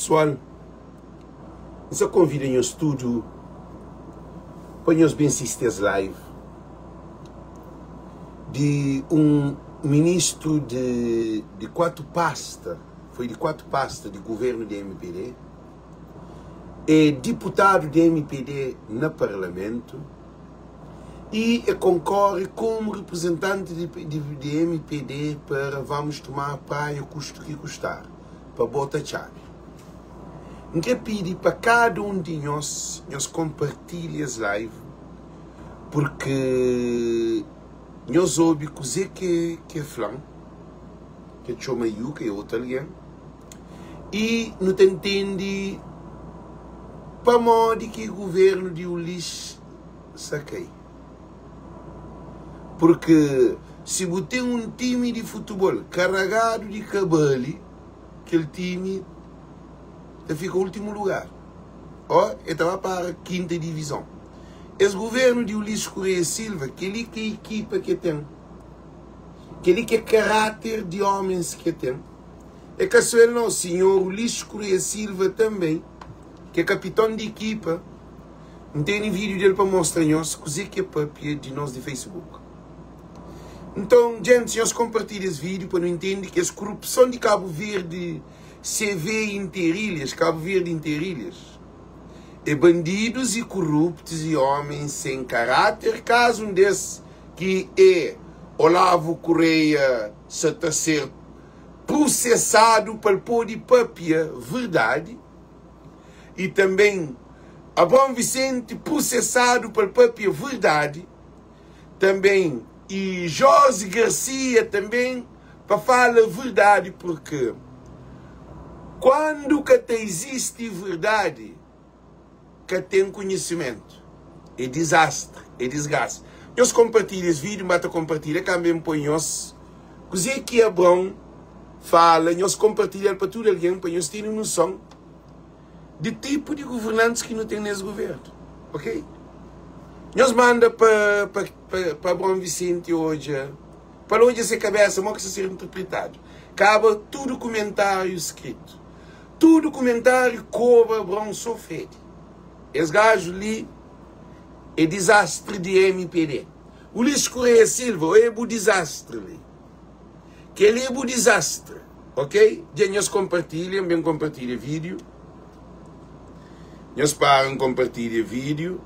Pessoal, eu convido em estudo para os bem sisters live de ministro de 4 pastas, foi de 4 pastas do governo do MPD, é deputado do MPD no Parlamento e concorre como representante de MPD para vamos tomar praia custo que custar, para botar chave. Eu pedi para cada de nós compartilhar as lives, porque nós ouvimos que é flan, que chama eu, que é outro alguém, e não entende para modo que o governo de Ulisses saquei. Porque se você tem um time de futebol carregado de cabelo, aquele time fica em último lugar. Ó, estava para a 5ª divisão. Esse governo de Ulisses Correia Silva, que ele que equipa que tem, que ele que caráter de homens que tem, é que se ele não, o senhor Ulisses Correia Silva também, que é capitão de equipa, não tem vídeo dele para mostrar-nos, coisa que é papel de nós de Facebook. Então, gente, nós compartilhamos esse vídeo para não entender que essa corrupção de Cabo Verde se vê em interilhas, Cabo Verde interilhas. É bandidos e corruptos e homens sem caráter, caso um desses que é Olavo Correia está a ser processado para pôr de papia verdade, e também Abrão Vicente processado para papia verdade, também e Jorge Garcia também para falar a verdade, porque quando que existe verdade, que tem conhecimento, é desastre, é desgaste. Nós compartilhamos esse vídeo, mas compartilha também põe nós, coisa que é bom, fala, nós compartilhamos para todo alguém, para nós terem noção de tipo de governantes que não tem nesse governo, ok? Nós manda para Bom Vicente hoje, para hoje essa cabeça, mas que ser interpretado. Acaba tudo comentário escrito. Tudo comentário cobra Bom sofrer. Esse gajo ali é desastre de MPD. Ulisses Correia Silva é o desastre ali. Que ele é o desastre, ok? Já nós compartilham, bem compartilha vídeo. Nós param compartilha vídeo.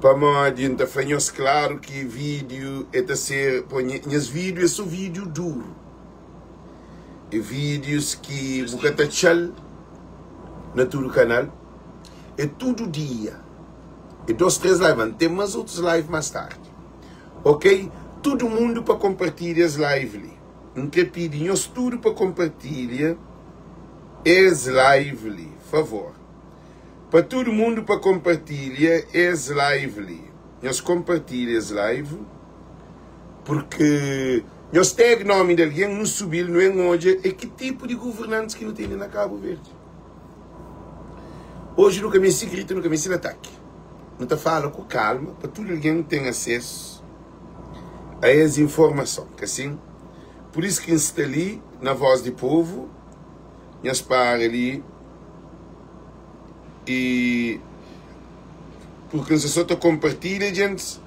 Para modo de fazer claro que vídeo é de ser, nesse vídeo é só vídeo duro. É vídeos que você está chal na todo canal. É todo dia. É 2, 3 lives. Tem mais outros lives mais tarde. Ok? Todo mundo para compartilhar as lives ali. Não quer pedir nós tudo para compartilhar as lives ali. Por favor. Para todo mundo para compartilhar as lives ali. Nós compartilhamos as lives porque nós temos o nome de alguém, não subir, não é hoje, é que tipo de governantes que não tem na Cabo Verde. Hoje no caminho secreto, no caminho sem ataque. Não te fala com calma, para todo alguém ter acesso a essa informação. Que assim, por isso que está ali, na voz do povo, nós para ali, e porque você só compartilha, gente,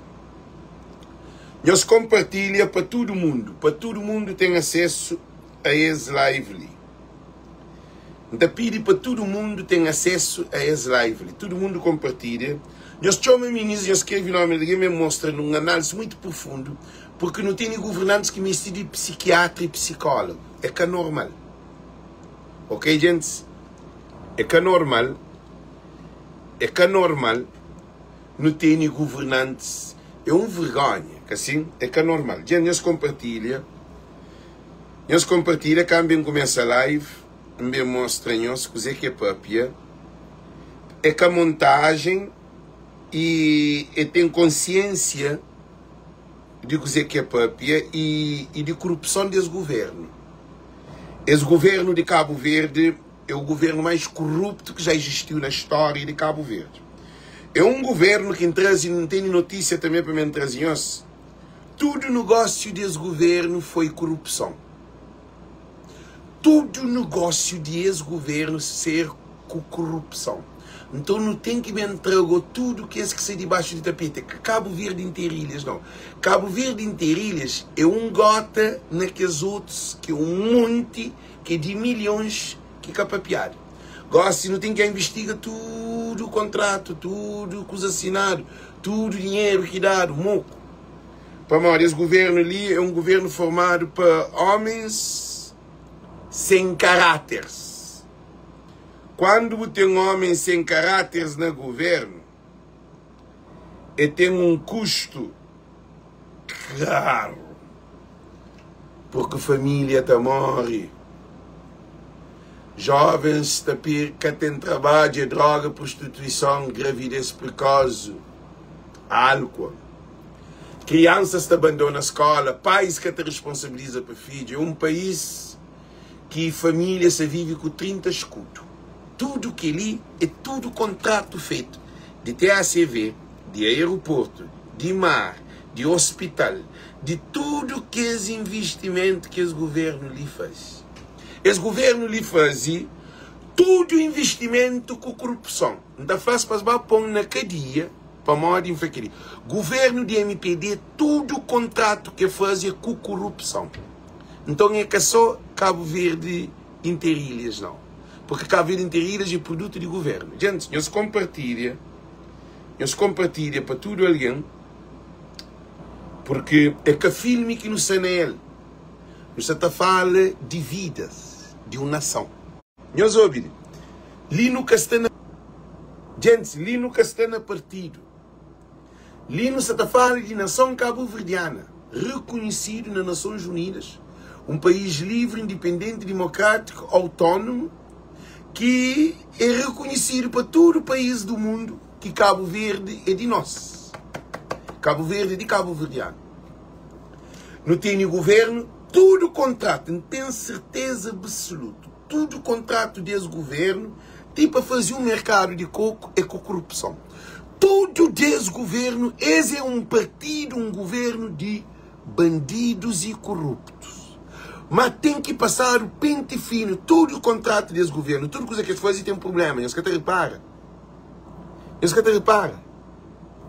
nós compartilha para todo mundo tem acesso a esse live ali. Então pede para todo mundo ter acesso a esse live ali, todo mundo compartilha. Nós chamamos ministro, nós escrevemos o nome de me mostra num análise muito profundo, porque não tem governantes que me estudam psiquiatra e psicólogo, é que é normal, ok, gente, é que é normal. É que é normal não ter governantes. É vergonha, que assim, é que é normal. Já nós compartilha, também começa a live, também mostra-nos coisa que é própria. É que a montagem e tem consciência de coisa que é própria e de corrupção desse governo. Esse governo de Cabo Verde é o governo mais corrupto que já existiu na história de Cabo Verde. É um governo que traz, e não tem notícia também para me trazer, todo negócio desse governo foi corrupção. todo negócio de ex-governo ser com corrupção. Então não tem que me entregar tudo que sai debaixo de tapete. Cabo Verde interilhas, não. Cabo Verde interilhas é gota naqueles outros, que é monte, que é de milhões que é capapiado. Gosto, não tem que investigar tudo o contrato, tudo que os assinados, tudo o dinheiro que dá, moco. Para mim, esse governo ali é governo formado por homens sem caráteres. Quando tem homens sem caráteres no governo, e tem custo caro, porque a família está morre. Jovens que têm trabalho, droga, prostituição, gravidez precoce, álcool. Crianças que abandonam a escola, pais que te responsabilizam por filho. É país que família se vive com 30 escudos. Tudo que ali é tudo contrato feito de TACV, de aeroporto, de mar, de hospital, de tudo que esse investimento que esse governo lhe faz. Esse governo lhe faz todo investimento com corrupção. Então faz para pôr na cadeia para morrer de infecção. Governo de MPD, todo contrato que fazia com corrupção. Então é que só Cabo Verde interilhas, não. Porque Cabo Verde interilhas é produto de governo. Gente, nós compartilha para tudo alguém, porque é que filme que nos nele. Nós está fala de vidas de uma nação. Nós ouvimos. Ali nunca está na... Gente, ali nunca está na partido. Ali nos está fala de nação cabo-verdiana, reconhecido nas Nações Unidas, país livre, independente, democrático, autônomo, que é reconhecido para todo o país do mundo que Cabo Verde é de nós. Cabo Verde é de cabo-verdiano. Não tem governo, tudo contrato, não tem certeza absoluta, tudo contrato desse governo, tipo a fazer mercado de coco é com corrupção. Tudo desse governo, esse é partido, governo de bandidos e corruptos. Mas tem que passar o pente fino, todo o contrato desse governo, tudo coisa que eles fazem tem um problema, eles que te reparam. Eles que te reparam.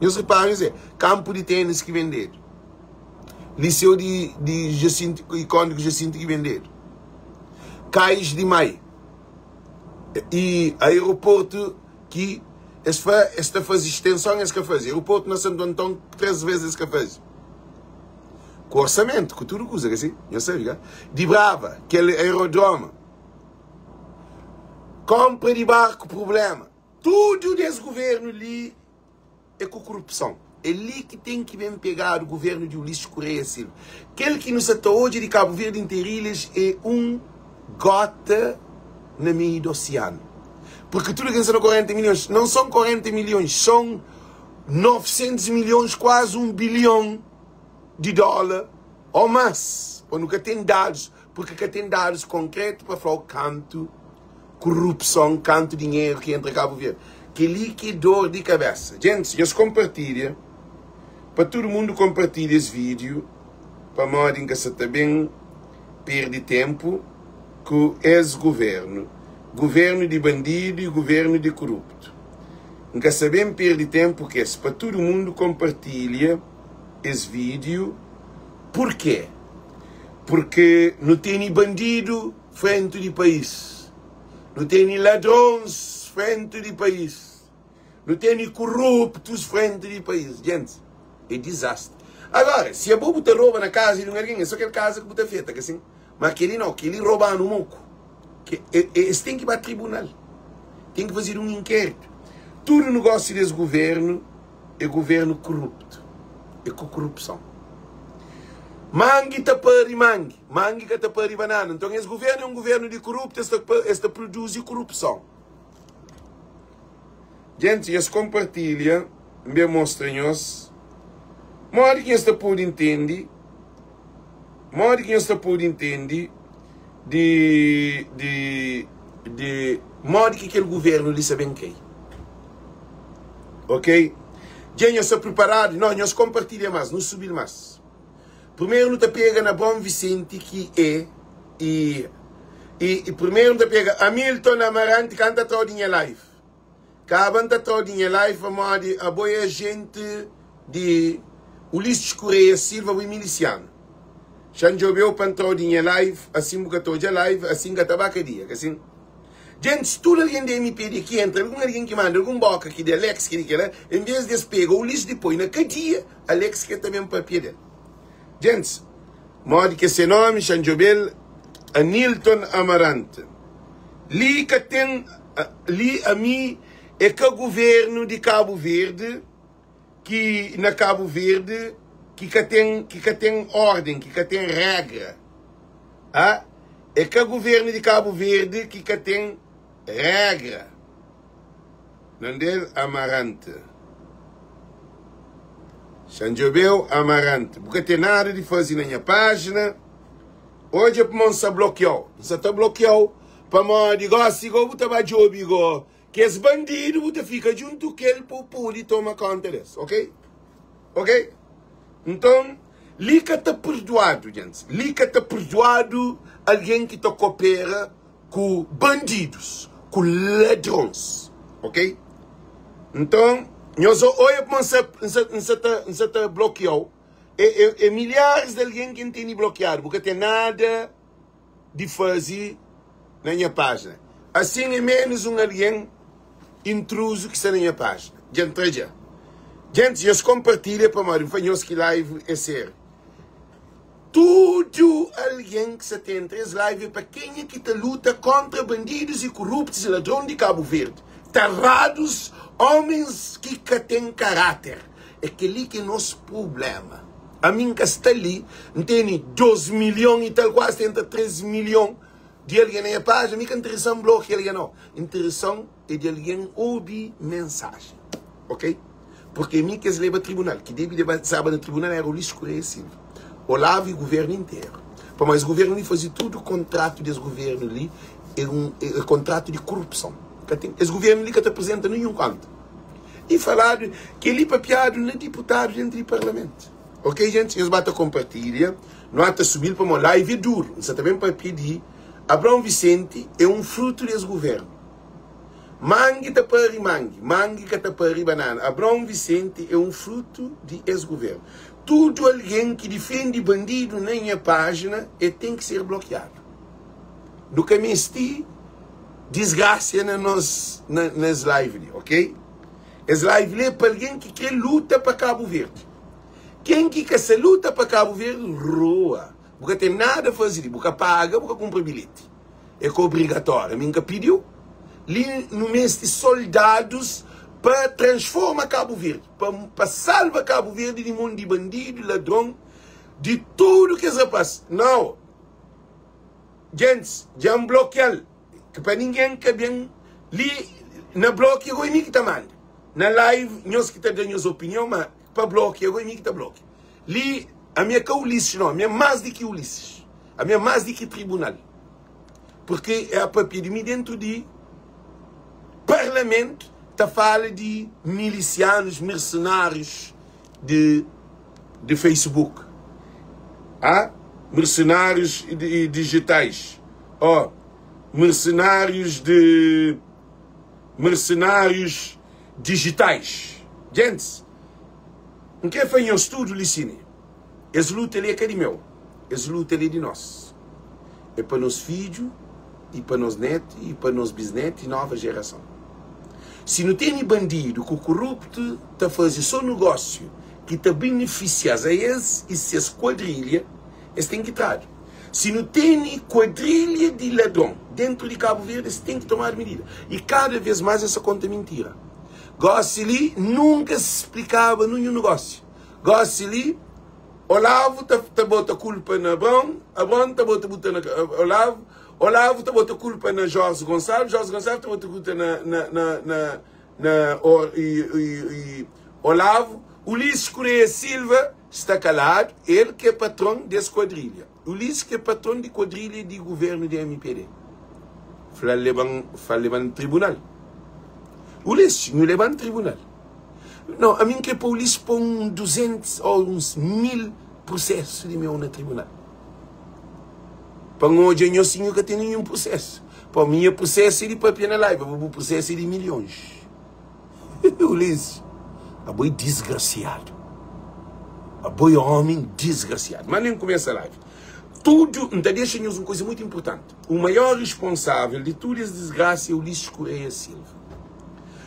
Eles reparam, campo de tênis que vender. Liceu de Jacinto, icônico Jacinto que vender. Cais de Maio. E aeroporto que esta faz extensão, esse que faz. Aeroporto na Santo Antão, 13 vezes esse que faz. Com orçamento, com tudo coisa, assim, eu sei, de Brava, aquele aerodrome. Compra de barco, problema. Tudo desse governo ali é com corrupção. É ali que tem que vir pegar o governo de Ulisses Correia Silva. Aquele que nos está hoje de Cabo Verde interilhas é gota no meio do oceano. Porque tudo que são 40 milhões, não são 40 milhões, são 900 milhões, quase 1 bilhão de dólar ou mais. Ou nunca tem dados, porque nunca tem dados concretos para falar o canto corrupção, canto dinheiro que entra em Cabo Verde. Que ali que dor de cabeça. Gente, eu compartilho, para todo mundo compartilhar esse vídeo, para modo em que você também perde tempo com esse governo. Governo de bandido e governo de corrupto. Em que você bem perde tempo, que é para todo mundo compartilha esse vídeo. Por quê? Porque não tem bandido frente do país. Não tem ladrões frente do país. Não tem corruptos frente do país. Gente, é desastre. Agora, se a bobo te rouba na casa de alguém, é só aquela casa que você feita, assim. Mas aquele não, aquele rouba no moco. Eles têm que ir para o tribunal. Tem que fazer inquérito. Todo negócio desse governo é governo corrupto. É com corrupção. Mangue tapari mangue. Mangue que tapari banana. Então esse governo é governo de corrupto. Este produz corrupção. Gente, eles compartilham. Me mostram-nos. Mora que esta pode entender. Mora que esta pode entender. De modo que aquele governo lhe sabe quem. Ok? Já nós estamos preparados, nós compartilhamos mais, não subir mais. Primeiro, nós pega na Bom Vicente, que é E primeiro te pega Hamilton Amarante canta todinha live. Canta todinha live a boa gente de Ulisses Correia Silva o miliciano. Xanjobeu pantrodinha live, assim buca toda live, assim que tabacaria, assim. Gente, se tu alguém de MPD que entra, alguém que manda, algum boca aqui de Alex que quer, em vez de despega o Ulisses depois na cadeia, Alex que também papel dele. Gente, modo que esse nome, Xanjobel Anilton Amarante. Li que tem, li a mim é que o governo de Cabo Verde, que na Cabo Verde, que tem ordem, que tem regra. Ah? É que o governo de Cabo Verde que tem regra. Nandel Amarante. Xanjobel Amarante. Porque tem nada de fazer na minha página. Hoje eu se bloqueou. Você está bloqueado. Para mim, digo, se eu estava jogo, que esse bandido você fica junto com ele para poder tomar conta disso. Ok? Ok? Então, liga está perdoado, gente. Liga está perdoado alguém que te coopera com bandidos, com ladrões. Ok? Então, nós hoje você está bloqueado. E milhares de alguém que tem bloqueado, porque tem nada de fazer na minha página. Assim é menos alguém intruso que está na minha página. Gente, eu compartilho para mim, fanhos que live é sério. Tudo alguém que se tem três lives para quem é que te luta contra bandidos e corruptos e ladrões de Cabo Verde. Tarrados, homens que têm caráter. É aquele que é nosso problema. A mim que está ali, tem 2 milhões e tal, quase tem 3 milhões de alguém na minha página. A mim que interessa um bloco, alguém não. Interessa é de alguém ouvir mensagem. Ok? Porque a mim que se leva ao tribunal, que deve saber no tribunal era o Ulisses Correia Silva. Olavo e o governo inteiro. Mas o governo ali fazia tudo o contrato desse governo ali, é um contrato de corrupção. Esse governo ali que te apresenta nenhum canto. E falar que ele papiado não é deputado dentro do parlamento. Ok, gente? Eles batem compartilha. Não há de subir para uma live duro. Você também pode pedir. Abrão Vicente é um fruto desse governo. Mangue tapari mangue. Mangue tapari banana. Abrão Vicente é um fruto de ex-governo. Tudo alguém que defende bandido na minha página tem que ser bloqueado. Do que me esti desgraça nas lives, ok? As lives é para alguém que quer luta para Cabo Verde. Quem que quer se luta para Cabo Verde, rua. Porque tem nada a fazer, porque paga, porque compra bilhete. É que obrigatório. A mim que pediu, ali no mês de soldados para transformar Cabo Verde, para salvar Cabo Verde de mundo de bandido, ladrão, de tudo que se passa. Não. Gente, já bloquear. Que para ninguém que bem ali na bloqueio, eu me que tá manda. Na live, nós que está dando as opiniões, mas para bloqueio, eu me que tá bloqueio. Ali, a minha que Ulisses, não, a minha mais do que Ulisses. A minha mais do que tribunal. Porque é a papel de mim dentro de parlamento, está fala de milicianos, mercenários de Facebook. Ah? Mercenários digitais. Oh, mercenários digitais. Gente, não quer fazer um estudo, Licine? Esse luta ali é que é de meu. Esse luta ali é de nós. É para nos filhos, e para nos netos, e para nos bisnetos, e nova geração. Se não tem bandido que o corrupto está fazendo seu negócio, que está beneficiando a eles e se quadrilha, eles têm que entrar. Se não tem quadrilha de ladrão dentro de Cabo Verde, eles têm que tomar medida. E cada vez mais essa conta é mentira. Gosseli nunca se explicava nenhum negócio. Gosseli, Olavo está botando culpa na Abrão, Abrão está botando na Olavo, Olavo está botando culpa na Jorge Gonçalves, Jorge Gonçalves está botando culpa Olavo, Ulisses Correia Silva está calado, ele que é patrão dessa quadrilha. Ulisses que é patrão de quadrilha de governo de MPD. Fala no tribunal. Ulisses não leva no tribunal. Não, a mim que é para Ulisses põe 200 ou uns 1000 processos de meu no tribunal. Para hoje, eu sim que tenho nenhum processo. Para mim, o processo é de papel na live. O processo é de milhões. Ulisses, a boi desgraciado. A boi homem desgraciado. Mas nem começa a live. Tudo, então deixa-nos uma coisa muito importante. O maior responsável de todas as desgraças é o Ulisses Correia Silva.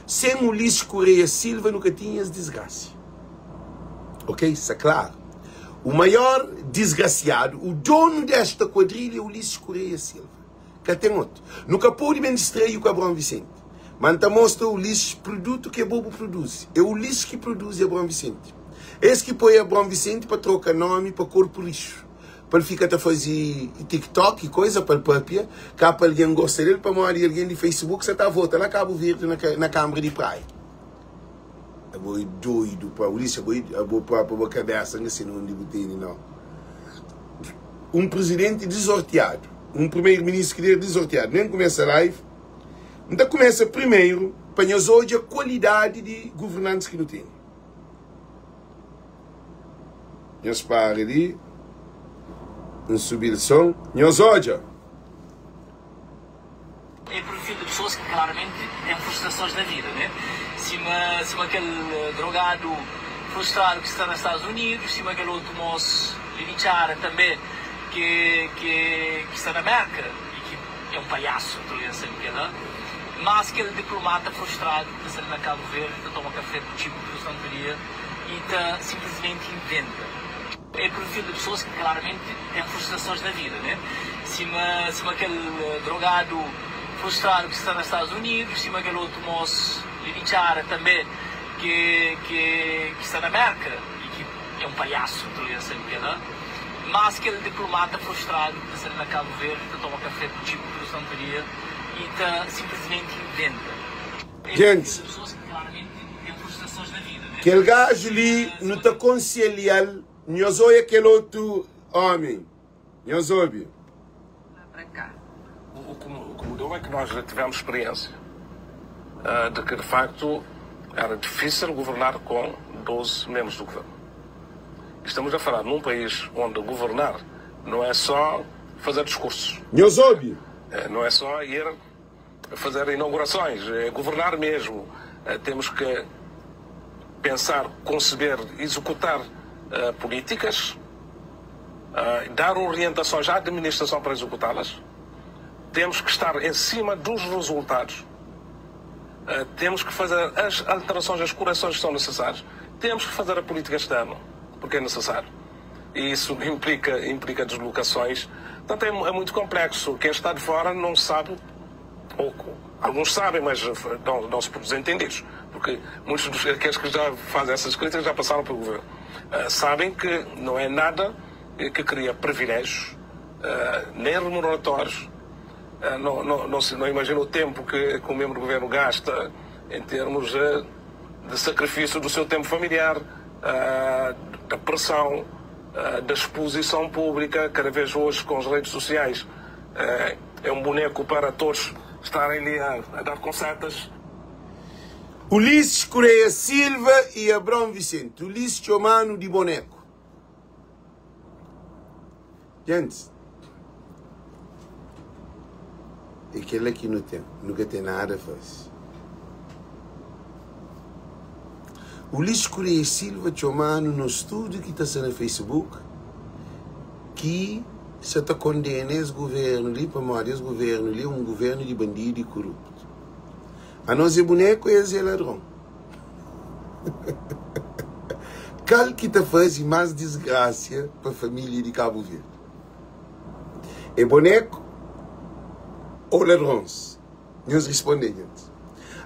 Sem o Ulisses Correia Silva, nunca tinhas desgraça. Ok? Isso é claro. O maior desgraciado, o dono desta quadrilha é o Ulisses Correia Silva. Que tem outro. Nunca pode bem distrair o Abrão Vicente. Mas mostra o Ulisses produto que é bobo produz. É o Ulisses que produz o Abrão Vicente. Esse que põe o Abrão Vicente para trocar nome para corpo lixo. Para ele ficar a fazer TikTok e coisa para o papia. Cá para alguém gosta dele, para morar alguém de Facebook, você está a votar lá Cabo Verde na Câmara de Praia. É boi doido para o Ulisses, é boi para a cabeça, não sei onde botei, não. Um presidente desorteado, um primeiro-ministro que é desorteado, nem começa a live, então começa primeiro para nós hoje a qualidade de governantes que não tem. Nós para ali, vamos subir o som, nós hoje. É perfil de pessoas que claramente têm frustrações da vida, né? Se aquele drogado frustrado que está nos Estados Unidos, se aquele outro moço limitar também que está na América e que é um palhaço, mas aquele diplomata frustrado que está na Cabo Verde, que toma café com o tipo que o santaria e está simplesmente inventa. É perfil de pessoas que claramente têm frustrações da vida, né? Se aquele drogado frustrado que está nos Estados Unidos, se aquele outro moço limitar também que está na América e que é um palhaço, mas aquele diplomata frustrado que está na Cabo Verde, que toma café com o tipo que o santaria e está simplesmente inventa. Gente, pessoas que claramente têm frustrações da vida, né? Aquele gajo ali não está conciliando. Nós olha aquele outro homem. Nós ouve. Para cá. O que mudou é que nós já tivemos experiência de que, de facto, era difícil governar com 12 membros do governo. Estamos a falar num país onde governar não é só fazer discursos. Nós ouve. Não é só ir fazer inaugurações. É governar mesmo. Temos que pensar, conceber, executar políticas, dar orientações à administração para executá-las. Temos que estar em cima dos resultados. Temos que fazer as alterações, as correções que são necessárias. Temos que fazer a política externa, porque é necessário. E isso implica deslocações. Portanto, é muito complexo. Quem está de fora não sabe, ou alguns sabem, mas não se produzem entendidos. Porque muitos daqueles que já fazem essas críticas já passaram pelo governo. Sabem que não é nada que cria privilégios, nem remuneratórios. Não imagina o tempo que o membro do governo gasta em termos de sacrifício do seu tempo familiar, da pressão, da exposição pública, cada vez hoje com as redes sociais. É um boneco para todos estarem ali a dar concertas. Ulisses Correia Silva e Abrão Vicente. Ulisses Chomano de boneco. Gente, aquele aqui não tem, nunca tem nada a fazer. Ulisses Correia Silva Chomano no estúdio que está sendo no Facebook, que se está condenando esse governo ali, para morrer esse governo ali, um governo de bandido e corrupto. A nós é boneco e eles é ladrão. Qual que está fazendo mais desgraça para a família de Cabo Verde? É boneco ou ladrões? Nós respondemos.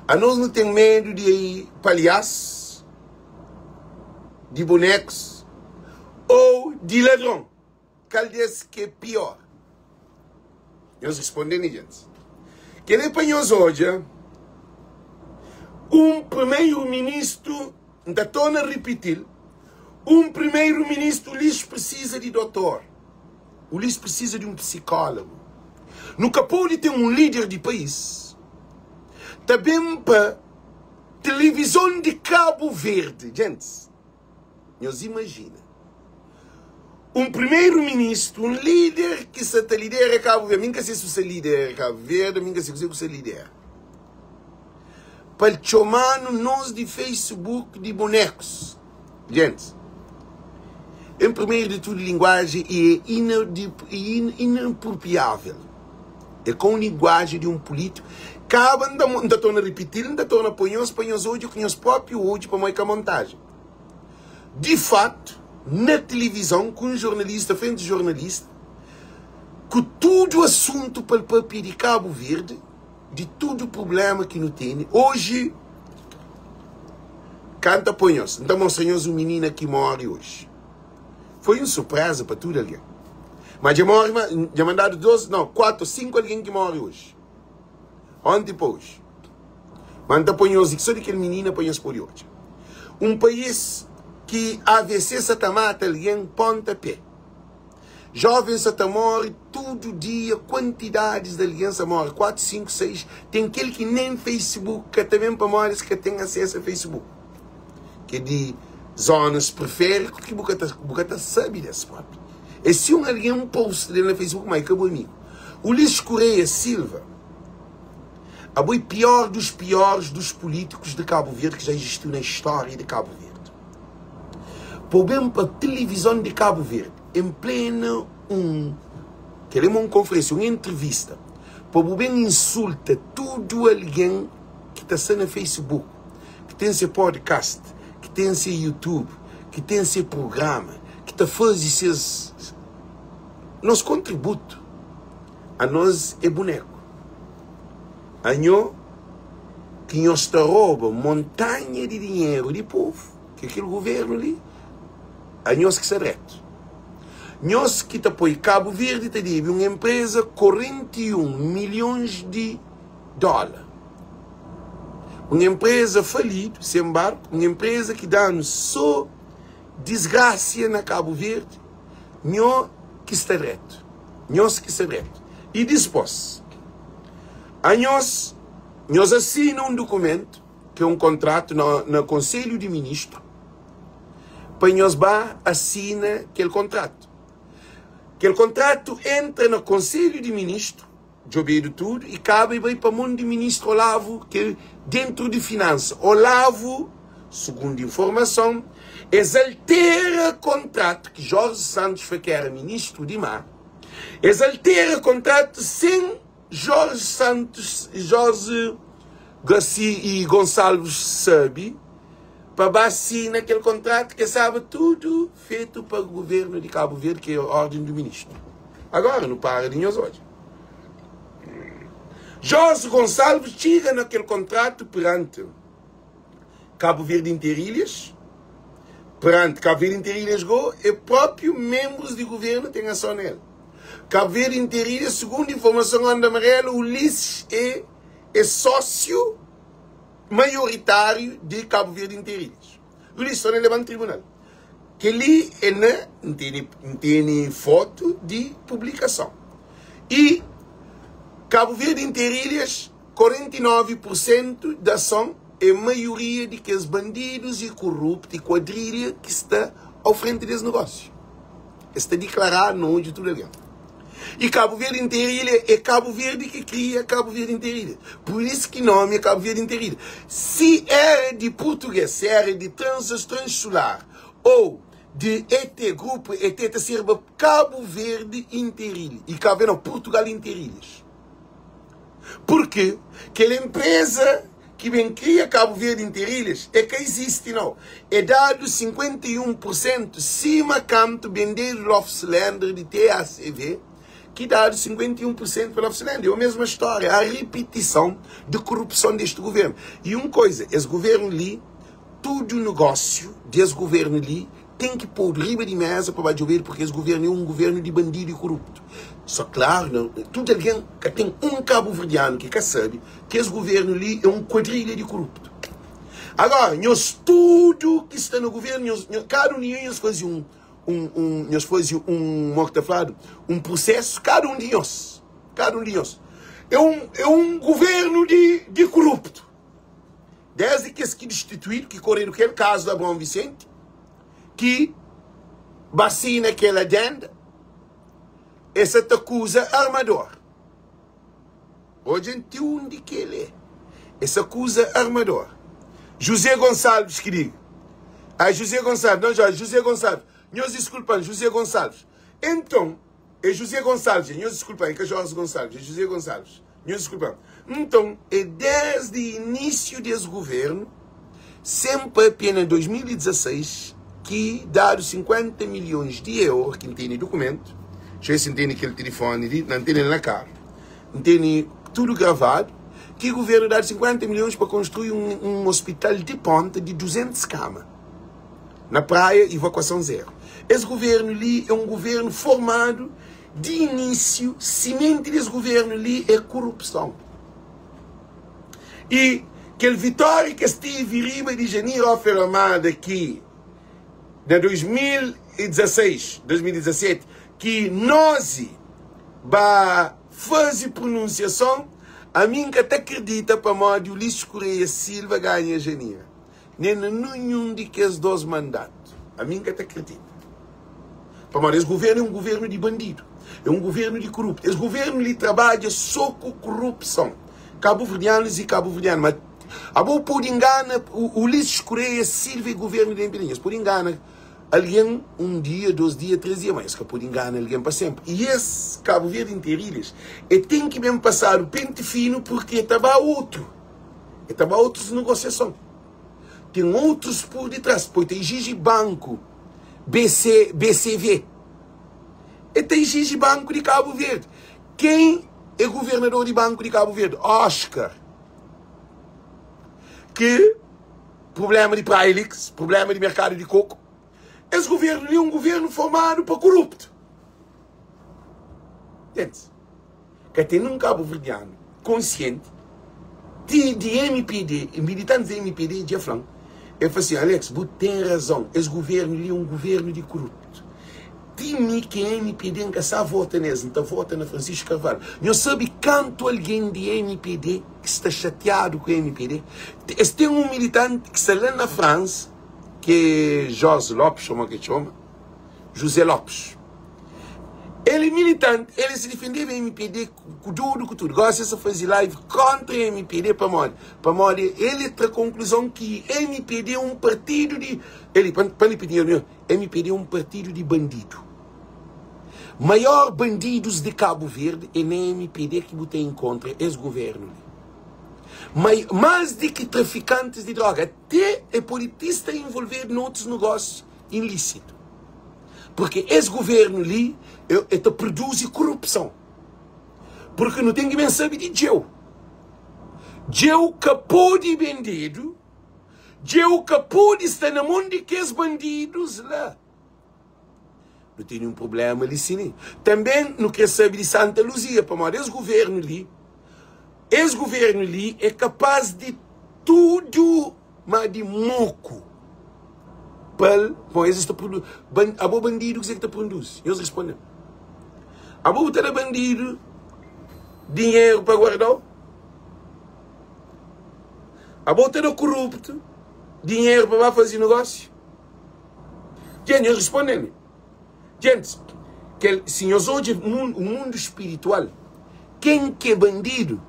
A nós não tem medo de palhaços, de bonecos ou de ladrão. Qual desse que é pior? Nós respondemos, gente. Que ele apanhou hoje. Um primeiro-ministro, ainda estou a repetir, um primeiro-ministro, Ulisses precisa de doutor. Ulisses precisa de um psicólogo. Nunca pode ter um líder de país. Também para televisão de Cabo Verde. Gente, nós imagina. um primeiro-ministro, um líder que se lidera Cabo Verde, nunca sei se você lidera Cabo Verde, nunca sei se você lidera. Para chamar nós de Facebook de bonecos. Gente, em primeiro de tudo, linguagem é inapropriável. É com linguagem de um político. Acaba, não estou a repetir, não estou a pôr hoje, com os próprios hoje para a montagem. De fato, na televisão, com um jornalista, frente a jornalista, com todo o assunto para o papel de Cabo Verde, de todo o problema que não tem, hoje, canta põe-nos. Então, mostramos um menino que morre hoje. Foi uma surpresa para tudo alguém. Mas já mandaram 4 ou 5 alguém que morre hoje. Ontem para hoje. Mas então põe-nos, só daquele menino põe-nos por hoje. Um país que AVC se mata alguém pontapé. Jovens se morre todo dia, quantidades de aliança morre, 4, 5, 6. Tem aquele que nem Facebook, que também para morrer que tem acesso a Facebook. Que de zonas periféricas que você sabe desse próprio. E se alguém post no Facebook, mas acabou amigo. O Ulisses Correia Silva, a boi pior dos piores dos políticos de Cabo Verde que já existiu na história de Cabo Verde. Problema para a televisão de Cabo Verde, em plena queremos uma conferência, uma entrevista, para o bem insulta todo alguém que está sendo no Facebook, que tem seu podcast, que tem seu YouTube, que tem seu programa, que está fazendo seus... Nosso contributo a nós é boneco. A nós que nós rouba montanha de dinheiro de povo, que aquele governo ali, a nós que se reto. Nós que apoia Cabo Verde teve uma empresa 41 milhões de dólares. Uma empresa falida, sem embargo, uma empresa que dá-nos só desgraça na Cabo Verde. Nós que está reto. Nós que está reto. E depois, nós assinamos um documento, que é um contrato no Conselho de Ministros, para nós assinar aquele contrato. Aquele contrato entra no Conselho de Ministros, de obedo tudo, e cabe para o mundo do ministro Olavo, que é dentro de finanças. Olavo, segundo informação, exaltera contrato que Jorge Santos foi que era ministro de Mar, exaltera contrato sem Jorge Santos, Jorge Garcia e Gonçalves sabe, para vacinar aquele contrato que sabe tudo feito para o governo de Cabo Verde, que é a ordem do ministro. Agora, não para de nós hoje. Jorge Gonçalves chega naquele contrato perante Cabo Verde Interilhas, perante Cabo Verde Interilhas e próprio membros de governo têm ação nele. Cabo Verde Interilhas, segundo informação anda amarela, o Ulisses é sócio maioritário de Cabo Verde Interilhas. O Ulisses só não levanta no tribunal. Que ali não tem foto de publicação. E Cabo Verde Interilhas, 49% da ação é a maioria de que os bandidos e corruptos e quadrilha que está ao frente desse negócio. Está declarado no de tudo ali. E Cabo Verde Interilha é Cabo Verde que cria Cabo Verde Interilha. Por isso que o nome é Cabo Verde Interilha. Se era de português, se era de Transinsular ou de ET, grupo ET, serve Cabo Verde Interilha. E Cabo Verde, não, Portugal Interilhas. Por quê? Aquela empresa que vem cria Cabo Verde Interilhas é que existe, não. É dado 51% cima canto bendeiro Lofslander de TACV, que dá 51% para o É a mesma história, a repetição de corrupção deste governo. E uma coisa, esse governo ali, todo o negócio desse governo ali, tem que pôr de riba de mesa para baixo, porque esse governo é um governo de bandido e corrupto. Só claro, não, tudo alguém que tem um cabo-verdiano que sabe que esse governo ali é um quadrilha de corrupto. Agora, nós tudo que está no governo, cada um de nós faz um processo, cada um de nós. É um governo de corrupto. Desde que esse que destituído, que correu aquele caso da Abrão Vicente, que vacina aquela agenda, essa te acusa armador. Hoje gente onde que ele é. Essa acusa armador. José Gonçalves que diga. José Gonçalves, não Jorge, José Gonçalves. Nós desculpamos, José Gonçalves. Então, é José Gonçalves, nós desculpamos, que é Jorge Gonçalves, é José Gonçalves. Nós desculpamos. Então, é desde o início desse governo, sempre apenas em 2016, que daram 50 milhões de euros, que não tem documento, já se tem aquele telefone, não tem na cara, não tem tudo gravado, que o governo dá 50 milhões para construir um hospital de ponta de 200 camas. Na praia, evacuação zero. Esse governo ali é um governo formado de início, semente desse governo ali é corrupção. E aquele Vitória Castilho Riba de Janeiro afirmado aqui, em 2016, 2017, que nós vai fazer pronunciação, a mim que até acredita para modo Ulisses Correia Silva ganha janeiro. Nem nenhum de que os dois mandatos. A mim que até acredita. Para modo, esse governo é um governo de bandido. É um governo de corrupto. Esse governo lhe trabalha só com corrupção. Cabo-verdianos e cabo-verdianos. Mas a boa por engana, o Ulisses Correia Silva e o governo de Empirinhas. Por engana, alguém um dia, 2 dias, 3 dias, mas que por engana alguém para sempre. E esse Cabo Verde inteirilhas, tem que mesmo passar o pente fino porque estava outro. Estava outros negociação. Tem outros por detrás. Pois tem Gigi Banco, BCV. E tem Gigi Banco de Cabo Verde. Quem é governador de Banco de Cabo Verde? Oscar. Que problema de Prailix, problema de mercado de coco. Esse governo é um governo formado para corrupto. Entende? Que tem um cabo-verdiano consciente de MPD, militantes da MPD de Aflão. Eu falei assim, Alex, você tem razão. Esse governo é um governo de corrupto. Time que a MPD nunca sabe votar nesse, então vota na Francisco Carvalho. Não sabe quanto alguém de MPD que está chateado com a MPD. Tem um militante que está lá na França, que é José Lopes, como que chama? José Lopes. Ele é militante, ele se defendeu da MPD com tudo. Gosta de fazer live contra a MPD para morrer. Ele tem a conclusão que a MPD é um partido de... para lhe pedir, MPD é um partido de bandido. Maior bandidos de Cabo Verde é na MPD que você encontra esse governo. Mais do que traficantes de droga, até é politista envolvido em outros negócios ilícitos. Porque esse governo ali produz corrupção. Porque não tem que nem saber de Geu. Geu capô de bandido. Geu capô de estar na mão de que os bandidos lá. Não tem um problema ali sim. Também não quer saber de Santa Luzia. Para morar esse governo ali é capaz de tudo, mas de moco. Bom, existe a boa bandido que está produz. Eles respondem. A boa está bandido, dinheiro para guardar. A boa está corrupto, dinheiro para fazer negócio. Gente, eles respondem. Gente, se nós hoje o mundo espiritual, quem que é bandido,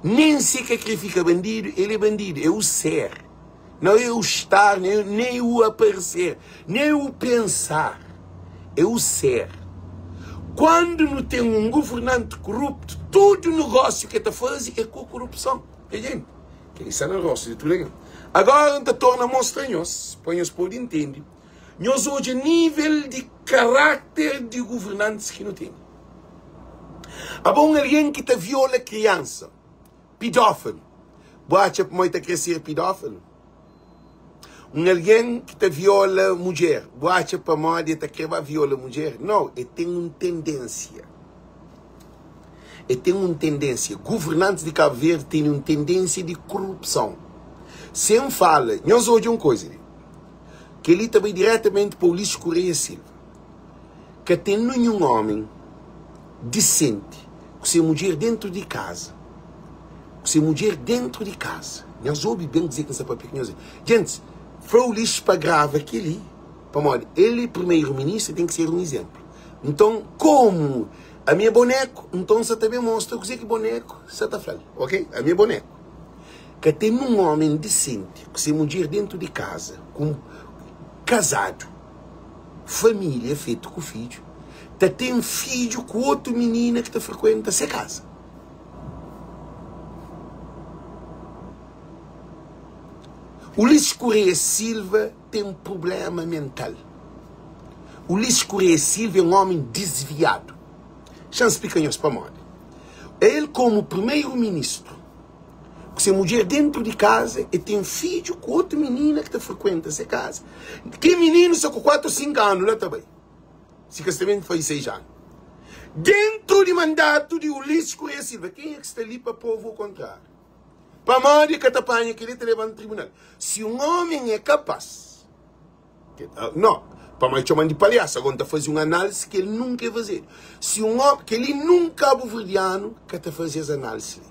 nem se sacrifica bandido, ele é bandido, é o ser. Não é o estar, nem o aparecer, nem o pensar. É o ser. Quando não tem um governante corrupto, todo negócio que está fazendo é com corrupção. Gente, que isso é negócio de tudo. Agora, a gente torna monstranhos, para nós poderem entender. Nós hoje, nível de caráter de governantes que não tem. Há bom alguém que viola criança, pedófilo. Boate para muito crescer pedófilo. Alguém que viola mulher. Boate para muito que viola mulher. Não, tem uma tendência. Tem uma tendência. Governantes de Cabo Verde têm uma tendência de corrupção. Sem fala, nós hoje uma coisa. Que ele também diretamente para o Ulisses Correia Silva. Que tem nenhum homem decente com sua mulher dentro de casa. Com sua mulher dentro de casa. Nós ouvimos bem dizer que essa papel. Gente, foi o Ulisses para grave aquele. ele, primeiro-ministro, tem que ser um exemplo. Então, como a minha boneco, então você também mostra que boneco você está falando, ok? A minha boneco. Que tem um homem decente, que se mulher dentro de casa, casado, família, feito com filho, tem um filho com outro menino que frequenta essa casa. O Luís Correia Silva tem um problema mental. O Luís Correia Silva é um homem desviado. Chance pequenos para morrer. Ele, como primeiro-ministro, que se mulher dentro de casa e tem um filho com outra menina que frequenta essa casa. Que menino só com 4 ou 5 anos lá também. Se casamento foi 6 anos. Dentro de mandato de Luís Correia Silva, quem é que está ali para o povo contrário? Para morrer que tapanha que ele te leva no tribunal. Se um homem é capaz, não, para mais chamar de palhaço, agora fazer uma análise que ele nunca ia fazer. Se um homem, que ele nunca é cabo-verdiano, que está fazer essa análise.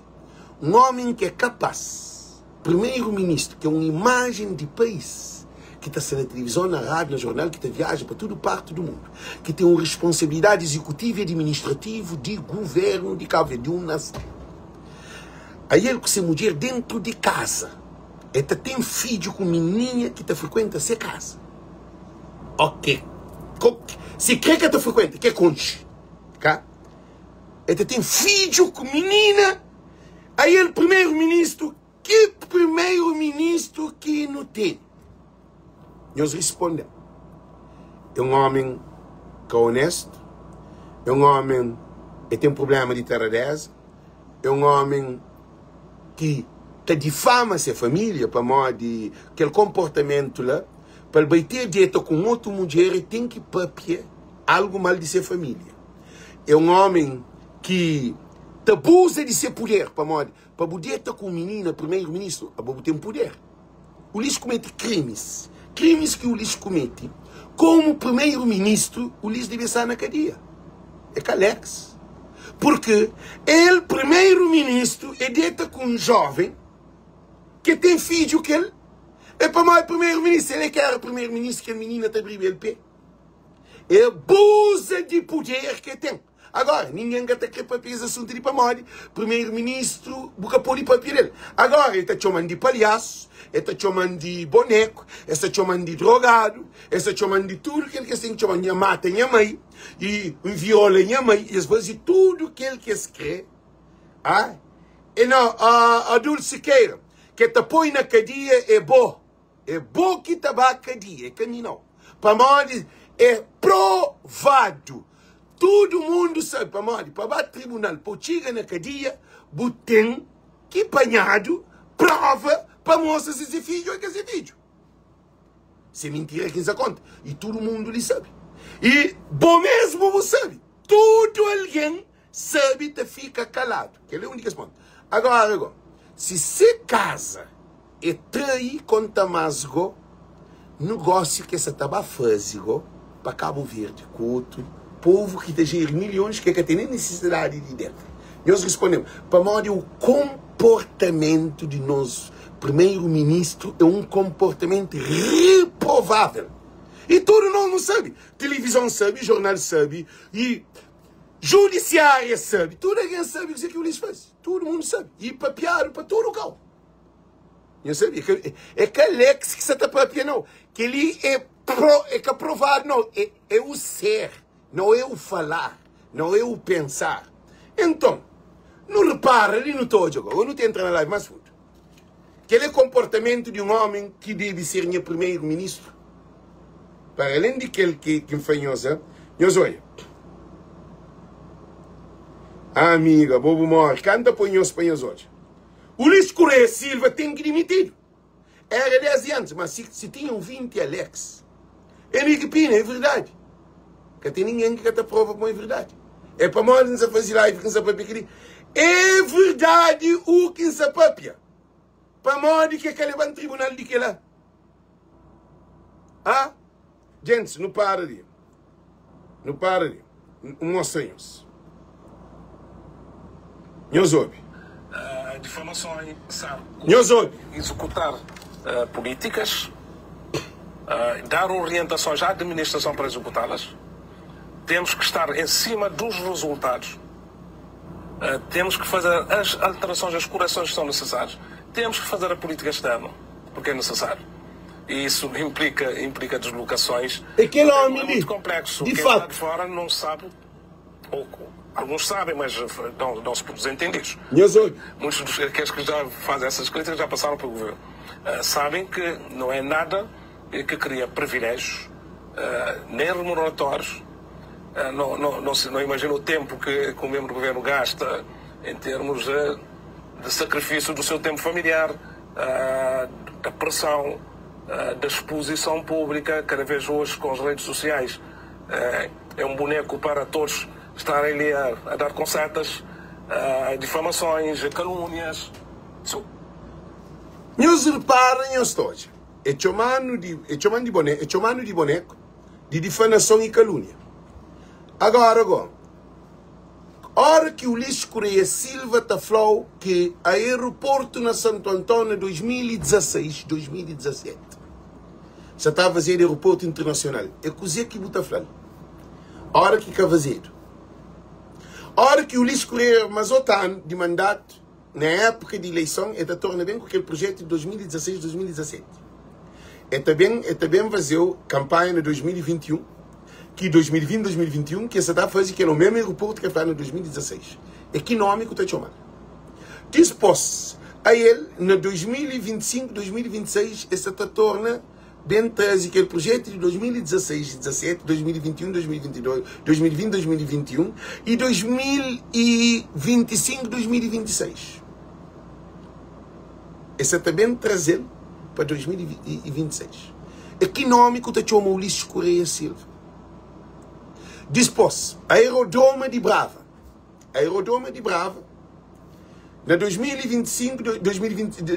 Um homem que é capaz, primeiro-ministro, que é uma imagem de país, que está na televisão, na rádio, no jornal, que está viaja para toda parte do mundo, que tem uma responsabilidade executiva e administrativa de governo de Cabo Verde, de uma nação. Aí ele que se mulher dentro de casa, ele tem filho com menina que frequenta essa casa. Ok. Se quer que te frequenta, que conte. Tá? Ele tem filho com menina. Aí ele primeiro-ministro, que primeiro-ministro que não tem? Nós respondemos. É um homem que é honesto. É um homem que tem um problema de terra-desa. É um homem que difama sua família para modo de aquele comportamento lá. Para ele ter dieta com outra mulher e tem que papiar algo mal de sua família. É um homem que abusa de seu poder para poder estar com menina, primeiro-ministro, a poder ter um poder. O Luís comete crimes. Crimes que o Luís comete. Como primeiro-ministro, o Luís deve estar na cadeia. É Calex. Porque ele, primeiro-ministro, é dita com um jovem que tem filho que ele. É para mais primeiro-ministro. Ele quer primeiro-ministro que a menina está abrindo o pé. É abusa de poder que tem. Agora, ninguém quer ter papéis esse assunto de pamode. Primeiro-ministro, nunca pôr de papel dele. Agora, ele está chamando de palhaço, ele está chamando de boneco, ele está chamando de drogado, ele está chamando de tudo que ele quer ser chamando de mata minha mãe, e viola minha mãe, e fazer tudo que ele quer escrever. Ah? E não, a Dulce Queira, que te põe na cadeia é bom. É bom que te vá a cadeia, é caminho. Pamode é provado. Todo mundo sabe, para o tribunal, para chegar na cadeia, tem que apanhado prova para mostrar se esse filho é que esse filho. Se é mentira, quem se conta. E todo mundo lhe sabe. E bom mesmo você sabe. Todo alguém sabe e fica calado. Que é a única resposta. Agora, se se casa e trai contra masgo, negócio que você estava fazendo para Cabo Verde, com outro povo que tem milhões que tem nem necessidade de dentro. Nós respondemos, para modo o comportamento de nosso primeiro-ministro é um comportamento reprovável. E todo mundo sabe. Televisão sabe, jornal sabe, e judiciária sabe. Todo alguém sabe o que o Luís faz. Todo mundo sabe. E papiaram para todo o carro. Eu sabia. É que Alex que você está papiando, não. Que ele é aprovado, não. É o ser. Não é o falar, não é o pensar. Então, não repara ali no todo, eu não te entro na live mais fundo. Aquele é o comportamento de um homem que deve ser meu primeiro-ministro. Para além de aquele que fanhosa, nós olha. Amiga, bobo morre, canta para nós hoje. O Luís Correia Silva tem que demitir. Era 10 anos, mas se tinham 20 Alex. Henrique Pina, é verdade. Que tem ninguém que te prova como é verdade. É para nós não se fazer live, que se papia. É verdade o que se papia. Para nós que ele vai no tribunal de que lá. Ah? Gente, não para ali. Não para ali. Mostra-nos. Nós ouve. Difamações, Nós ouve. executar políticas dar orientações à administração para executá-las. Temos que estar em cima dos resultados. Temos que fazer as alterações, as correções que são necessárias. Temos que fazer a política externa, porque é necessário. E isso implica deslocações. Aquele homem é muito complexo. de Quem fato está de fora não sabe, ou alguns sabem, mas não se produzem entendidos. Muitos daqueles que já fazem essas críticas já passaram pelo governo. Sabem que não é nada que cria privilégios, nem remuneratórios. Não imagino o tempo que o membro do governo gasta em termos de sacrifício do seu tempo familiar, da pressão, da exposição pública, cada vez hoje com as redes sociais. É um boneco para todos estarem ali a dar concertas, difamações, calúnias. Nós reparem a história. É chamado de boneco de difamação e calúnia. Agora, hora que o Ulisses Correia Silva está falou que o aeroporto na Santo Antônio 2016, 2017, já está a fazer aeroporto internacional. É coisa que está falando. Hora que está fazendo. Hora que o Ulisses Correia Mazotan de mandato, na época de eleição, está torna bem com aquele projeto de 2016, 2017. É também fazer campanha em 2021, que 2020, 2021, que essa está fazendo que é o mesmo aeroporto que foi em 2016. Econômico está chamando. Depois, a ele, na 2025, 2026, essa está torna bem trazer aquele projeto de 2016, 17, 2021, 2022, 2020, 2021 e 2025, 2026. Essa também trazer para 2026. Econômico está chamando Ulisses Correia Silva. Depois, Aerodrome de Brava. Aerodrome de Brava, na 2025,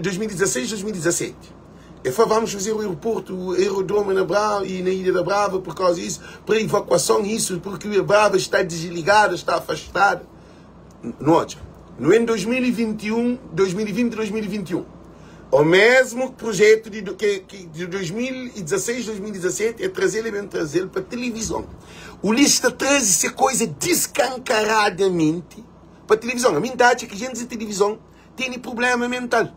2016, 2017. E vamos fazer o aerodrome na Brava e na Ilha da Brava por causa disso, para evacuação isso, porque a Brava está desligada, está afastada. No ano 2021, 2020 e 2021. O mesmo projeto de 2016, 2017 é trazer para a televisão. O lista traz essa coisa descancaradamente para a televisão. A minha acha que gente de televisão tem problema mental.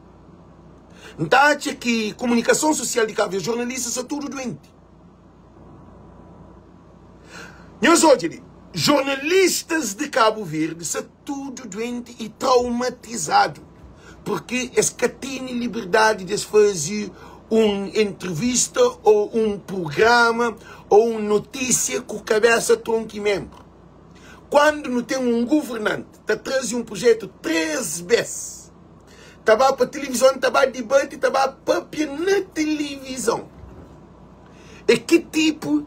Não acha que comunicação social de Cabo Verde, jornalistas são tudo doente. Jornalistas de Cabo Verde são tudo doente e traumatizado. Porque eles têm liberdade de fazer uma entrevista ou um programa ou uma notícia com cabeça, tronco e membro. Quando não tem um governante que traz um projeto 3 vezes, está para a televisão, está para debate, está para papia na televisão. E que tipo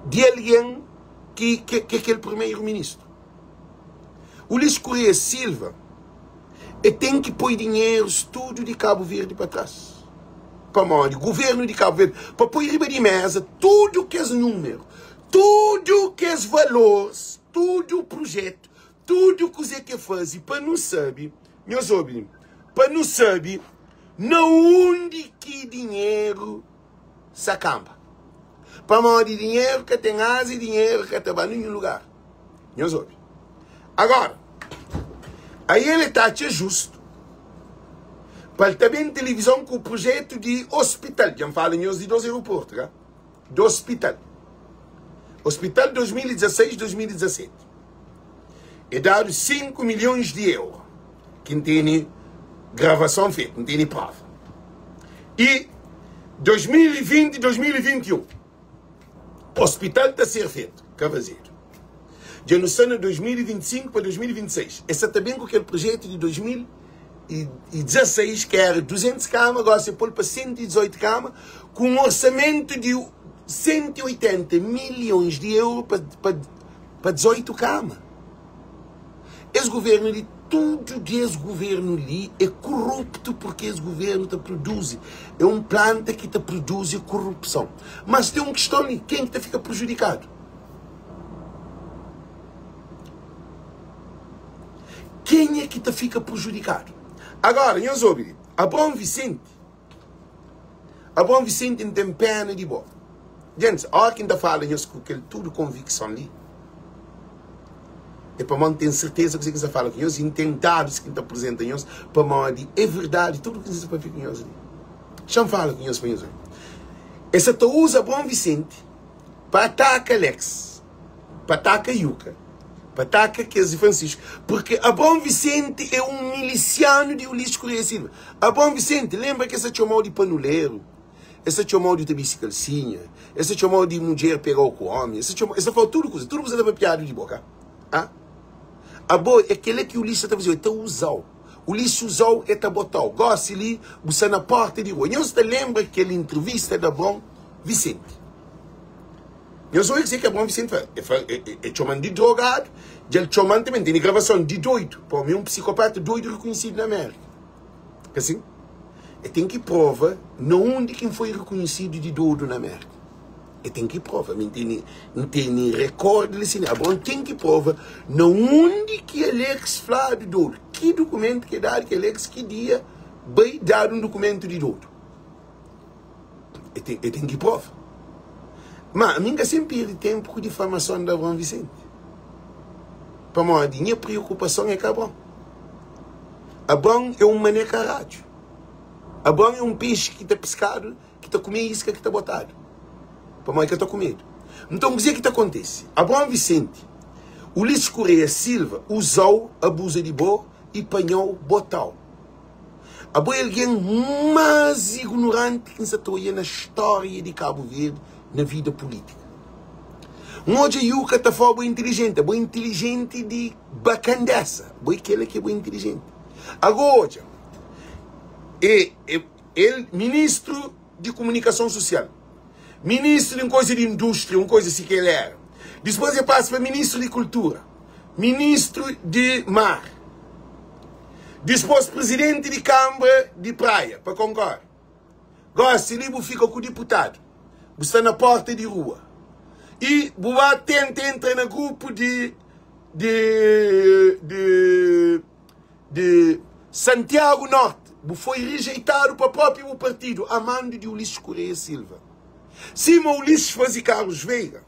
de alguém que é aquele primeiro-ministro? Ulisses Correia Silva e tem que pôr dinheiro tudo de Cabo Verde para trás. Para o governo de Cabo Verde, para pôr riba de mesa tudo que é número, tudo que é valores, tudo o projeto, tudo que você quer fazer, para não saber, meus obreiros, para não saber, onde que dinheiro se acaba. Para o dinheiro que tem asa e dinheiro que está em nenhum lugar. Meus obreiros. Agora, aí ele está justo. Para ele também televisão com o projeto de hospital. Já falam de 2 aeroportos. Tá? Do hospital. Hospital 2016, 2017. É dado 5 milhões de euros. Que não tem gravação feita, não tem prova. E 2020 e 2021. O hospital está a ser feito. Cavazeiro. Já no ano 2025 para 2026. Essa também com aquele projeto de 2016, que era 200 camas, agora se pôr para 118 camas, com um orçamento de 180 milhões de euros para 18 camas. Esse governo ali, tudo desse governo ali é corrupto, porque esse governo te produz. É um planta que te produz corrupção. Mas tem uma questão ali, quem que fica prejudicado? Quem é que fica prejudicado? Agora, meus ouvintes, Abrão Vicente A Bom Vicente não tem pena de boa. Gente, a hora que ainda fala com aquele tudo convicção ali, é para manter certeza que você fala com eles, e tem dados que apresentam eles, para manter é verdade, tudo que você pode ficar com eles ali. Chama fala com eles para eles. Essa tu usa Bom Vicente para atacar Alex, para atacar Yuka, para atacar Kesi Francisco, porque a Bom Vicente é um miliciano de Ulisses Correia Silva. A Bom Vicente, lembra que essa chamou de panuleiro, essa chamou de bicicalcinha, essa chamou de mulher pegar com o homem, essa foi tudo coisa da piada de boca. Ah? A boa é aquele que o Ulisses está fazendo, então usou. O Ulisses usou e está botando. Gosta ali, você na porta de rua. E você lembra aquela entrevista da Bom Vicente? Eu só dizer que a Bom Vicente é chamando de drogado, e ele chamando também, tem gravação de doido. Para mim, um psicopata doido reconhecido na América. Assim? E tem que prova, não de quem foi reconhecido de doido na América. E tem que prova, não tem recorde assim. A Bom tem que prova, não onde que Alex fala de doido. Que documento que dá que Alex que dia vai dar um documento de doido. E tem que prova. Mas a minha sempre perde tempo com a difamação da Bom Vicente. Para mim, a minha preocupação é que a Bom é um mané caralho. A Bom é um peixe que está pescado, que está comendo isca, que está botado. Para mim, que eu estou com medo. Então, o que é que acontece? A Bom Vicente, Ulisses Correia Silva, usou a busa de boa e apanhou botal. A boa é alguém mais ignorante que se atua na história de Cabo Verde, na vida política. Hoje a Yuka está fora boa inteligente de bacandessa. Boa aquele que é boa inteligente. Agora, ele ministro de comunicação social, ministro de coisa de indústria, uma coisa assim que ele era. Depois ele passa para ministro de cultura, ministro de mar. Depois presidente de Câmara de Praia, para Concorde. Gosta, ele fica com o deputado. Você está na porta de rua. E você tenta entrar no grupo de Santiago Norte. Você foi rejeitado para o próprio partido, a mando de Ulisses Correia Silva. Cima Ulisses fazia Carlos Veiga.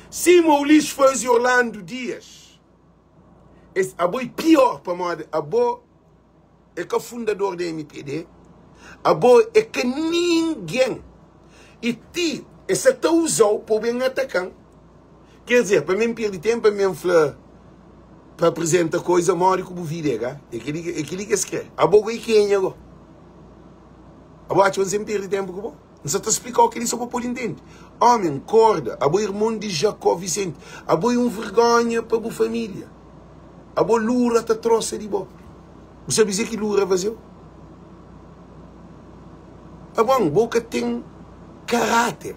Cima Ulisses fazia Orlando Dias. A boa é pior para nós. A boa é que o fundador da MPD. A boa é que ninguém. E essa te usou para bem atacar. Quer dizer, para mim perder tempo, para mim falar, para apresentar coisa, mora como vida, é aquele que se quer. A boa é quem agora. A boa não sempre perde tempo com você. Não sei te explicar o que ele só para pôr entender. Homem, corda. A boa irmão de Jacó Vicente. A boa é vergonha para a boa família. A boa Lura te trouxe de boa. Você sabe dizer que Lura vazio? A boca tem caráter.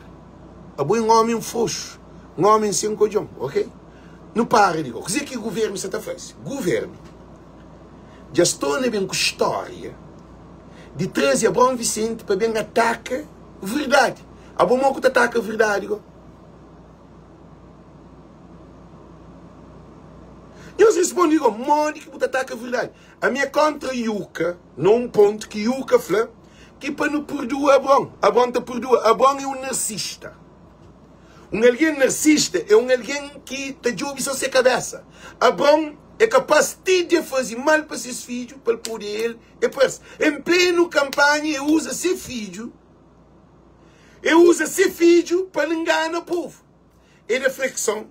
A boa é um homem foxo. Um homem sem cojão, ok? Não para de dizer que o governo se está fazendo. Governo. Já estou bem com história de trazer a Bom Vicente para bem atacar verdade. A bom moco ataca a verdade. Eu respondi, mande que você ataca a verdade. A minha contra Yuka, num ponto que Yuka fala, que para não perdoar a Bom. A Bom te perdoa. A Bom é um narcisista. Um alguém narcisista é um alguém que te joga só sua cabeça. A Bom é capaz de fazer mal para seus filhos, para poder ele. Em pleno campanha, ele usa seu filho. Ele usa seu filho para enganar o povo. É reflexão.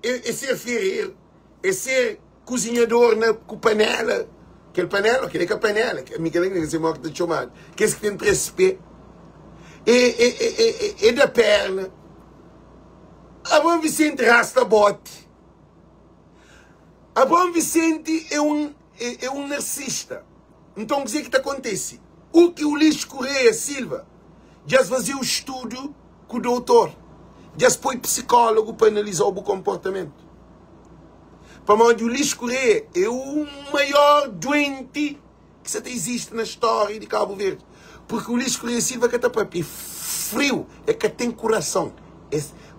É ser ferreiro. É ser cozinhador com panela. Aquele panela, aquele que é panela. Que a Michelangelo que se morre de chamado. Que é esse que tem 3 pés. É da perna. A Bom Vicente rasta bote. A Bom Vicente é um narcisista. Então, o que é que acontece? O que o Ulisses Correia Silva já fazia o estudo com o doutor. Já foi psicólogo para analisar o comportamento. Para mim, o Ulisses Correia é o maior doente que existe na história de Cabo Verde. Porque o Ulisses Correia Silva que está para frio, é que tem coração.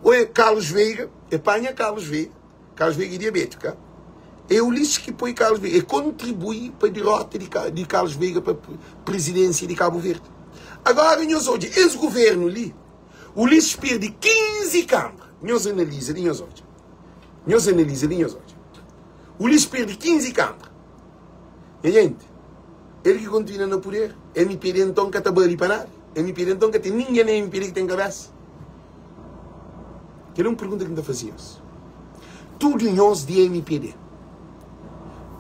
Ou é Carlos Veiga, apanha Carlos Veiga é diabético. É o Ulisses que põe Carlos Veiga, e contribui para a derrota de Carlos Veiga para a presidência de Cabo Verde. Agora, nós hoje, esse governo ali, o lixo perde 15 câmaras. Nós analisamos hoje. O lixo perde 15 câmaras. E, gente, ele que continua no poder, MPD então que está bem para nada. MPD então que tem ninguém na MPD que tem cabeça. Que é uma pergunta que ainda fazíamos. Tudo nós de MPD.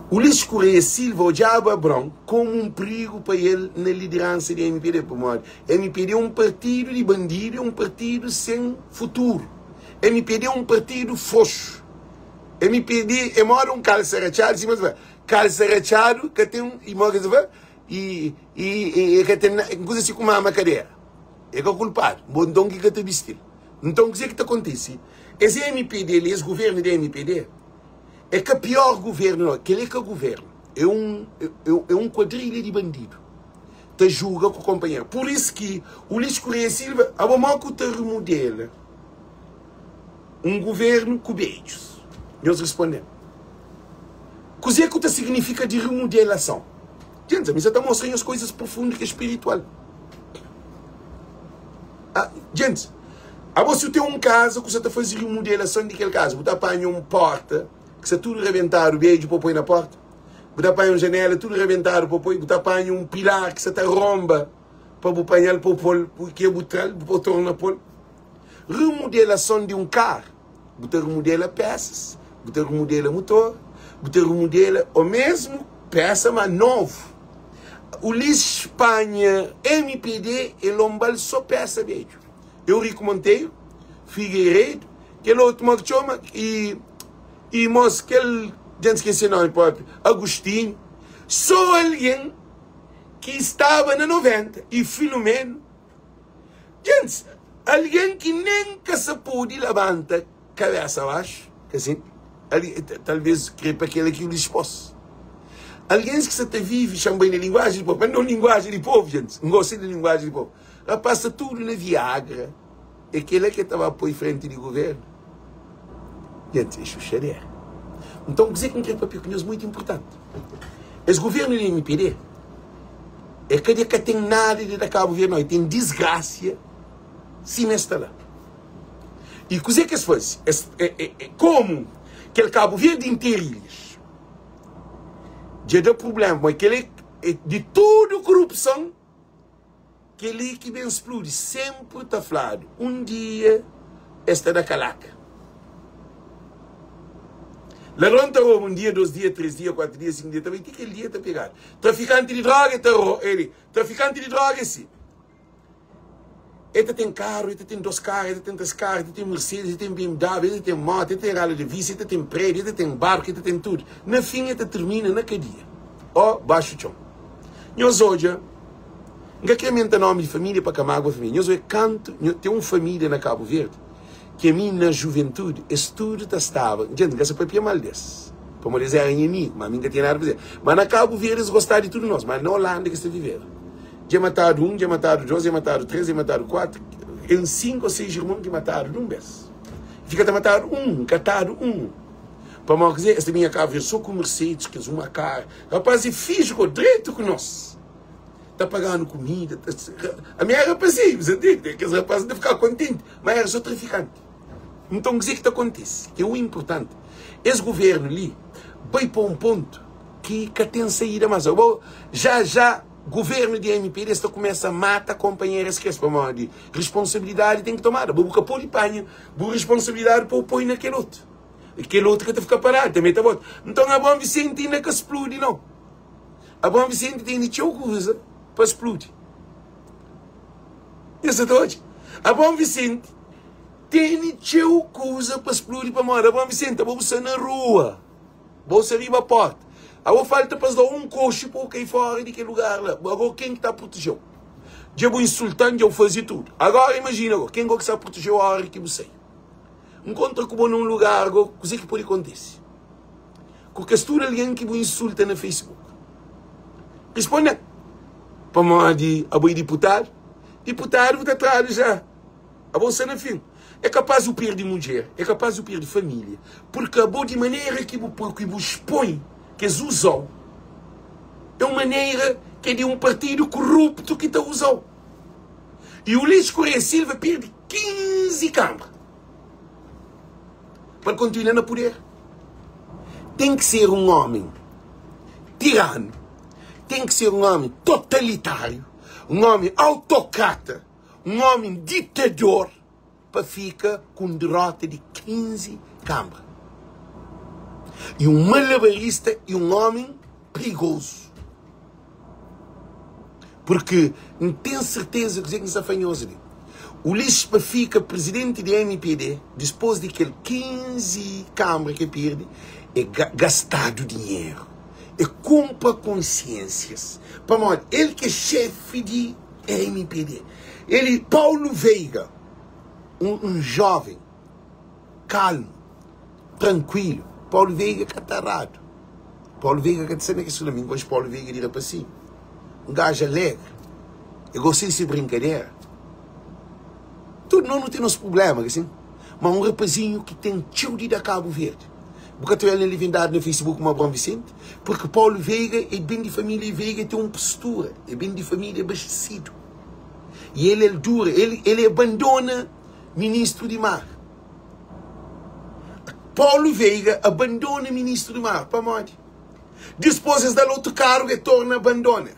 O Luís Correia Silva, o Diabo Abrão, como um perigo para ele na liderança de MPD. MPD é um partido de bandido, é um partido sem futuro. MPD é um partido frouxo. MPD é mora um calça rachado, calça rachado que tem um e que tem coisa assim como uma cadeira. É que é culpado. Então, o que está vestido? Então, o que está acontecendo? Esse MPD, esse governo de MPD, é que o pior governo, aquele que é o governo, é um quadrilha de bandido. Te julga com o companheiro. Por isso que o Luís Correia Silva, a mamãe que te remodela um governo com beijos. Nós respondemos. O que é que significa de remodelação? Gente, mas está mostrando as coisas profundas que é espiritual. Gente, se tem um caso que você está fazendo remodelação daquele caso, você apanha uma porta, que você tudo rebentar, o beijo para pôr na porta, você apanha uma janela, tudo rebentar, você apanha um pilar que você está romba, para apanhar para pôr, que é botral, para tornar pôr. Remodelação de um carro, você remodela peças, você remodela motor, você remodela o mesmo peça, mas novo. O lixo Espanha, MPD e Lombal só peça beijo. Eu recomendei Figueiredo, que ele outro que chama, e mostra que ele, gente esqueci o nome próprio, Agostinho, só alguém que estava na 90, e Filomeno. Gente, alguém que nem que se pôde levantar cabeça abaixo, que assim, talvez creio para aquele que o lixo possa. Alguém que você te vive chama bem a linguagem do povo, mas não linguagem de povo, gente. Não gostei da linguagem de povo. Ela passa tudo na Viagra. E aquele que estava por frente do governo. Gente, isso é xeré. Então, dizer que um papel que é muito importante. Esse governo do MPD é que tem nada de Cabo Verde, não. Tem desgraça se está lá. E o que se faz? Como aquele Cabo Verde inteiro já deu problema, mas aquele de tudo corrupção, aquele que bem explode, sempre está falado. Um dia, está da calaca. Ladrão rouba um dia, 2 dias, 3 dias, 4 dias, 5 dias, também tem aquele dia está pegado. Traficante de droga, traficante de droga, sim. Ele tem carro, ele tem 2 carros, ele tem 3 carros, ele tem Mercedes, ele tem BMW, ele tem moto, ele tem rala de vice, ele tem prédio, ele tem barco, ele tem tudo. Na fim, ele termina na cadeia. Ó, baixo o chão. Nós hoje, não quer nome de família para Camargo a família. Nós hoje canto, tem uma família na Cabo Verde, que a mim na juventude, estudo estava. Gente, essa papia mal desse. Para me dizer, é inimigo, mas a mim não tem nada a fazer. Mas na Cabo Verde, eles gostaram de tudo nós, mas na Holanda que está vivendo. Já mataram 1, já mataram 2, já mataram 3, já mataram 4. Em 5 ou 6 irmãos que mataram num mês. Fica a matar cataram 1. Para mal dizer, esta minha casa só com Mercedes, que é uma cara. Rapaz, e fiz com direito com nós. Está pagando comida. A minha era passiva, você entende? Que os rapazes devem ficar contentes. Mas era só traficante. Então, o que está acontecendo? Que é o importante. Esse governo ali vai para um ponto que tem saída mais. Já. Governo de MPD está começa a matar companheiros que é de responsabilidade tem que tomar. Vou pôr de panha, vou responsabilidade para pôr naquele outro. Aquele outro que está ficar parado, também está bom. Então a Bom Vicente ainda que explode, não. A Bom Vicente tem de coisa para explodir. Isso é hoje. A Bom Vicente tem de coisa para explodir para morar. A Bom Vicente, vou sair na rua, vou sair para a porta. Agora falta para dar um coche para cair fora daquele lugar lá. Agora quem está protegendo? Já vou insultando, já vou fazer tudo. Agora imagina, quem que está protegendo a hora que você encontra como num lugar, o que pode acontecer? Porque estou alguém que vou insulta no Facebook. Responde. Para mim, a deputado. Deputado está atrás já. A bolsa no fim. É capaz de perder mulher, é capaz de perder família. Porque a boa de maneira que vos expõe, que eles usam, é uma maneira que é de um partido corrupto que está usando. E o Ulisses Correia Silva perde 15 câmaras para continuar no poder. Tem que ser um homem tirano, tem que ser um homem totalitário, um homem autocrata, um homem ditador, para ficar com derrota de 15 câmaras. E um malabarista e um homem perigoso. Porque não tenho certeza que é fanhoso ali. O Ulisses fica presidente da MPD, depois de aquele 15 câmaras que perde, é gastado dinheiro. É compra consciências. Para nós, ele que é chefe de MPD. Ele, Paulo Veiga, um jovem, calmo, tranquilo. Paulo Veiga catarado. Paulo Veiga que disse que isso mas Paulo Veiga dirá para si. Um gajo alegre. Eu gostei de brincadeira. Tudo não tem nosso problema, assim. Mas um rapazinho que tem tio de Cabo Verde. Porque ele vem dado no Facebook uma Bom Vicente. Porque Paulo Veiga é bem de família Veiga, tem uma postura. É bem de família abastecido. E ele é duro. Ele abandona ministro de mar. Paulo Veiga abandona ministro de mar. Para onde? Depois dá outro cargo e torna abandona.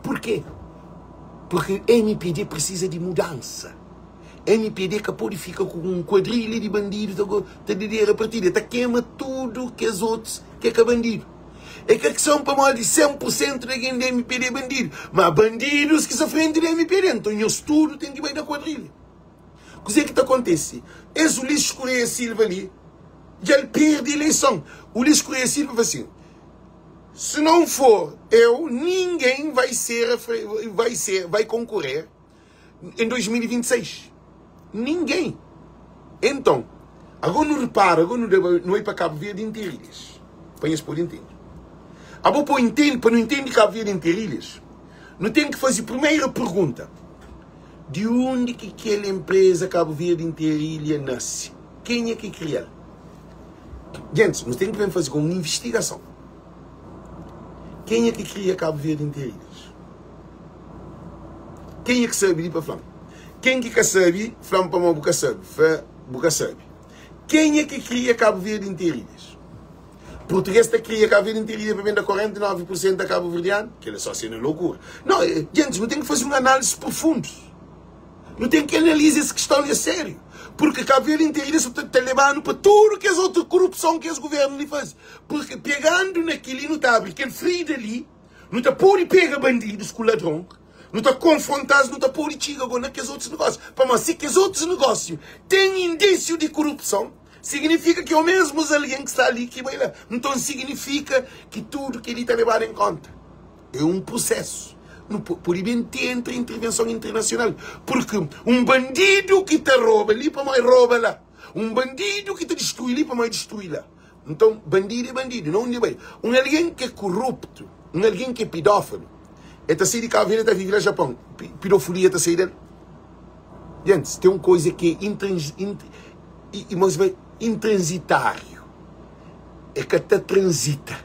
Por quê? Porque MPD precisa de mudança. MPD que pode ficar com um quadrilha de bandidos, está de partida, está queima tudo que os outros que é bandido. É que são para mais de 100% de quem da MPD é bandido. Mas bandidos que são frente da MPD, então isso tudo tem que ir da quadrilha. O que é que acontece? Esse Ulisses Correia Silva ali, já ele perde a eleição. O Ulisses Correia Silva vai assim, se não for eu, ninguém vai concorrer em 2026. Ninguém. Então, agora não repara, agora não é para Cabo Verde inteirilhas. Põe-se por entender. Agora para não entender Cabo Verde inteirilhas, não tem que fazer a primeira pergunta. De onde que aquela empresa Cabo Verde inteirilha nasce? Quem é que cria? Gente, nós temos que fazer uma investigação. Quem é que cria Cabo Verde inteirilhas? Quem é que sabe ir para Flamengo? Quem que sabe, Flamengo para uma boca sabe. Quem é que cria Cabo Verde inteirilhas? Português está cria Cabo Verde inteirilhas para vender 49% da Cabo Verdeano? Que ele é só sendo loucura. Não, gente, não tem que fazer uma análise profunda. Não tem que analisar essa questão a sério. Porque Cabo Verde inteirilhas está levando para tudo que as outras corrupção que os governos lhe fazem. Porque pegando naquilo e não está abrindo aquele frio dali, não está por pegar bandidos com ladrão, não está confrontado, não está por tirar agora naqueles outros negócios. Para mas se que os outros negócios têm indício de corrupção, significa que é o mesmo alguém que está ali que vai lá. Então significa que tudo que ele está levando em conta é um processo. Não pode bem ter intervenção internacional. Porque um bandido que te rouba ali, para mais rouba lá. Um bandido que te destrui ali, para mais destrui lá. Então, bandido é bandido, não é bem. Um alguém que é corrupto, um alguém que é pedófilo, está sair de Cabo Verde, está a viver no Japão. Pedofilia está a sair dele. Gente, tem uma coisa que é intransitário. É que até transita.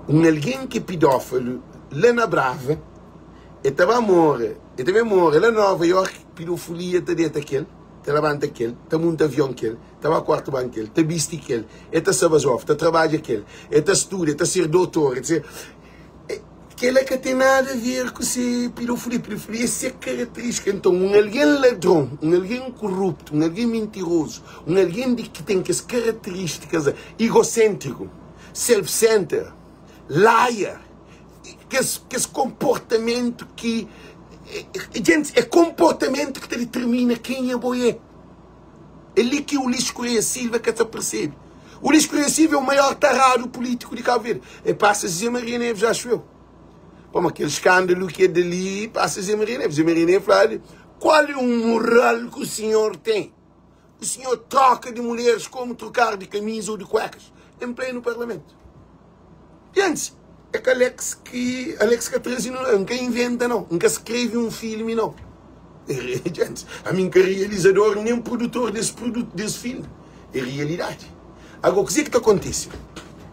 Um alguém que é pedófilo, lá na Brava, e estava a morrer, lá em Nova York, pedofilia está dentro daquele, está levando aquele, está muito avião aquele, está a quarto banco aquele, está visto aquele, está sabazov, está trabalho aquele, está estuda, está ser doutor, etc. Aquele que tem nada a ver com ser pedofilia. Pedofilia é ser característica. Então, um alguém ladrão, um alguém corrupto, um alguém mentiroso, um alguém que tem as características egocêntrico, self-centered, liar, que esse comportamento que... Gente, é comportamento que determina quem é boé. É ali que o Ulisses Correia Silva que se percebe. O Ulisses Correia Silva é o maior tarado político de Cabo Verde. É passa Zé Maria Neves, acho eu. Como aquele escândalo que é dali, passa Zé Maria Neves. Zé Maria Neves fala, qual é o moral que o senhor tem? O senhor troca de mulheres como trocar de camisa ou de cuecas em pleno parlamento. Gente, é que Alex Catrezi nunca inventa, não. Nunca escreve um filme, não. Gente, a mim que é realizador, nem produtor desse filme. É realidade. Agora, o que é que acontece?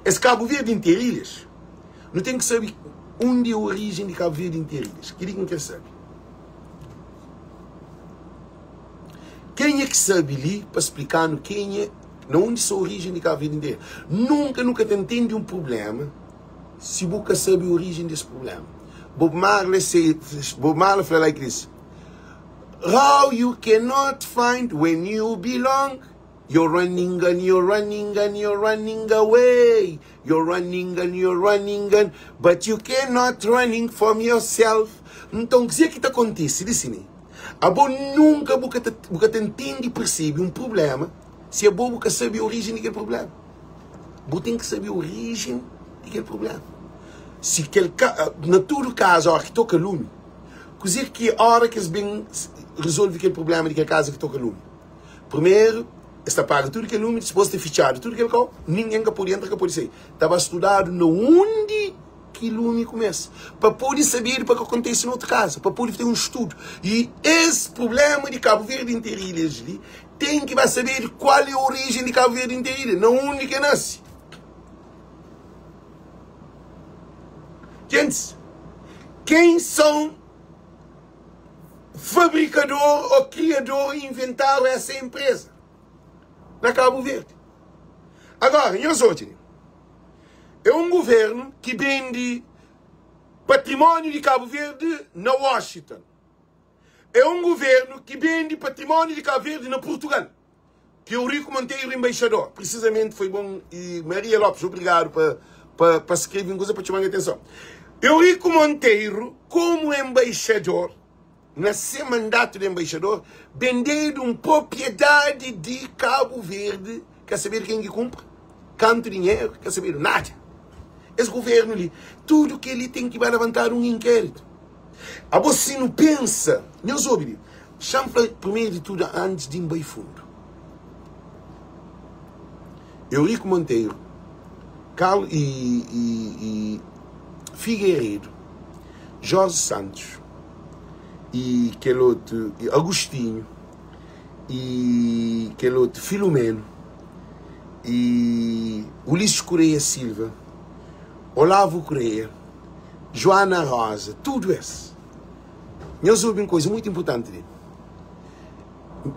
Esse Cabo Verde inteirilhas, não tem que saber onde é a origem de Cabo Verde inteirilhas. Queria que quer saber. Quem é que sabe ali para explicar quem é, onde são a origem de Cabo Verde inteira? Nunca te entende um problema se nunca sabe a origem desse problema. Bob Marley fala like this: how you cannot find when you belong. You're running and you're running and you're running away. You're running and you're running and, but you cannot running from yourself. Então, o que é que acontece? Listen, a boa nunca te entende e percebe um problema se a boa nunca sabe a origem daquele problema. Boa tem que saber a origem daquele problema. Se na todo caso, a hora que toca lume, o que é a hora que eles bem resolve aquele problema daquela casa que toca lume? Primeiro, está pago tudo que é lume, depois de fechado tudo que é local, ninguém que pode entrar, que pode sair. Estava estudado no onde que lume começa, para poder saber para que acontece na outra casa, para poder ter um estudo. E esse problema de Cabo Verde inteiro tem que saber qual é a origem de Cabo Verde inteiro, não onde que nasce. Gente, quem são fabricador ou criador e inventaram essa empresa na Cabo Verde? Agora, nós outros, é um governo que vende patrimônio de Cabo Verde na Washington. É um governo que vende patrimônio de Cabo Verde na Portugal. Que o Rico Monteiro, embaixador, precisamente foi bom, e Maria Lopes, obrigado para escrever uma coisa para chamar a atenção. O Rico Monteiro, como embaixador, no seu mandato de embaixador, vendendo uma propriedade de Cabo Verde, quer saber quem que compra? Quanto dinheiro? Quer saber nada. Esse governo ali, tudo que ele tem que vai levantar um inquérito. A você não pensa, não soube, chama primeiro de tudo antes de ir bem fundo. Eurico Monteiro, Carlos e Figueiredo, Jorge Santos e aquele outro, Agostinho e aquele outro, Filomeno e Ulisses Correia Silva, Olavo Correia, Joana Rosa, tudo isso. Nós soubemos uma coisa muito importante.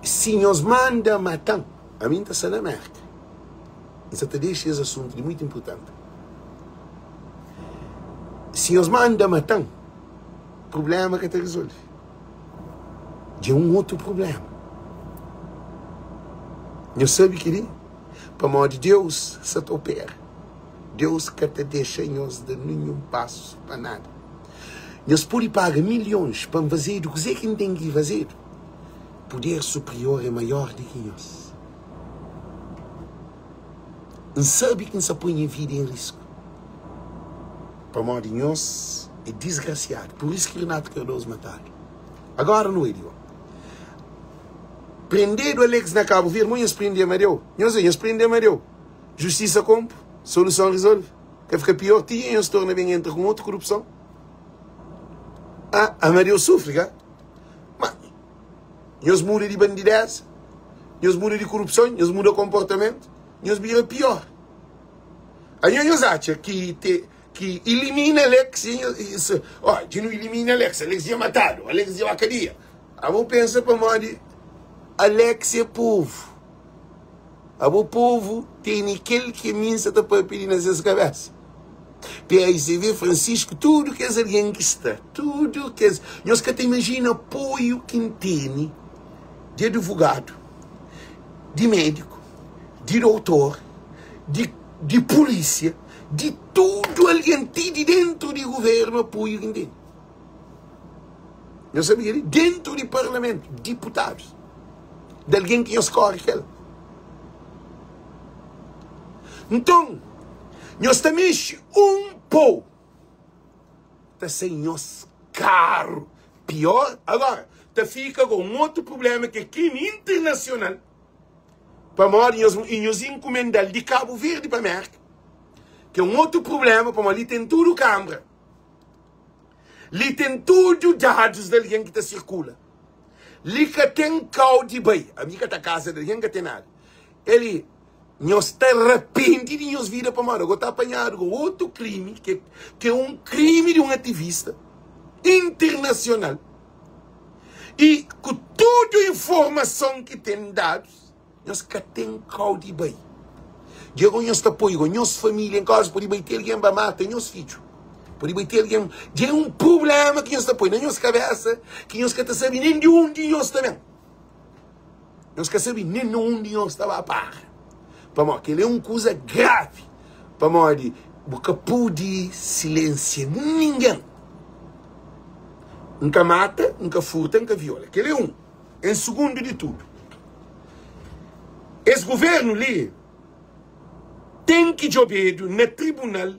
Se nós manda matar, a mim está na América. Isso te deixa esse assunto muito importante. Se nós manda matar, problema que te resolve. De um outro problema. Nós sabemos que ele, para amor de Deus, se te opera. Deus que te deixa nós de nenhum passo para nada. Nós podemos pagar milhões para fazer o que quem tem que fazer. Poder superior é maior do que nós. Não sabe quem se põe a vida em risco. Para amor de nós é desgraciado. Por isso que Renato Cardoso mataram. Agora não é igual. Prender o Alex na Cabo Verde, nós prender Mario. Nós prender Mario. Justiça compra. Solução resolve. Quer ficar pior? Tinha se torna bem entre com outra corrupção. A Maria sofre, cara. Mas nós mudamos de bandidez, nós mudamos de corrupção, nós mudamos de comportamento, nós vira pior. Aí nós achamos que elimina Alex, ó, de não elimina Alex ia matado, Alex ia à cadeia. Aí vou pensar para morrer, Alex é povo. O povo tem aquele que minsa para pedir nas suas cabeças. PICV, Francisco, tudo que é alguém que está, tudo que é. Nós que te imagina apoio que tem de advogado, de médico, de doutor, de polícia, de tudo alguém tem de dentro do governo apoio que tem. Nós sabemos dentro do parlamento, deputados, de alguém que escolhe aquele. Então, nós também um pouco está sem nós caro. Pior, agora, está fica com um outro problema que é crime internacional. Para morrer e nos encomendar de Cabo Verde para a América. Que é um outro problema, para ali tem tudo câmara. Ali tem tudo dados de alguém que circula. Ali que tem caldo de bem. A minha casa de alguém que tem nada. Ele... Nós estamos arrependidos de nossa vida para morrer. Agora está apanhado com outro crime, que é um crime de um ativista internacional. E com toda a informação que tem dados, nós que tem caldo bem. Diego, nós apoio, nossa família em casa, por aí ter alguém para matar, nosso filho. Por aí ter alguém. É um problema que nós apoio na nossa cabeça, que nós não sabemos nem de onde nós também. Nós não sabemos nem de onde nós estamos a par. Para nós, que ele é uma coisa grave. Para nós, porque pode silenciar ninguém. Nunca mata, nunca furta, nunca viola. Aquele é um. Em segundo de tudo. Esse governo ali tem que jogar no tribunal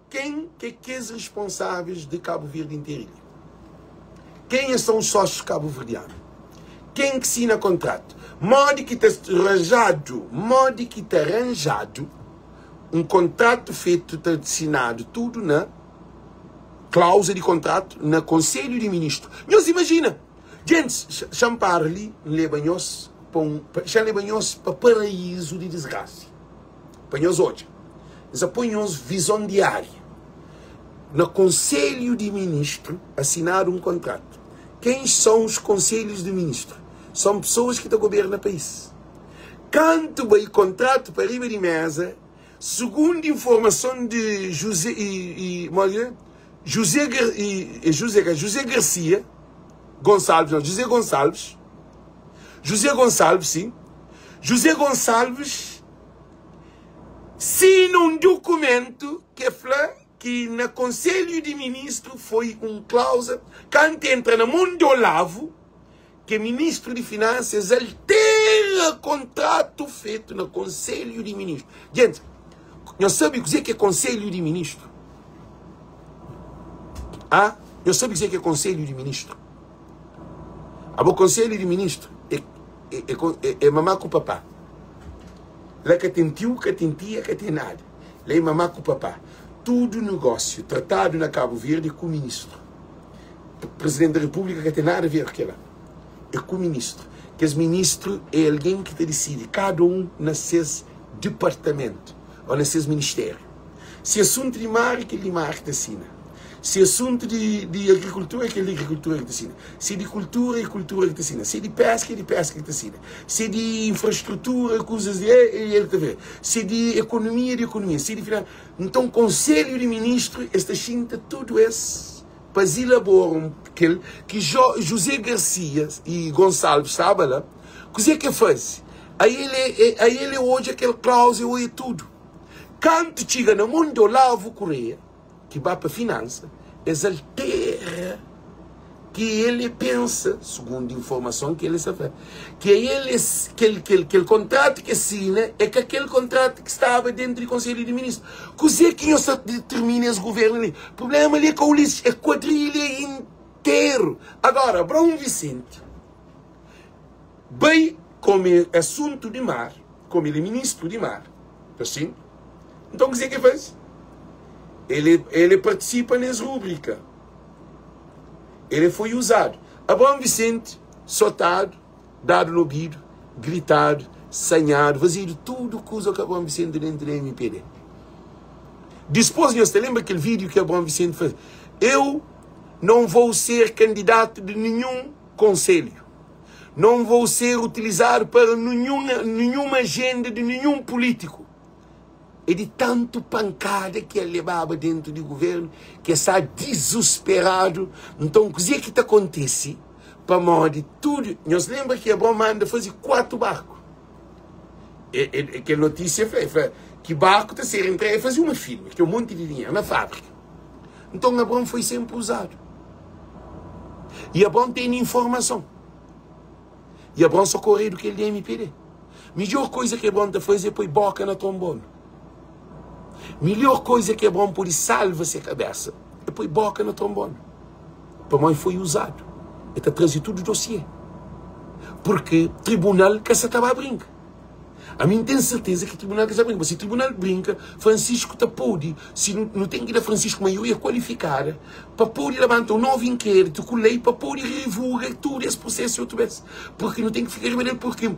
quem que é os responsáveis de Cabo Verde inteiro. Quem são os sócios cabo-verdianos? Quem que assina contrato? Modo que está arranjado um contrato feito, está assinado tudo na cláusula de contrato, no Conselho de Ministros. Nós imagina, gente, champar ali, levanhos para paraíso de desgraça. Panhos hoje. Nós apanhamos visão diária. No Conselho de Ministros, assinar um contrato. Quem são os Conselhos de Ministros? São pessoas que estão governando o país. Canto bem contrato para riba de mesa, segundo informação de José Gonçalves, sim. José Gonçalves assina um documento que fala que no Conselho de Ministros foi cláusula, quando entra no mundo Olavo, que o ministro de Finanças altera contrato feito no Conselho de Ministros. Gente, nós sabemos o que é Conselho de Ministros? Nós sabemos o que é Conselho de Ministros? O Conselho de Ministros é mamá com o papá. Lá que tem tio, que tem tia, que tem nada. Lá é mamá com o papá. Tudo negócio tratado na Cabo Verde com o ministro. O presidente da República que tem nada a ver com aquilo. É com o ministro. Que esse ministro é alguém que decide, cada um nos seus departamentos ou nos seus ministérios. Se assunto de mar, é aquele mar que assina. Se assunto de agricultura, é aquele de agricultura que assina. Se de cultura, é cultura que assina. Se de pesca, é de pesca que assina. Se de infraestrutura, coisas de ele que vê. Se de economia, é de economia. Se de finanças. Então, o Conselho de Ministros, esta chinta, tudo isso, para elaborar que José Garcia e Gonçalves estavam lá, o que faz? Aí ele hoje, aquele cláusula, é tudo. Quando chega no mundo Olavo Correia, que vai para a finança, exaltera que ele pensa, segundo a informação que ele sabe, que aquele contrato que assina é que aquele contrato que estava dentro do Conselho de Ministros. Coisa que não se determina esse governo ali. O problema ali é que o Ulisses é quadrilha inteiro. Agora, Brão Vicente, bem como é assunto de mar, como ele é ministro de mar, assim, então o que faz? Ele participa nessa rubrica. Ele foi usado. Abrão Vicente, soltado, dado no ouvido, gritado, sanhado, vazido, tudo coisa que Abrão Vicente dentro da MPD. Depois, você lembra aquele vídeo que Abrão Vicente fez? Eu não vou ser candidato de nenhum conselho. Não vou ser utilizado para nenhuma agenda de nenhum político. E de tanto pancada que ele levava dentro do governo, que está desesperado. Então, o que está acontecendo? Para morrer tudo. Nós lembramos que Abrão manda fazer 4 barcos. Que a notícia foi que barco está sendo entregue a fazer uma firma, que tem um monte de dinheiro na fábrica. Então, Abrão foi sempre usado. E Abrão tem informação. E Abrão socorreu do que ele é MPD. Melhor coisa que Abrão está fazendo é pôr boca na trombone. Melhor coisa que Abrão pode salvar-se a cabeça é pôr boca no trombone. Para mim foi usado. E está trazendo tudo o dossiê. Porque o tribunal que se estava a brincar. A mim tenho certeza que o tribunal que se brinca. Mas se o tribunal brinca, Francisco está pode. Se não tem que ir a Francisco maioria qualificada, para poder levantar um novo inquérito com lei, para poder revogar todo esse processo outra vez. Porque não tem que ficar revelando, porque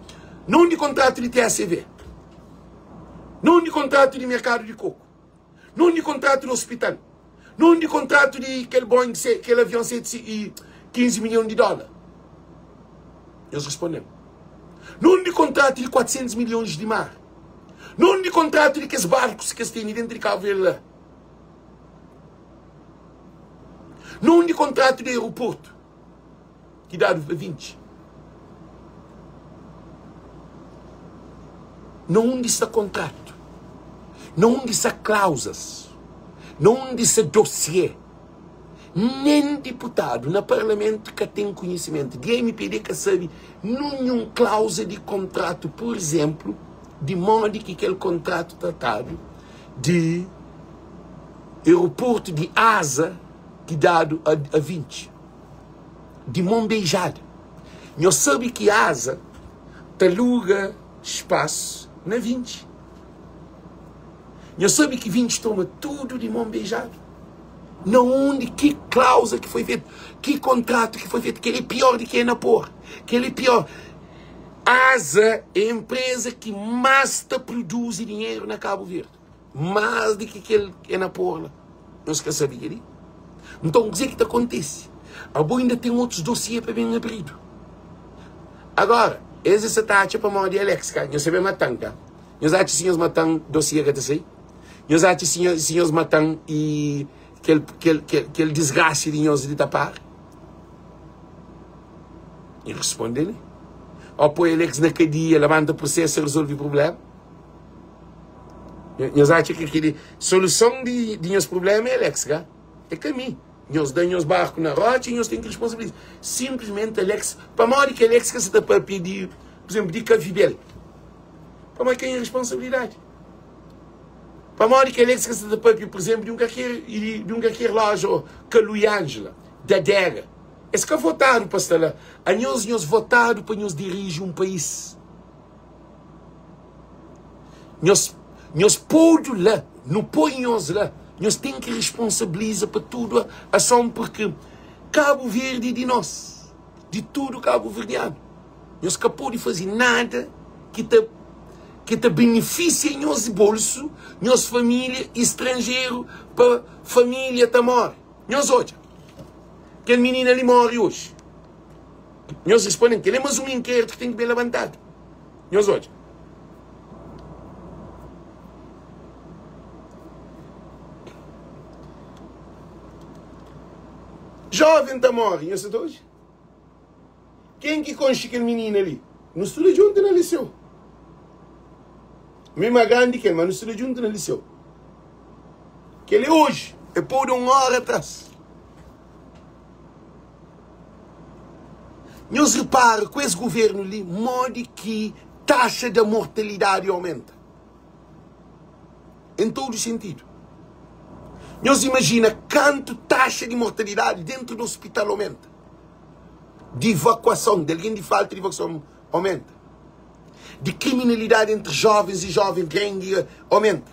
não de contrato de TSV. Não de contrato de mercado de coco. Não de contrato do hospital. Não de contrato de aquele Boeing, aquele avião de 15 milhões de dólares. Eles responderam. Não de contrato de 400 milhões de mar. Não de contrato de que os barcos que têm dentro de Cabo Verde lá. Não de contrato de aeroporto. Que dá a 20. Não disse contrato. Não disse cláusulas. Não disse dossiê. Nem deputado no parlamento que tem conhecimento de MPD que sabe nenhuma cláusula de contrato, por exemplo, de modo que aquele contrato tratado de aeroporto de Asa que dado a 20. De mão beijada. Eu sabe que Asa aluga espaço na 20. Eu sabe que 20 toma tudo de mão beijada. Não onde, que cláusula que foi feita, que contrato que foi feito, que ele é pior do que é na porra, que ele é pior. Asa é a empresa que mais produz dinheiro na Cabo Verde, mais do que ele é na porra. Não se quer saber ali. Então, o que acontece? A boa ainda tem outros dossiês para bem abrido. Agora, essa taxa para morrer de Alex, cara, eu sei matando, cara. Eu acho que senhores matam dossiê que está aí. Eu acho que senhores matam e que ele desgraça de nós de tapar. E responde ele. Ou põe Alex na cadeia, levanta o processo e resolve o problema. Eu acho que a solução de nossos problemas é Alex, cara. É caminho. Nós damos barco na rocha e nós temos que responsabilizar. Simplesmente Alex, para mais que Alex que se está para pedir, por exemplo, de Cavibel. Para mais que tem responsabilidade. Para mais que Alex que se está para pedir, por exemplo, de um qualquer loja, que Luí Ângela, da Dega. Esse que votaram para estar lá. A nós votaram para nos dirigir um país. Nós podemos lá, não põe-nos lá. Nós temos que responsabilizar para tudo a ação, porque Cabo Verde é de nós, de tudo Cabo Verdeano. Nós não podemos fazer nada que te beneficie em nosso bolso, nossa família, estrangeiro, para a família que morre. Nós olha, aquele menino ali morre hoje. Nós respondemos que ele é mais um inquérito que tem que ser levantado. Nós olha. Jovem está morre, não sei hoje. Quem que concha aquele menino ali? Não estuda junto no liceu. Mesmo a grande que ele, mas não estuda junto no liceu. Que ele hoje, é por uma hora atrás. Nós reparamos com esse governo ali, modo que taxa da mortalidade aumenta. Em todo sentido. Nós imagina quanto taxa de mortalidade dentro do hospital aumenta. De evacuação, de alguém de falta de evacuação aumenta. De criminalidade entre jovens e jovens grande aumenta.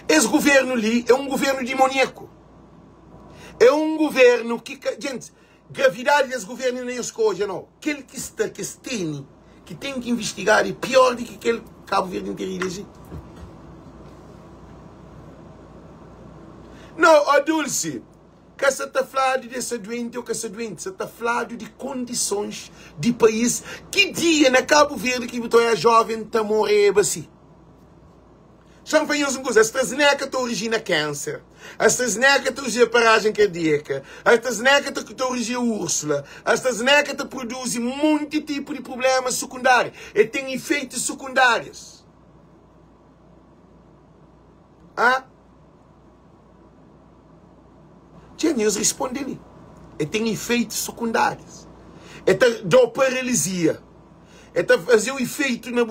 Esse governo ali é um governo demoníaco. É um governo que... Gente, gravidade desse governo nem escolha, não. Aquele que tem que investigar é pior do que aquele Cabo Verde inteiro eleger. Não, ó Dulce, que você está falando dessa doente ou que essa doente, você está falando de condições de país. Que dia na Cabo Verde que você é jovem está morrer assim? Já me faz uma coisa, a AstraZeneca está origina câncer, a AstraZeneca está origina paragem cardíaca, a AstraZeneca está origina úrsula, a AstraZeneca está produz muito tipo de problemas secundários e tem efeitos secundários. Ah? Eles respondem. E tem efeitos secundários. Dá paralisia. Fazer o efeito na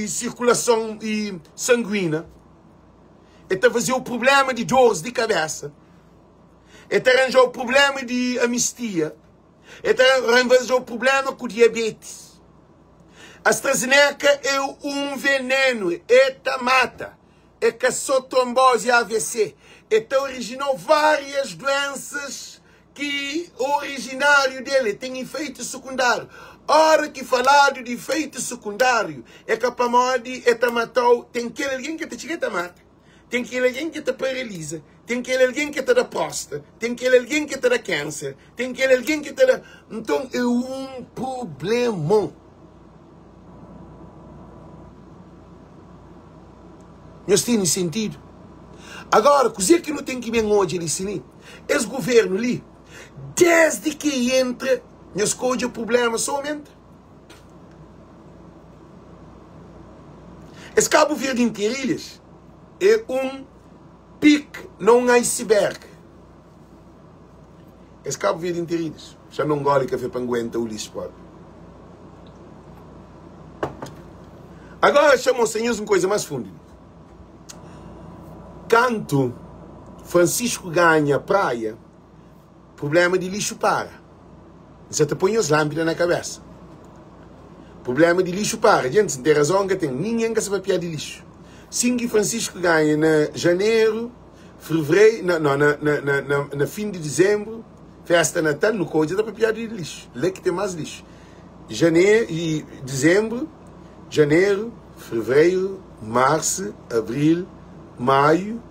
circulação sanguínea. Fazer o problema de dores de cabeça. Arranjar o problema de anistia. Arranjar o problema com diabetes. A AstraZeneca é um veneno. Mata. Caçou trombose e AVC. Originou várias doenças que o originário dele tem efeito secundário. Hora que falado de efeito secundário, capaz de matar, tem que alguém que te chega a matar, tem que alguém que te paralisa, tem aquele alguém que te dá próstata, tem aquele alguém que te dá câncer, tem aquele alguém que te dá... Então é um problemão. Nós temos sentido. Agora, coisa que não tem que ver hoje ali, sim, esse governo ali, desde que entra, nós escolhe o problema somente. Esse Cabo Verde inteirilhas é um pique, não um iceberg. Esse Cabo Verde inteirilhas já não gosta de café para aguentar o lixo. Agora chamam senhores uma coisa mais funda. Canto Francisco ganha praia, problema de lixo para. Você te põe as lâmpadas na cabeça. Problema de lixo para. Gente, tem razão que tem. Ninguém quer saber piar de lixo. Sim que Francisco ganha na janeiro, fevereiro, na fim de dezembro, festa Natal, no coisa dá para piar de lixo. Lá que tem mais lixo. Janeiro e dezembro, janeiro, fevereiro, março, abril, maio,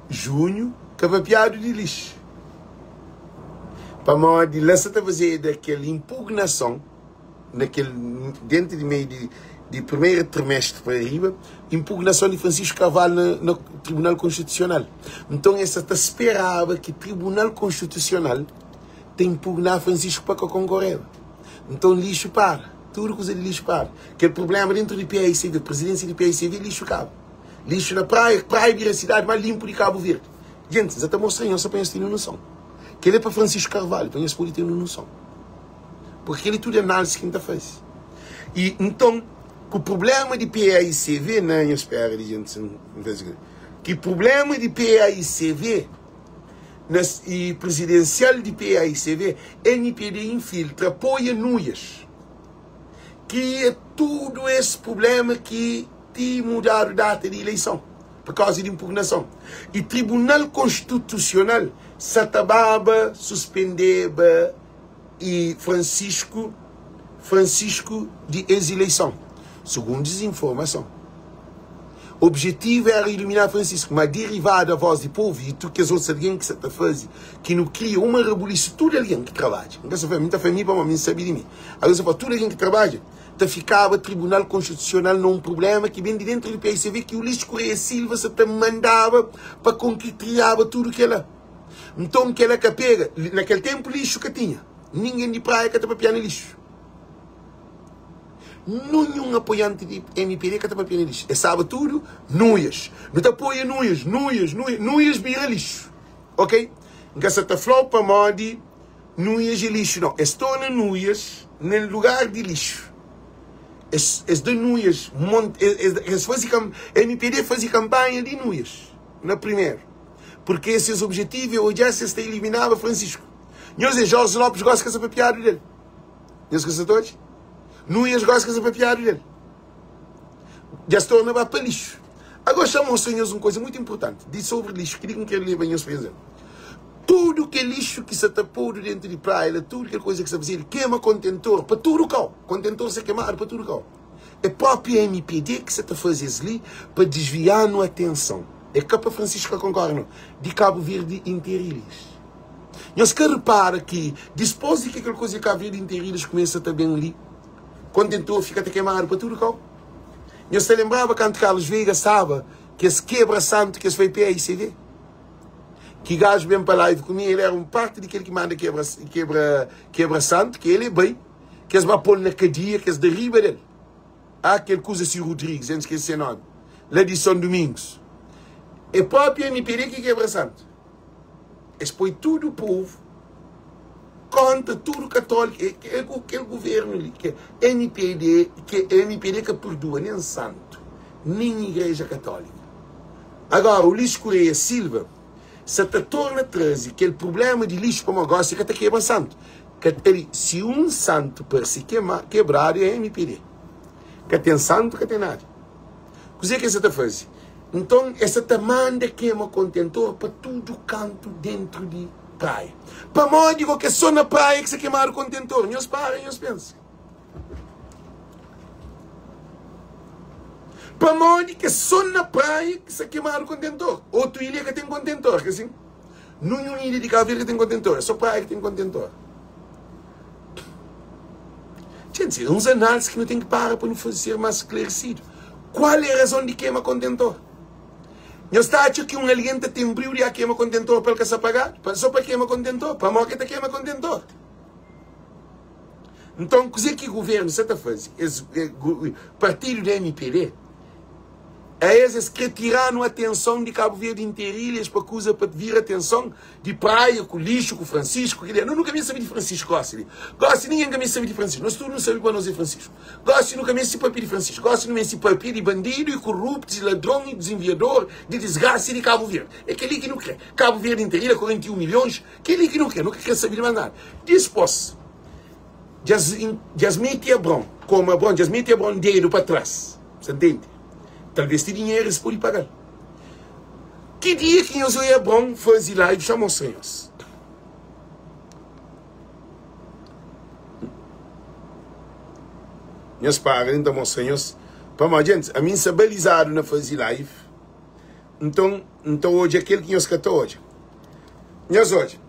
junho, que é para piar de lixo. Para modo de lá você está fazendo daquela impugnação, dentro de meio de primeiro trimestre para arriba, impugnação de Francisco Carvalho no Tribunal Constitucional. Então, essa te esperava que o Tribunal Constitucional te impugnar Francisco para concorrer. Então, lixo para. Tudo coisa de lixo para. Que é o problema dentro do PAICV, presidência do PAICV, lixo cabo. Lixo na praia vira a cidade mais limpa de Cabo Verde. Gente, já está mostrando, só para ter noção. Que ele é para Francisco Carvalho, para eles poderem ter noção. Porque ele tudo é análise que ainda faz. E então, o problema de PAICV, não espera de gente, que o problema de PAICV e presidencial de PAICV, NPD infiltra, apoia nuias. Que é tudo esse problema que te mudaram a data de eleição, por causa de impugnação. E Tribunal Constitucional, Satababa, suspendeba e Francisco de ex-eleição, segundo desinformação. O objetivo era eliminar Francisco, mas derivado da voz de povo e tu que as outras alguém que você está fazendo, que não cria uma rebuliço, tudo alguém que trabalha. Então você fala, muita família, mas não sabe de mim. Aí você fala, tudo alguém que trabalha, ficava o Tribunal Constitucional num problema que vem de dentro do PAICV, que o Luís Correia Silva você te mandava para criava tudo que ela. Então que ela que pega, naquele tempo lixo que tinha. Ninguém de praia que estava piando lixo. Nenhum apoiante de MPD que estava piando lixo. É sabe tudo, nuias. Não te apoia nuias vira lixo. Ok? Então você te falou para modo nuias e lixo. Não, estou na nuias no lugar de lixo. Es de nuias. MPD fazia campanha de nuias. Na primeira. Porque esses objetivos, hoje já se está eliminava Francisco. Nós e Jorge Lopes gostam de essa papiada dele. Nós que todos? Nuias gostam dessa papiada dele. Já se torna para lixo. Agora chamam os senhores uma coisa muito importante. Diz sobre lixo. Queria que ele levem os presentes. Tudo que é lixo que se está pondo dentro de praia, tudo que é coisa que se faz, queima contentor para tudo o cal. Contentor se queimar para tudo o cal. É próprio MPD que se está fazendo ali para desviar a atenção. É que para Francisco concorda, de Cabo Verde inteirilhas. Nós que repara que, depois de que aquela coisa de Cabo Verde inteirilhas começa também ali, contentor fica a queimar para tudo o cal. Nós se lembrava quando Carlos Veiga estava que esse quebra-santo que esse foi PAICV. Que gajo bem para live comigo, ele era um parte daquele que manda quebra-santo, que ele é bem, que eles vão pôr na cadeia, que eles derribam dele. Há aquele coisa assim, Rodrigues, antes que esse nome, lá de São Domingos. É próprio MPD que quebra-santo. Eles põem tudo o povo, contra tudo católico, é aquele governo ali, que é MPD que perdoa, nem santo, nem igreja católica. Agora, o Luís Correia Silva, se te torna atrás aquele problema de lixo como gosta que te quebra santo. Se um santo para se quebrar é MPD. Que tem santo, que tem nada. O que é que você te faz? Então, essa te manda queima contentor para todo canto dentro de praia. Para modo que é só na praia que se queimar o contentor. Nós param e nós pensam. Para modo que é só na praia que se queimar o contentor. Outra ilha que tem contentor, que assim. Não é unida de Cabo Verde que tem contentor, é só praia que tem contentor. Gente, uns análises que não tem que parar para não ser mais esclarecido. Qual é a razão de queima contentor? Eu está achando que um aliente tem brilho e a queima contentor para ele se apagar? Só para queima contentor, para morrer que queima contentor. Então, o que o governo está fazendo? O partido da MPD eles que tiraram a atenção de Cabo Verde inteirilhas para coisa para vir a atenção de praia, com lixo, com Francisco. Eu nunca me sabia de Francisco Gossi. Gossi, ninguém me sabia de Francisco. Nós todos não sabemos para nós é Francisco. Gossi nunca me sabia de Francisco. Gossi não me sabia de bandido, e corrupto, de ladrão, e desenviador, de desgraça de Cabo Verde. É aquele que não quer. Cabo Verde inteirilha, 41 milhões, aquele que não quer saber de mais nada. Depois, Jasmine Tiabron, como a Bron, Jasmine Tiabron dedo para trás. Você entende? Talvez tenha dinheiro eles podem pagar. Que dia que eu ia bom fazer live, chamou os senhores. Meus pais, então, meus senhores, para mais gente, a mim se balizado na fazer live, então hoje é aquele que nós cantamos hoje. Nós hoje.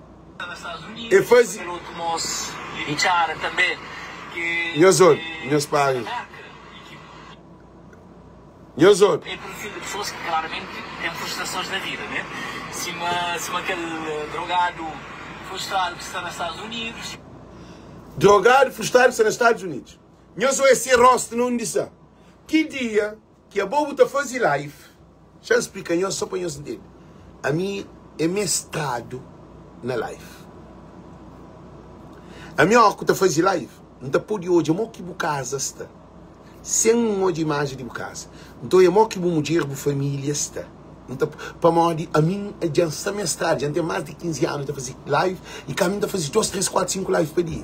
E faz. Nós hoje, meus pais. É perfil de pessoas que claramente têm frustrações na vida, né? Se aquele drogado frustrado que está nos Estados Unidos. Drogado frustrado que está nos Estados Unidos. Eu sou esse rosto não disse. Que dia que a boa está fazer live, já explica, eu só para eu entender. A mim é mestrado na live. A minha hora que está fazer live, não está por hoje, eu que casa está. Sem uma imagem de casa. Então, eu que vou mulher, vou família, está. Então, para mim, a mim, já está mestrado, já tem mais de 15 anos a fazer live, e caminho a fazer 2, 3, 4, 5 lives por dia.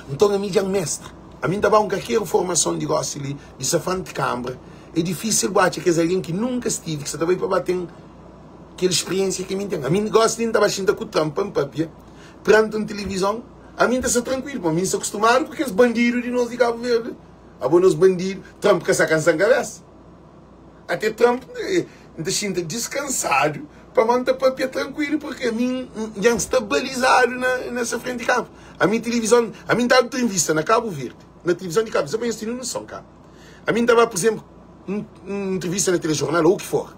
Então, a mim já é mestre. A mim dá qualquer formação de gosto de safante de câmara. É difícil bater que é alguém que nunca estive, que você também para bater aquela experiência que a mim tem. A mim gosta de estar baixando com o tampa, papia, perante uma televisão, a mim está tranquilo, a mim está acostumado com aqueles bandidos de nós de Cabo Verde. Nos bandidos, Trump com essa canção cabeça. Até Trump ainda sinta descansado para manter o papel tranquilo, porque a mim já está balizado nessa frente de campo. A minha televisão, a mim estava entrevista na Cabo Verde, na televisão de Cabo Verde, eu tenho noção cá. A mim estava, por exemplo, uma entrevista na telejornal ou o que for.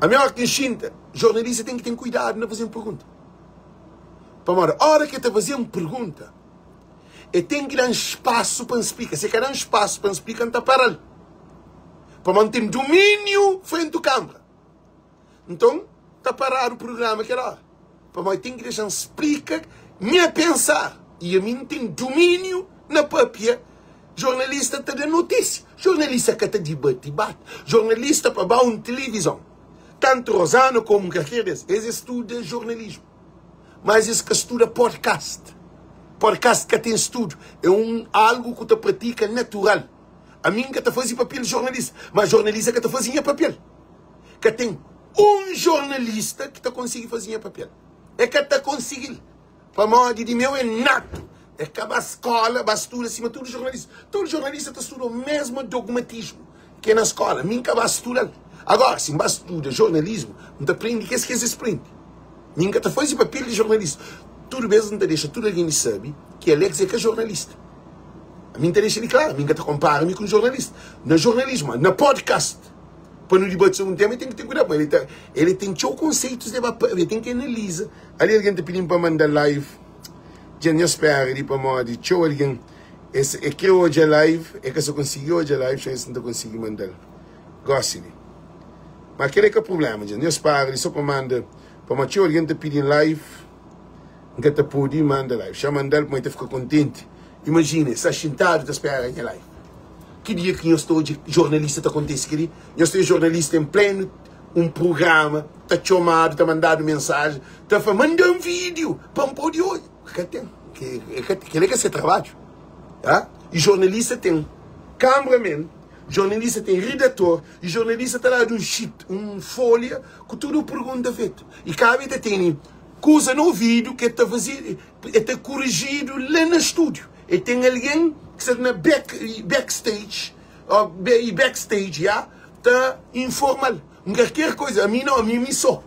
A minha hora que enxinta, jornalista tem que ter cuidado na fazer uma pergunta. Para a hora que está fazendo uma pergunta, e tem que dar espaço para explicar. Se quer dar espaço para explicar, não está parando. Para manter domínio frente à câmara. Então, está parado o programa aquela hora. Para mim, tem que deixar explicar, me pensar. E a mim tem domínio na papia. Jornalista está dando notícia. Jornalista que está debate. Jornalista para dar uma televisão. Tanto Rosano como Carreiras, eles estudam jornalismo. Mas eles que estudam podcast. Podcast que tem estudo. É algo que tu pratica natural. A mim que está fazendo papel de jornalista. Mas jornalista que está fazendo papel. Que tem um jornalista que está conseguindo fazer papel. É que está conseguindo. Para modo de meu é nato. É que a escola, a estuda acima de todo jornalista. Todo jornalista está estudando o mesmo dogmatismo que é na escola. A mim que vai estudar. Agora, se vai estudar jornalismo, não te aprende o que é que se aprende. A mim que está fazendo papel de jornalista. Tudo mesmo não deixa, tudo alguém sabe que Alex é que é jornalista. A mim te deixa de claro, a mim que te compara-me com jornalista. No jornalismo, no podcast, para não debater sobre um tema, ele tem que ter cuidado. Ele tem tchau conceitos, ele tem que analisar. Ali alguém te pedindo para mandar live. Já não espera, para modo, tchau alguém. É que hoje é live, é que se eu conseguir hoje é live, já não consegui mandar. Gosto de. Mas aquele é que é o problema, já não espera, só para mandar. Para modo, tchau alguém te pedindo live. Que te pode mandar live. Já mandar para te ficar contente. Imagina, está sentado a esperar a live. Que dia que eu estou de jornalista está acontecendo? Eu estou jornalista em pleno programa, está chamado, está mandando mensagem, está mandando um vídeo para um pôr de hoje. Que é que esse trabalho? Tá? E jornalista tem cameraman, jornalista tem redator, e jornalista está lá de folha com tudo pergunta feita. E cada vez tem coisa no vídeo que está corrigido lá no estúdio. E tem alguém que está na backstage, já, está informal. Qualquer coisa, a mim não, a mim só.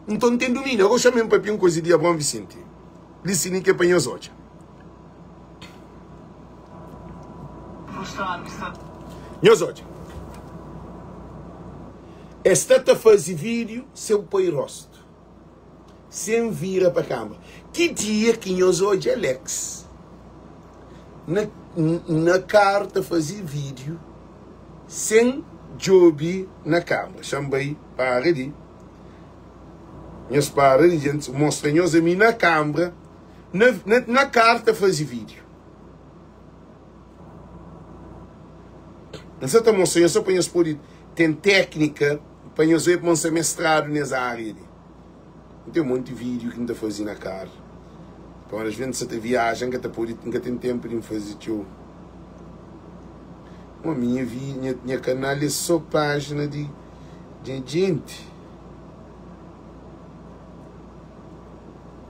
Então tem domínio. Eu chamei um papinho coisa de Abrão Vicente. Disse que apanhou os olhos. Meus olhos. Está a fazer vídeo sem pôr rosto. Sem vira para a câmera. Que dia que meus olhos Alex na carta fazer vídeo sem job na câmera. Chamei para ali. Meus para gente mostram-nos a mim na câmera na carta fazer vídeo. Não sei se mostrando só para nós poder tem técnica para nós ver para ser mestrado nessa área. Tem um monte de vídeo que não está fazendo na cara. Então às vezes você viaja que nunca tem tempo de fazer show. A minha canal é só página de gente.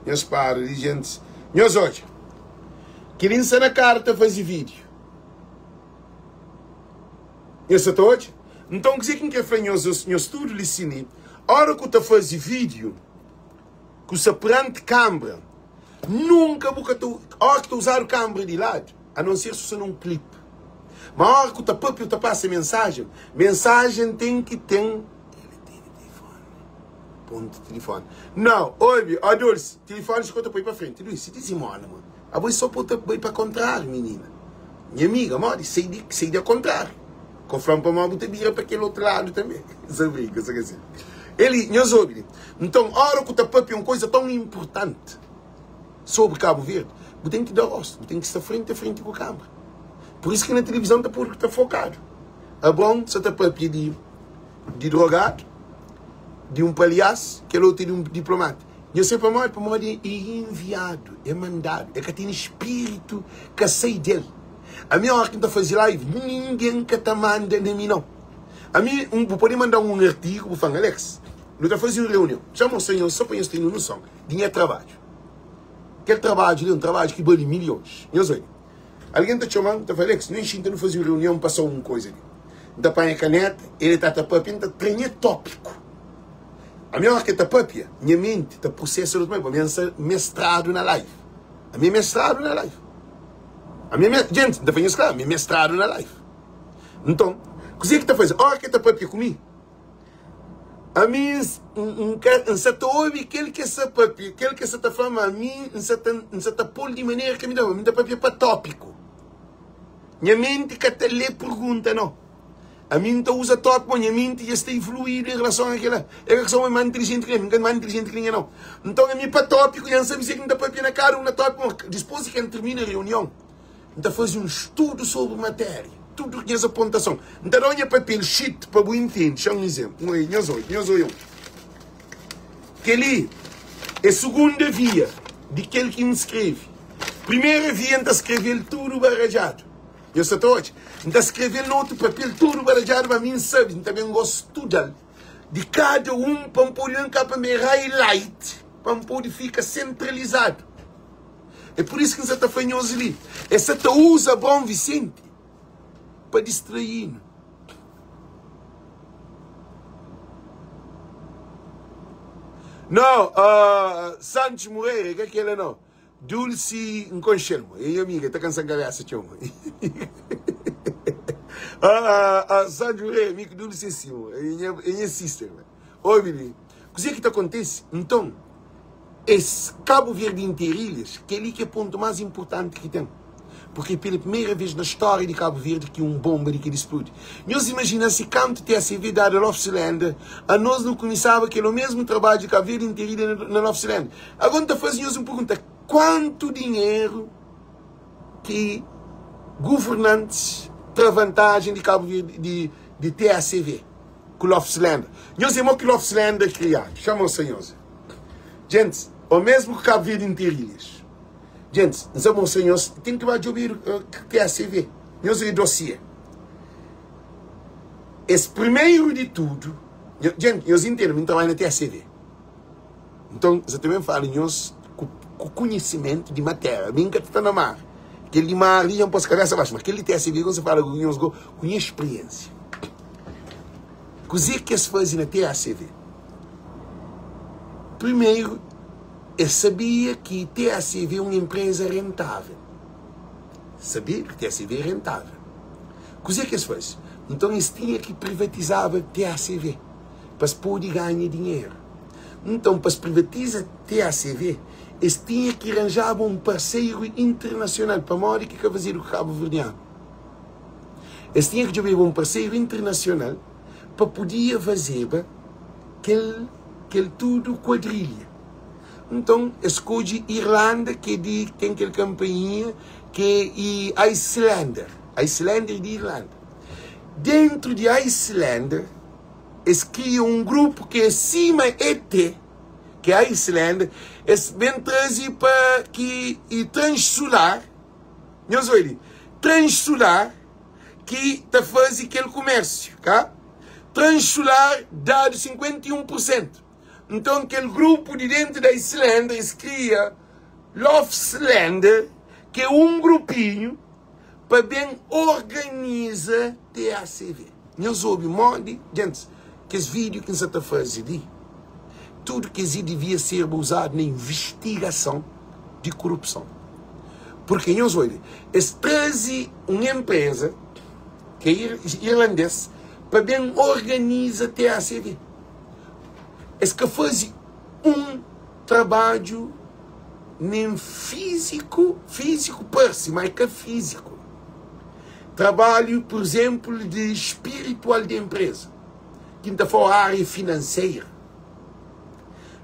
Meus pares, gente. Meus olhos. Querem ser na carta fazer vídeo. Isso é hoje? Então, o que quer fazer no estudo de cine? A hora que você faz vídeo, que você prende câmera, nunca a hora que você usar a câmera de lado, a não ser se você não clipe. Mas a hora que você passa a mensagem tem que ter ponto de telefone. Não, olha, adultos, telefone escuta para ir para frente. Luís, se desimona, mano. A voz só pode ir para contrário, menina. Minha amiga, mano, sei de contrário. Conforme para mim, você vira para aquele outro lado também. Sabe, que assim. Ele, meus ouvintes, então, a hora que você papi uma coisa tão importante sobre Cabo Verde, você tem que dar rosto, você tem que estar frente a frente com a câmera. Por isso que na televisão está focado. É bom você está papi de drogado, de um palhaço, que é outro de um diplomata. Eu sei para mim é enviado, é mandado, é que tem espírito que sai dele. A minha hora que está fazendo live, ninguém que está mandando nem mim não. A mim, vou poder mandar um artigo, vou falar, Alex, não está fazendo reunião. Chama o senhor só para eles terem noção. Dinheiro é trabalho. Aquele trabalho é um trabalho que vale milhões. Eu sei. Alguém está chamando, está falando, Alex, não enxinta, não fazia reunião, passou uma coisa ali. Está para a caneta, ele está tapando, está treinando tópico. A minha hora que está papia, minha mente está processando também, para mim mestrado na live. A minha mestrado na live. Gente, não faz claro, minha mestrado na live. Então, o que está fazendo? A hora que está papia comigo, a mim, você está ouvindo aquele que está papia, aquele que está falando, a mim, você está pondo de maneira que me dá, a mim está papia para tópico. Minha mente que está lhe pergunta, não. A mim não usa tópico, a minha mente já está influída em relação àquela. É que sou mais inteligente que ninguém, mais inteligente que ninguém, não. Então, a mim para tópico, já não sabe se não está papia na cara, uma tópico, depois que termina a reunião, então faz um estudo sobre matéria. Tudo que é essa apontação. Então não é papel shit para você entender. Deixa um exemplo. Nós olhamos. Que ali é a segunda via de aquele que escreve. Primeira via está escrever tudo barajado. Eu sei hoje. Está escrever no outro papel tudo barajado para mim sabe. Também gosto de cada um para poder um capa meio highlight para poder ficar centralizado. É por isso que você está fazendo ali. Você usa Bom Vicente para distrair. Não, Santos Moreira, que é aquele não? Dulce Nconchelo. E amiga, está cansando de cabeça, tio. Santos Moreira, amigo dulcíssimo. É minha sister. Oi, menino. O que acontece? Então, esse Cabo Verde Interilhas, que é ali que é o ponto mais importante que tem. Porque é pela primeira vez na história de Cabo Verde que um bomba de que explode. Nós imaginamos se canto TSV dado a Nova Zelândia, a nós não conhecíamos que era o mesmo trabalho de Cabo Verde Interilha na Nova Zelândia. Agora fazemos uma pergunta: quanto dinheiro que governantes têm vantagem de Cabo Verde de TSV com Nova Zelândia? Nós temos que Nova Zelândia criado. Chama o senhor. Gente, o mesmo que Cabo Verde Interilhas. Gente, nós senhores, tem que ouvir o TSV. Nós é dossiê. Esse primeiro de tudo, gente, nós entendemos, trabalhamos na TSV. Então, você também fala, nós, com conhecimento de matéria, bem que está na mar. Aquele de mar ali, não posso cabeça abaixo, mas aquele TSV, quando você fala com nós, com experiência. O que se faz na TSV? Primeiro, eu sabia que TACV é uma empresa rentável. Sabia que TACV é rentável. O que é que eles fazem? Então eles tinham que privatizar a TACV para se poder ganhar dinheiro. Então, para se privatizar a TACV, eles tinham que arranjar um parceiro internacional para modo que fazer o Cabo Verdeano. Eles tinham que ter um parceiro internacional para poder fazer aquele tudo quadrilha. Então, escolhe Irlanda, que tem aquela campainha, que é Islander. Islander de Irlanda. Dentro de Islander, eles criam um grupo que é acima ET, que é a Islander, eles vêm trazer para que e Transolar, nós olhamos, Transolar, que está fazendo aquele comércio, tá? Transolar dá 51%. Então, aquele grupo de dentro da Islândia, eles criam Lofslander, que é um grupinho para bem organizar TACV. Nós ouvimos, gente, que esse vídeo que você está fazendo, tudo que isso devia ser usado na investigação de corrupção. Porque nós olhamos, eles trazem uma empresa que é irlandesa para bem organizar TACV. Eles que fazem um trabalho nem físico per si, mas que físico. Trabalho, por exemplo, de espiritual de empresa. Que está fora a área financeira,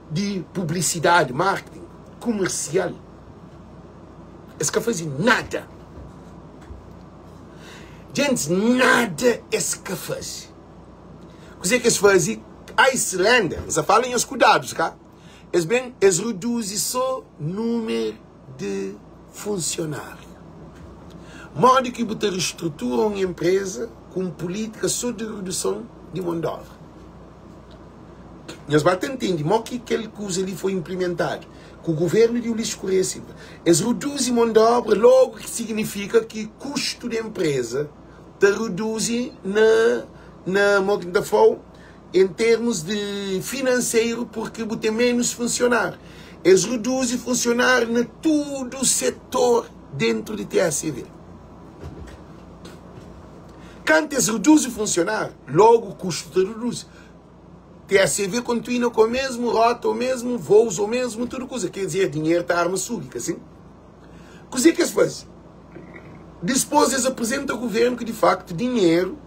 de publicidade, marketing, comercial. Eles que fazem nada. Gente, nada eles que fazem. O que é que eles fazem? A Islândia, eles falam os cuidados, tá? Eles reduzem só o número de funcionários. Modo que você reestrutura uma empresa com política só de redução de mão de obra. Nós vamos entender que aquela coisa ali foi implementada. Que o governo de Ulisses Correia Silva. Eles reduzem mão de obra, logo que significa que o custo da empresa está reduzido em termos de financeiro, porque tem menos funcionários. Eles reduzem funcionários em todo o setor dentro de TACV. Quando eles reduzem funcionários, logo o custo está reduzido. TACV continua com o mesmo rota, o mesmo voos, o mesmo tudo coisa. Quer dizer, dinheiro está arma sública, assim. O que eles fazem? Depois eles apresentam ao governo que, de facto, dinheiro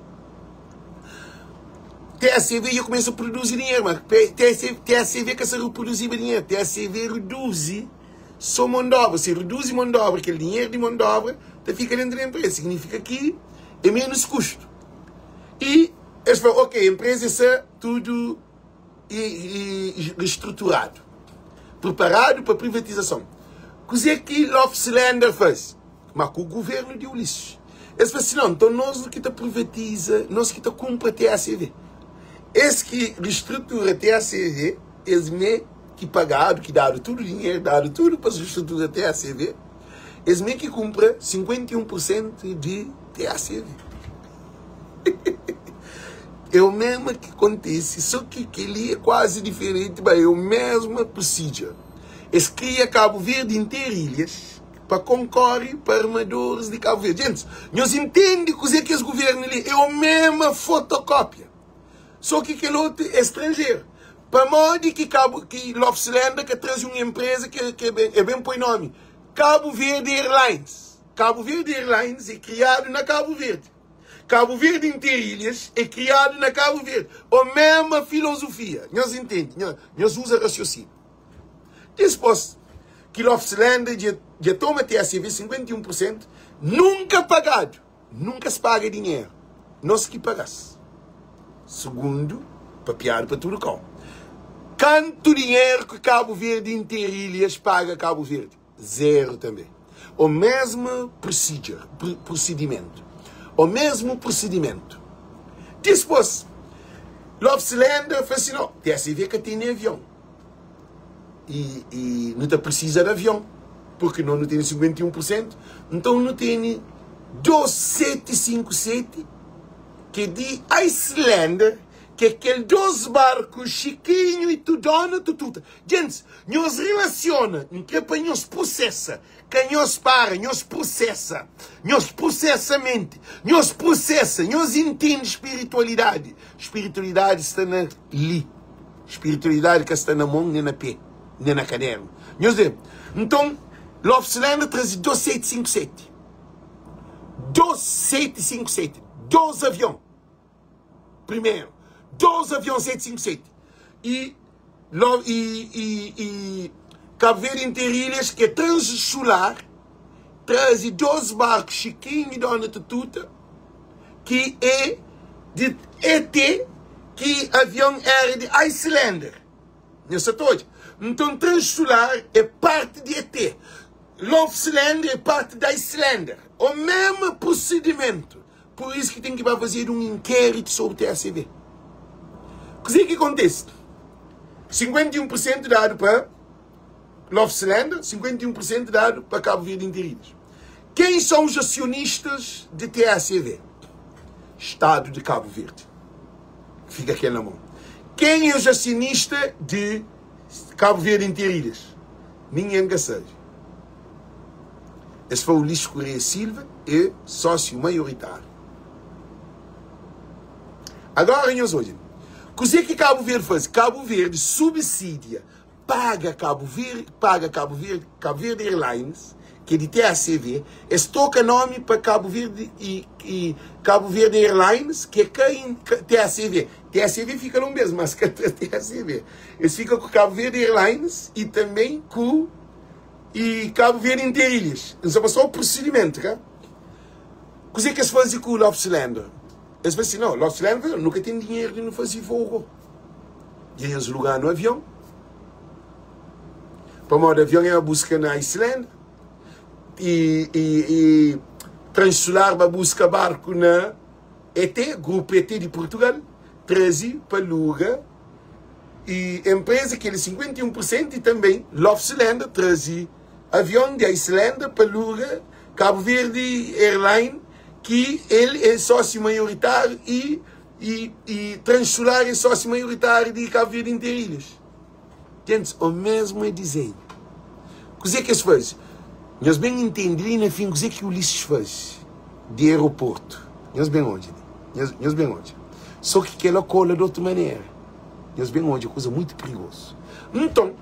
TACV já começa a produzir dinheiro, mas TACV que se reproduzir dinheiro. TACV reduz só mão de obra. Se reduz mão de obra, aquele dinheiro de mão de obra fica dentro da empresa. Significa que é menos custo. E eles falam, ok, a empresa está tudo reestruturado, preparado para privatização. O que é que Lofslander faz? Mas com o governo de Ulisses. Eles falam assim, não, então nós que privatiza, nós que compra TACV. Esse que reestrutura TACV, eles meio que pagaram, que daram tudo o dinheiro, daram tudo para reestruturar TACV, eles meio que compram 51% de TACV. É o mesmo que acontece, só que ele é quase diferente, mas é o mesmo procedure. Eles criam Cabo Verde inteiro ilhas para concorrer para armadores de Cabo Verde. Gente, nós entendemos que esse governo ali é a mesma fotocópia. Só que aquele outro é estrangeiro. Para modo que Lofslander que traz uma empresa que é bem põe nome. Cabo Verde Airlines. Cabo Verde Airlines é criado na Cabo Verde. Cabo Verde Interilhas é criado na Cabo Verde. A mesma filosofia. Nós entendemos. Nós usamos raciocínio. Depois que Lofslander já toma TACV 51%, nunca pagado. Nunca se paga dinheiro. Nós que pagamos. Segundo, papiado para tudo com. Quanto dinheiro que Cabo Verde Interilhas paga Cabo Verde? Zero também. O mesmo procedimento. O mesmo procedimento. Depois, Lofslander fala assim, não, TACV que tem avião. E não precisa de avião. Porque não tem 51%. Então não tem 2757 que de Islander que aquele 12 barcos, chiquinho e tudona, tututa. Gente, nós relaciona, que para nós processa, que nós para, nós processa a mente, nós processa, nós entende espiritualidade. Espiritualidade está na li. Espiritualidade que está na mão, nem na pé, nem na caderno. Nós dizemos, então, Love Cylinder traz 2757. 2757. 12 aviões. Primeiro. 12 aviões 757. E Cabo Verde Interilhas, que é transsolar, traz 12 barcos chiquinho e dona tututa, que é de ET, que avião era de Islander. Não sei todos. Então, transsolar é parte de ET. Love Cylinder é parte da Islander. O mesmo procedimento. Por isso que tem que fazer um inquérito sobre o TACV. O que acontece? 51% dado para Love Cylinder, 51% dado para Cabo Verde Interilhas. Quem são os acionistas de TACV? Estado de Cabo Verde. Fica aqui na mão. Quem é os acionistas de Cabo Verde Interilhas? Ninguém que seja. Esse foi o Ulisses Correia Silva, é sócio maioritário. Agora, nós hoje. O que Cabo Verde faz? Cabo Verde subsidia, paga Cabo Verde Airlines, que é de TACV, estoca nome para Cabo Verde e Cabo Verde Airlines, que é quem TACV. TACV fica no mesmo, mas que TACV. Eles ficam com Cabo Verde Airlines e também com Cabo Verde Interilhas. Então, passou o procedimento, cara. O que eles fazem com o Love Cylinder? Eles falam assim, não, Love Cylinder nunca tem dinheiro de não fazer voo. E eles lugar no avião. Para o avião é a busca na Islândia. E Transsolar para buscar barco na ET, Grupo ET de Portugal. 13 para Luga. E empresa que é 51% e também Love Cylinder, 13 avião de Islândia para Luga, Cabo Verde Airline, que ele é sócio maioritário e Transsolar é sócio maioritário de Cabo Verde Interilhas. Gente, o mesmo é desenho. O que é que eles fazem? Nós bem entendemos, no fim, o que é que o Ulisses faz de aeroporto. Nós bem onde? Nós bem onde? Só que ela cola de outra maneira. Nós bem onde? É coisa muito perigosa. Então,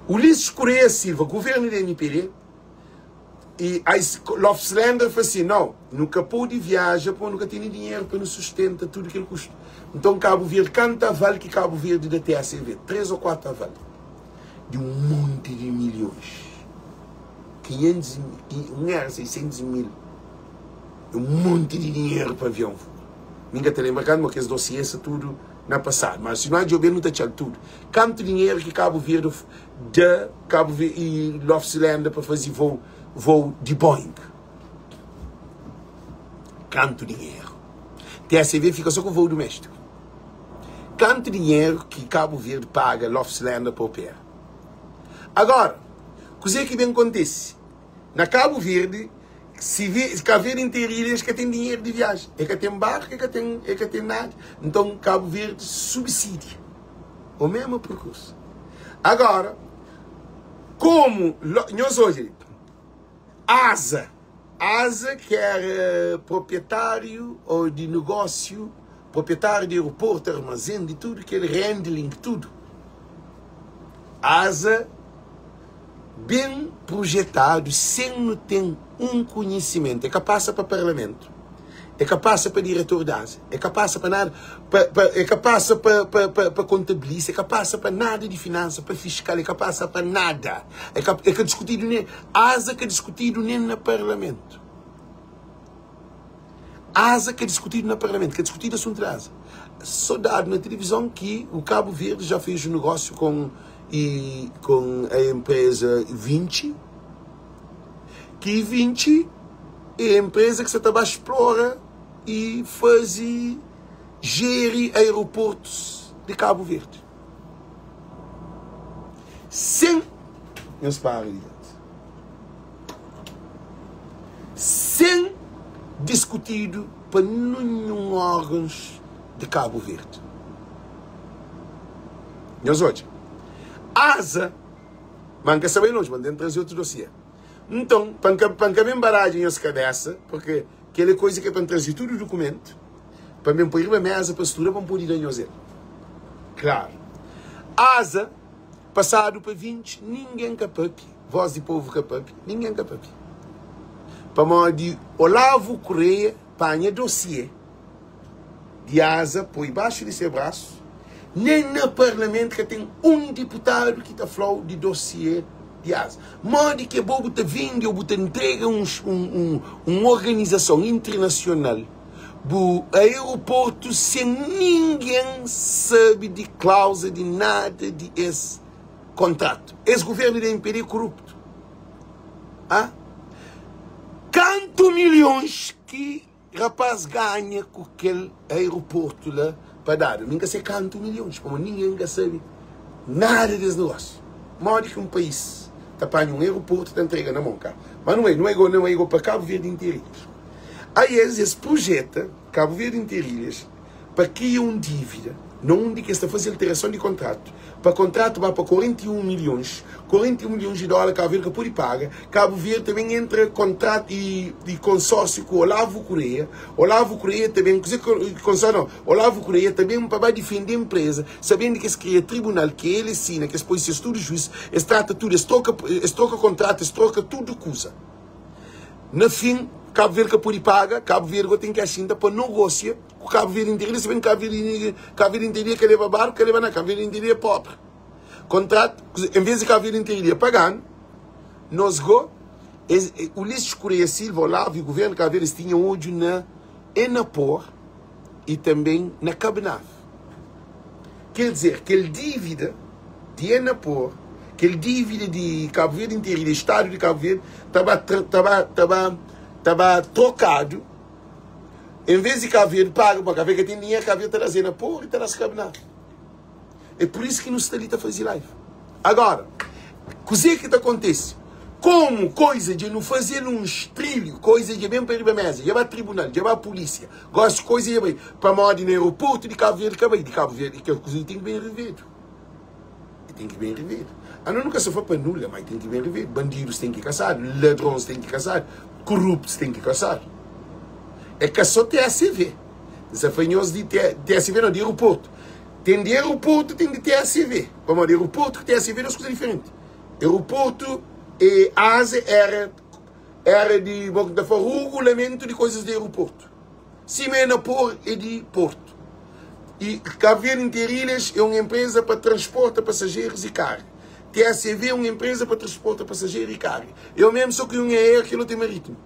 Ulisses Correia Silva, governo da MPD, e a Love Cylinder falou assim, não, nunca pôde viajar, porque nunca tem dinheiro para nos sustentar tudo que ele custa. Então Cabo Verde canta vale que Cabo Verde da TACV, 3 ou 4 vale, de um monte de milhões, 500 mil, 600 mil, um monte de dinheiro para avião. Ninguém está lembrando, mas que esse dossiê tudo na passada, mas se não há de governo, não está tudo. Quanto dinheiro que Cabo Verde e Love Cylinder para fazer voo de Boeing. Quanto dinheiro? TACV fica só com voo doméstico. Quanto dinheiro que Cabo Verde paga Love Cylinder para operar? Agora, o que é que bem acontece? Na Cabo Verde, Cabo Verde Interilhas que tem dinheiro de viagem. É que tem barco, é que tem nada. Então, Cabo Verde subsidia o mesmo percurso. Agora, como nós hoje, ASA, que era proprietário ou de negócio, proprietário de aeroporto, armazém, de tudo, que ele handling, tudo. ASA, bem projetado, sem não ter um conhecimento, é capaz para parlamento, é capaz para diretor da ASA, é capaz para nada, é capaz para contabilista, é capaz para nada de finanças, para fiscal, é capaz para nada. É que discutido nem ASA que é discutido nem no parlamento. ASA que é discutido no parlamento, que é discutido assunto da ASA. Só dado na televisão que o Cabo Verde já fez um negócio com a empresa Vinci, que Vinci é a empresa que se trabalha explora e gere aeroportos de Cabo Verde. Sem discutido para nenhum órgão de Cabo Verde. Nós hoje, asa, manca saber longe, mas dentro trazer outro dossiê. Então, para que me embaragem as cabeça, porque aquela coisa que é para trazer todo o documento, para me pôr a mesa, para estudar, para poder ir a claro. Asa, passado para 20, ninguém capaz. Voz de povo capaz, ninguém capaz. Para modo de Olavo Correia, panha dossiê de asa, põe baixo de seu braço, nem no parlamento que tem um deputado que está falando de dossiê de asa. Modo que bobo está vindo, ou entrega uma organização internacional do aeroporto sem ninguém sabe de cláusula de nada de esse contrato. Esse governo de impedir corrupto. Ah? Quantos milhões que rapaz ganha com aquele aeroporto lá para dar? Ninguém sabe quantos milhões, como ninguém sabe nada desse negócio. Modo que um país está para um aeroporto, está entrega na mão, cara. Mas não é igual para Cabo Verde Interilhas. Aí esse projeto, Cabo Verde Interilhas, para que uma dívida, não de que está fazendo alteração de contrato, para contrato vai para 41 milhões de dólares, Cabo Verde que pode pagar. Cabo Verde também entra em contrato de consórcio com Olavo Correia. Olavo Correia também, Olavo Correia também para defender a empresa, sabendo que se cria tribunal, que ele assina, que se pode ser tudo juiz, se trata tudo, se troca contrato, se troca tudo coisa. No fim, Cabo Verde que pode pagar, Cabo Verde tem que assinar para negociar com Cabo Verde inteiro, sabendo que Cabo Verde inteiro que leva barco, que leva na Cabo Verde inteiro é pobre. Contrato, em vez de Cabo Verde inteiro pagando, nós go, o Ulisses Correia Silva, Olavo e o governo de Cabo Verde tinham hoje na Enapor e também na Cabnave. Quer dizer, que ele dívida de Enapor, que ele dívida de Cabo Verde inteiro, do Estado de Cabo Verde, estava trocado. Em vez de Cabo Verde paga para Cabo Verde que tem dinheiro, Cabo Verde está trazendo por e está nas Cabnave. É por isso que não está ali a fazer live. Agora, o que acontece? Como coisa de não fazer um estrilho, coisa de bem para ir para a mesa, já vai ao tribunal, já vai à polícia, gosto de coisa de bem, para morar no aeroporto de Cabo Verde, que a coisa tem que bem rever. Tem que bem rever. A não nunca se for para nula, mas tem que bem rever. Bandidos têm que caçar, ladrões têm que caçar, corruptos têm que caçar. É que só TSV. Desafanhoso de TSV, não, de aeroporto. Tem de aeroporto, tem de TSV. Vamos de aeroporto que TSV é duas coisas diferentes. Aeroporto e ASE era de regulamento de coisas de aeroporto. Simenapor é de porto. E Cabo Verde Interilhas é uma empresa para transporte de passageiros e carga. TSV é uma empresa para transporte de passageiros e carga. Eu mesmo sou que um é que não tem marítimo.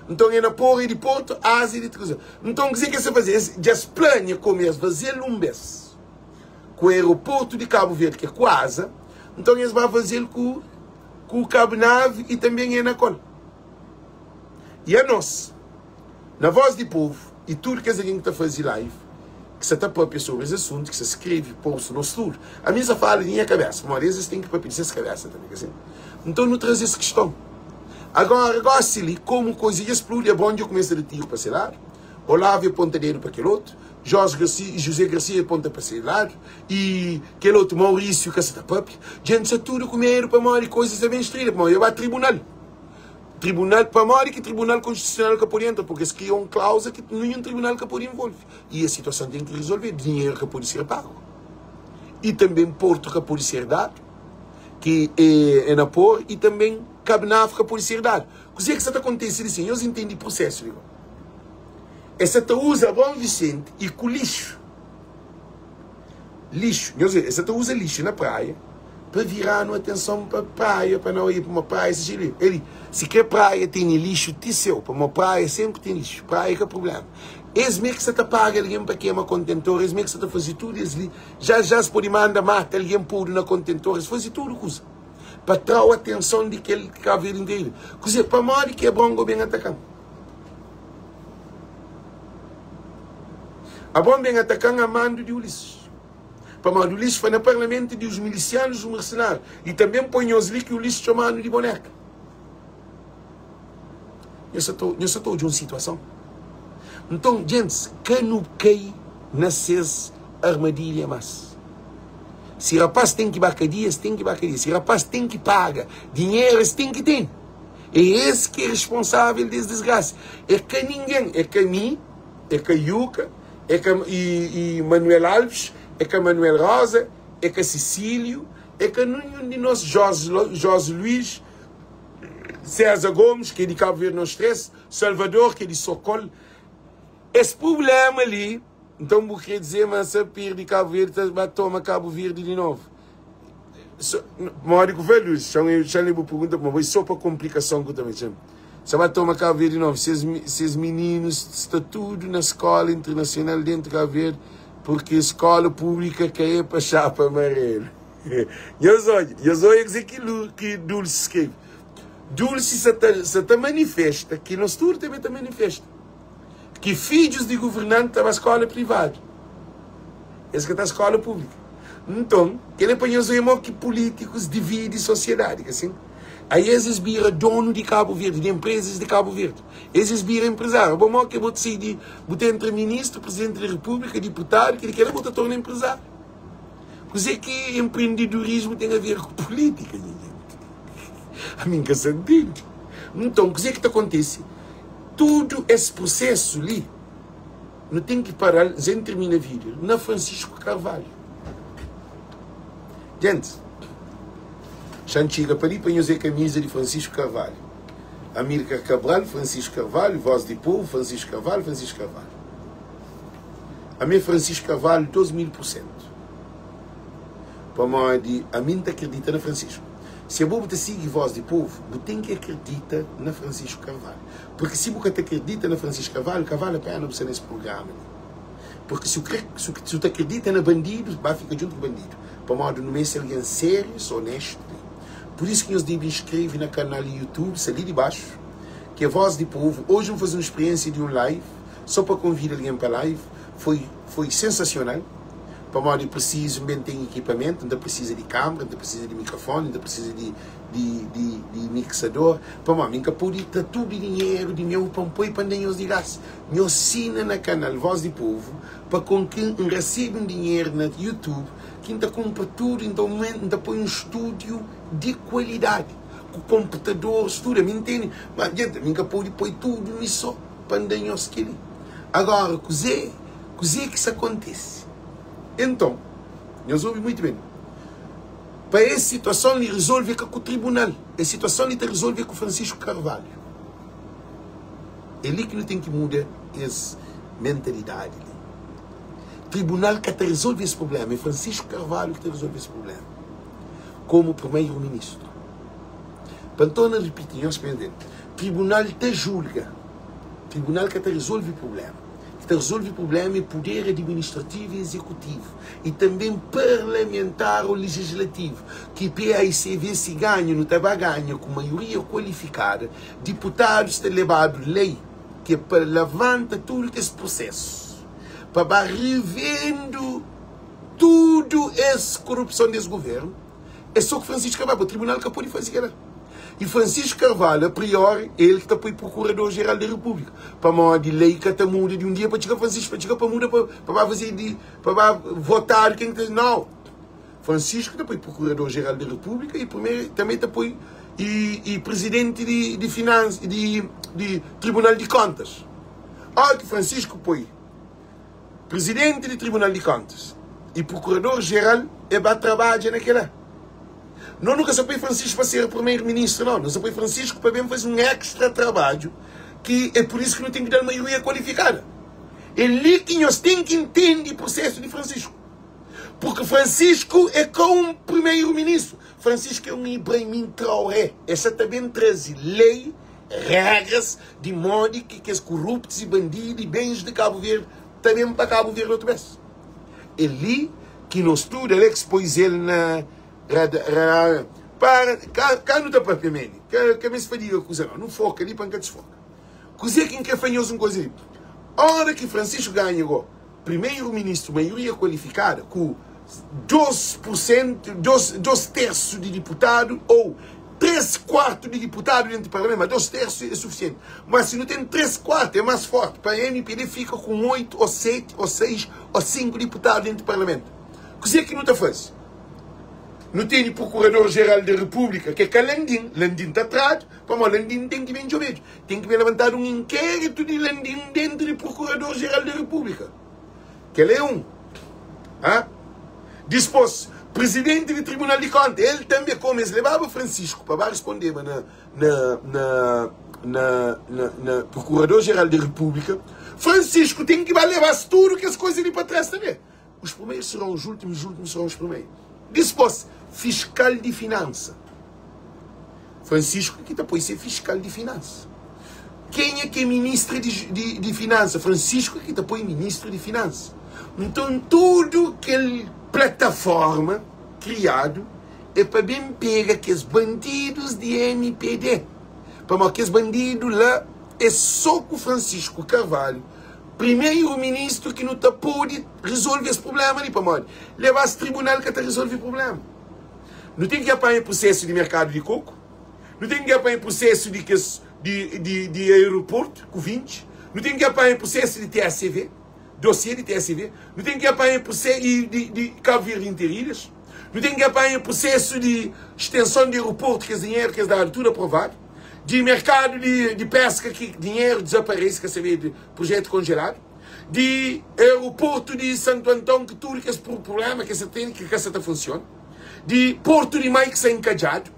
Então, é na porra de Porto, Ásia e de então, o que você fazer? Já se planeja começar a fazer lumbes com o aeroporto de Cabo Verde, que é quase. Então, eles vão fazer com o Cabo Nave e também é na Cola. E a nós, na Voz do Povo, e tudo que a gente está fazendo live, que você está para sobre esse assunto, que você escreve, posta no estudo, a minha fala em minha cabeça, mas às vezes tem que pedir essa cabeça também. Assim. Então, não traz essa questão. Agora, gosto-lhe como coisa explode, é bom de eu começar a tiro para esse lado, Olavo é pontadeiro para aquele outro, José Garcia ponta para esse lado, e aquele outro Maurício que está para gente, se tudo comer para morrer coisas é bem estrela, para morrer, vai tribunal. Tribunal para morrer, que tribunal constitucional que pode entrar, porque se criou uma cláusula que nenhum tribunal que pode envolver. E a situação tem que resolver, dinheiro que pode ser pago. E também porto que pode ser dado, que é na por, e também Cabnave que pode ser dado. O que está acontecendo assim? Eu entendi o processo. Digo. Essa te usa Bom Vicente e com lixo. Lixo. Essa te usa lixo na praia para virar uma atenção para a praia, para não ir para uma praia. Se quer praia, tem lixo, teceu. Para uma praia sempre tem lixo. Praia que é problema. Esse mesmo que você paga alguém para queimar contentor, esse mesmo que você faz tudo, já se pode mandar mata alguém puro na contentor, eles fazem tudo, coisa. Para trazer a atenção de aquele que está vindo inteiro. Coisa, para morrer que é bom bem atacando. A bom bem atacando a mando de Ulisses. Para morrer Ulisses foi no parlamento dos milicianos, dos mercenários. E também põe os ali que o Ulisses chamando de boneca. Eu só estou de uma situação. Então, gente, que não cai nasces armadilha mas. Se rapaz tem que bacadia, tem que bacadia. Se rapaz tem que pagar dinheiro, tem que ter. É esse que é responsável desse desgraça. É que ninguém, é que mim, é que Yuca, é que e Manuel Alves, é que Manuel Rosa, é que Cecílio, é que nenhum de nós, Jorge Luiz, César Gomes, que é de Cabo Verde não estresse, Salvador, que é de Socorro. Esse problema ali, então vou querer dizer, mas a pir de Cabo Verde, vai tomar Cabo Verde de novo. Mórico velho, já lhe vou perguntar, mas só para complicação que eu também chamo. Se vai tomar Cabo Verde de novo, esses meninos está tudo na escola internacional dentro de Cabo Verde, porque a escola pública quer ir para chapa amarela. Eu sou dizer que Dulce escreve. Dulce se manifesta, que nós todos também se manifesta. Que filhos de governante estão na escola privada. Esse que está na escola pública. Então, ele apanhou que políticos dividem a sociedade, assim. Aí esses viram dono de Cabo Verde, de empresas de Cabo Verde. Esses viram empresário. Bom, que vou decidir, botar entre ministro, presidente da república, deputado, que ele quer botar tornar empresário. Coisa que empreendedorismo tem a ver com política, gente. A mim que sentido. Então, coisa que acontece? Todo esse processo ali, não tem que parar, já termina a vida, na Francisco Carvalho. Gente, Xantiga para ali, põe a camisa de Francisco Carvalho. Amílcar Cabral, Francisco Carvalho, Voz de Povo, Francisco Carvalho, Francisco Carvalho. A mim, Francisco Carvalho, 12.000%. A mim acredita na Francisco. Se a boba te sigue Voz de Povo, você tem que acreditar na Francisco Carvalho. Porque se você acredita na Francisco Carvalho, Carvalho é pena você nesse programa. Porque se você acredita na bandido, vai ficar junto com o bandido. Para modo não ser alguém sério, honesto. Por isso que nós devemos inscrever no canal do YouTube, ali de baixo, que é Voz de Povo. Hoje vamos fazer uma experiência de um live, só para convidar alguém para a live. Foi sensacional. Para modo que precisa, também tem equipamento, ainda precisa de câmera, ainda precisa de microfone, ainda precisa de mixador. Para modo, nunca pode ter tudo de dinheiro, de meu pampoi, para nem os digas. Me assina no canal Voz de Povo, para com quem recebe dinheiro no YouTube, quem está compra tudo, então ainda põe um estúdio de qualidade. Com computador, estuda, me entende? Mas gente, nunca pode pôr tudo nisso, para nem os que agora, coisa que isso acontece. Então, nós ouvimos muito bem. Para essa situação, ele resolve com o tribunal. A situação ele resolve com o Francisco Carvalho. É ali que ele tem que mudar essa mentalidade. O tribunal que resolve esse problema. É Francisco Carvalho que resolve esse problema. Como primeiro-ministro. Para então, não repetir, nós pendemos. O tribunal te julga. O tribunal que resolve o problema. Resolve o problema é poder administrativo e executivo e também parlamentar ou legislativo, que PAICV se ganha, não estava ganha com maioria qualificada, deputados têm levado lei que levanta todo esse processo para revendo tudo essa corrupção desse governo. É só que Francisco Carvalho, o tribunal que pode fazer aquilo. E Francisco Carvalho, a priori, ele que está para o Procurador-Geral da República. Para uma de lei que está muda de um dia para chegar Francisco, para chegar para mudar, para fazer para votar quem está. Não. Francisco está para o Procurador-Geral da República e primeiro, também está para e Presidente de Finanças, de Tribunal de Contas. Olha que Francisco põe Presidente do Tribunal de Contas e Procurador-Geral é para trabalhar naquela. Não nunca se põe Francisco para ser primeiro-ministro, não. Não se põe Francisco para mesmo fazer um extra trabalho, que é por isso que não tem que dar maioria qualificada. É ali que nós temos que entender o processo de Francisco. Porque Francisco é como um primeiro-ministro. Francisco é um Ibrahim Traoré. Essa também traz lei, regras, de modo que os corruptos e bandidos e bens de Cabo Verde também para Cabo Verde outra vez. É ali que nós tudo, ele expôs ele na... Cá não está para primeiro, que me se fadiga coisa não foca ali para que desfoca. Coisa quem quer fanhoso uma coisa ali. Hora que Francisco ganhou primeiro-ministro, maioria qualificada, com 2%, 2 terços de deputado ou 3/4 de deputado dentro do parlamento, mas 2/3 é suficiente. Mas se não tem 3/4, é mais forte. Para a MPD fica com 8 ou 7 ou 6 ou 5 deputados dentro do parlamento. O que não está fazendo? Não tem o Procurador-Geral da República, que é Landim. Landim está atrás, mas Landim tem que vir de tem que levantar um inquérito de Landim dentro do Procurador-Geral da República. Que ele é um. Depois, presidente do Tribunal de Contas, ele também, como eles levavam Francisco para responder na Procurador-Geral da República, Francisco tem que levar tudo que as coisas ali para trás também. Os primeiros serão os últimos serão os primeiros. Depois, fiscal de finança. Francisco que depois ser fiscal de finança. Quem é que é ministro de finança? Francisco que depois é ministro de finança. Então, tudo que plataforma criado é para bem pegar que os bandidos de MPD. Para que os bandidos lá é só com Francisco Carvalho, primeiro-ministro, que não tá pode resolver esse problema ali, para levar esse tribunal que está resolver o problema. Não tem que apanhar processo de mercado de coco, não tem que apanhar processo de aeroporto com 20, não tem que apanhar processo de TSV, dossiê de TSV, não tem que apanhar processo de Cabo Verde Interilhas, não tem que apanhar processo de extensão de aeroporto, que é dinheiro que é da altura aprovado, de mercado de pesca, que dinheiro desaparece, que é de projeto congelado, de aeroporto de Santo Antão, que tudo que é problema que você tem, que essa funciona, de Porto de Maio, que está encajado,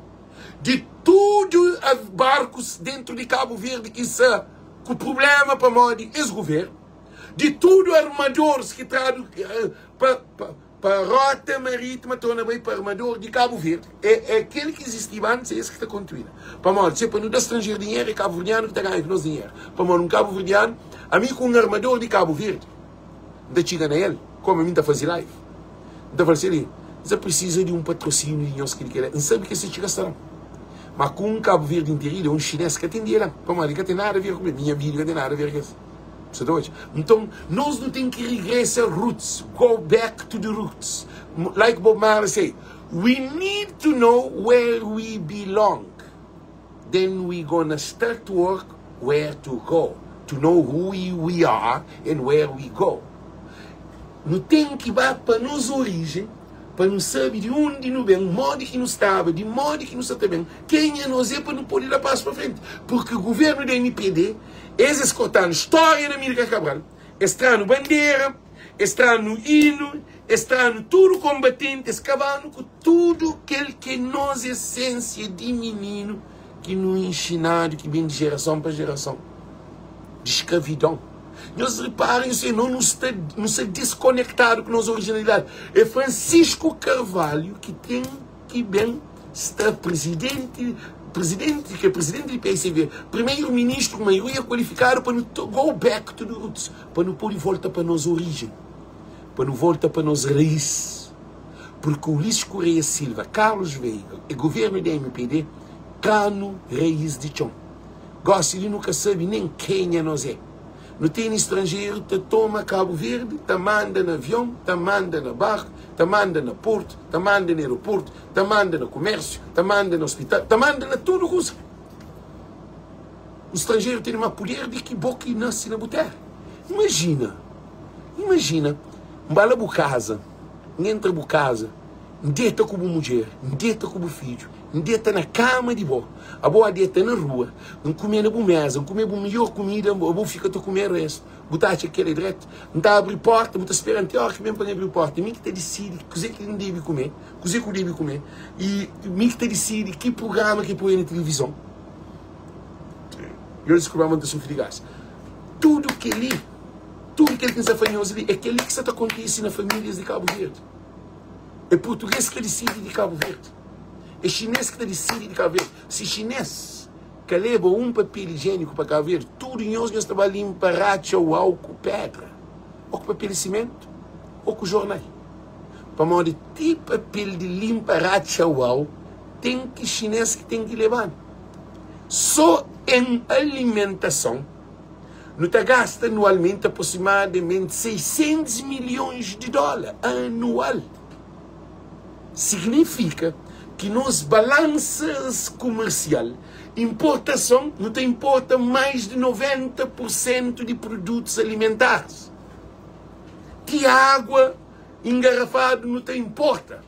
de tudo os barcos dentro de Cabo Verde, que está com problema para modo ex-governo, de tudo armadores que traduzem para rota marítima, torna bem para armador de Cabo Verde. É aquele que existia antes, é esse que está construído. Para nós, se para não dar estrangeiro dinheiro, é Cabo Verdeano que está ganhando nosso dinheiro. Para nós, um Cabo Verdeano, a mim com um armador de Cabo Verde, não chega na ele, como a mim está fazendo live. Então, fala assim, você precisa de um patrocínio de nós que ele quer. Não sabe que você chega a mas com um Cabo Verde inteiro, um chinês que atende lá. Para nós, ele não tem nada a ver com minha vida, não tem nada a ver com isso. Então, nós não temos que regressar roots, go back to the roots. Like Bob Marley say, we need to know where we belong. Then we're gonna start to work where to go, to know who we are and where we go. Não tem que ir para nossa origem, para não saber de onde não vem, de modo que não estava, de modo que não está bem. Quem é nós é para não poder dar passo para frente. Porque o governo da MPD, eles escutando história da Amílcar Cabral, está no bandeira, está no hino, está no tudo combatente, escavando com tudo aquele que é nossa essência de menino, que nos ensinado, que vem de geração para geração, de escravidão. Nós reparem, isso não está desconectado com nossa originalidade. É Francisco Carvalho que tem que bem estar presidente que é presidente do PSV, primeiro-ministro, maioria qualificada para não go back to the roots, para não pôr de volta para nossa origem, para não volta para nossa raiz. Porque Ulisses Correia Silva, Carlos Veiga e governo da MPD, cano raiz de chão. Gosta de nunca sabe nem quem é nós é. Não tem estrangeiro, te toma Cabo Verde, te manda no avião, te manda no barco, te manda no porto, te manda no aeroporto, te manda no comércio, te manda no hospital, te manda na tudo russo. O estrangeiro tem uma poder de que boca e nasce na boteira. Imagina, bala bu casa, entra bu casa, deita como mulher, deita como filho, deita na cama de boa, a boa deita na rua, não comer na boa mesa, não comer a melhor comida, a boa fica a comer o resto, botar aquele direto, não está a abrir porta, não está esperando até a hora que vem para abrir porta, mim que te decide coisa que não deve comer, coisa que eu deve comer, e mim que te decide que programa que põe na televisão. Eu descobri uma das de gás. Tudo que ele tem essa famosa ali, é aquele que está acontecendo nas famílias de Cabo Verde. É português que decide de Cabo Verde. É chinês que decide de Cabo Verde. Se chinês que leva um papel higiênico para Cabo Verde, tudo em nós estava limpa, racha ou álcool, pedra. Ou com papel de cimento, ou com jornal. Para modo de papel de limpa, racha ou álcool, tem que chinês que tem que levar. Só em alimentação, não está gasta anualmente aproximadamente 600 milhões de dólares anual. Significa que nos balanças comercial, importação não te importa mais de 90% de produtos alimentares. Que água engarrafada não te importa.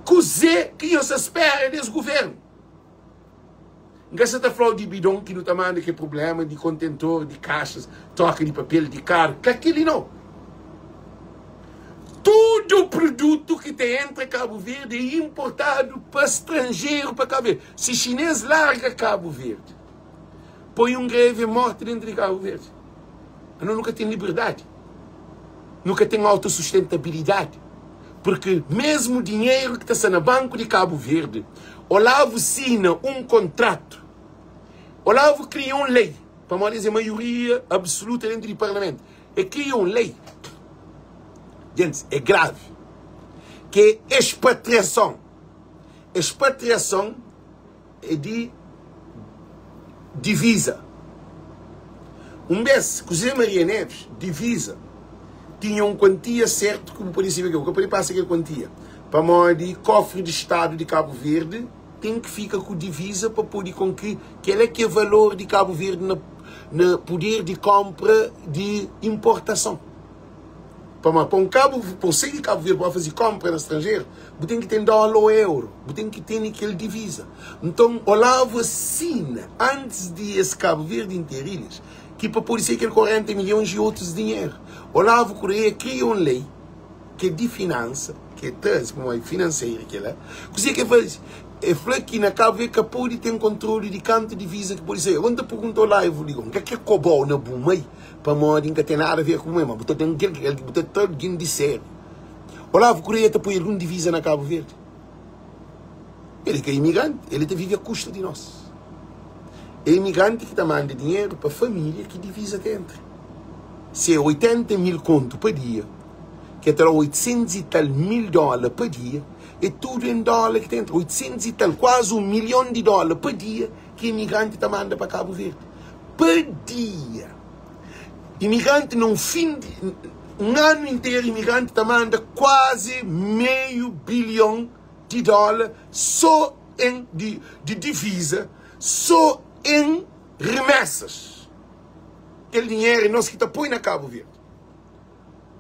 Cozer que você espera desse governo. Você está falando de bidão que não está mandando que problema de contentor, de caixas, troca de papel, de carro, que aquele não. Todo produto que te entra em Cabo Verde é importado para estrangeiro, para Cabo Verde. Se chinês larga Cabo Verde, põe greve morte dentro de Cabo Verde. Eu nunca tem liberdade. Nunca tem autossustentabilidade. Porque mesmo o dinheiro que está no Banco de Cabo Verde, Olavo assina um contrato. Olavo cria uma lei, para dizer maioria absoluta dentro do Parlamento. E cria uma lei. Gente, é grave. Que é expatriação. Expatriação é de divisa. Mês, José Maria Neves, divisa, tinha uma quantia certa, como por exemplo, que eu passo aquela quantia. Para o cofre de Estado de Cabo Verde, tem que ficar com divisa para poder com que é que é o valor de Cabo Verde no poder de compra de importação. Para sair de Cabo Verde para fazer compra no estrangeiro, você tem que ter dólar ou euro, você tem que ter aquela divisa. Então, Olavo assina, antes de esse Cabo Verde inteirinhos, que para poder ser aquele 40 milhões de outros dinheiro. Olavo Correia cria uma lei que é de finança, que é financeira, que é que faz. É que na Cabo Verde que pode ter controle de canto de divisa que pode ser. Quando perguntou lá, eu digo, o que é cobol na Bumei? Para morrer, não tem nada a ver com o mesmo. Você tem que todo dia de sério. Olavo Correia está põe alguma divisa na Cabo Verde. Ele que é imigrante, ele vive a custa de nós. É imigrante que está mandando dinheiro para a família que divisa dentro. Se é 80 mil conto por dia, que terá 800 e tal mil dólares por dia, é tudo em dólar que tem 800 e tal, quase $1 milhão por dia que imigrante está mandando para Cabo Verde. Por dia. Imigrante, num fim de um ano inteiro, imigrante está mandando quase $500 milhões só de divisa, só em remessas. Aquele dinheiro nós que está põe na Cabo Verde.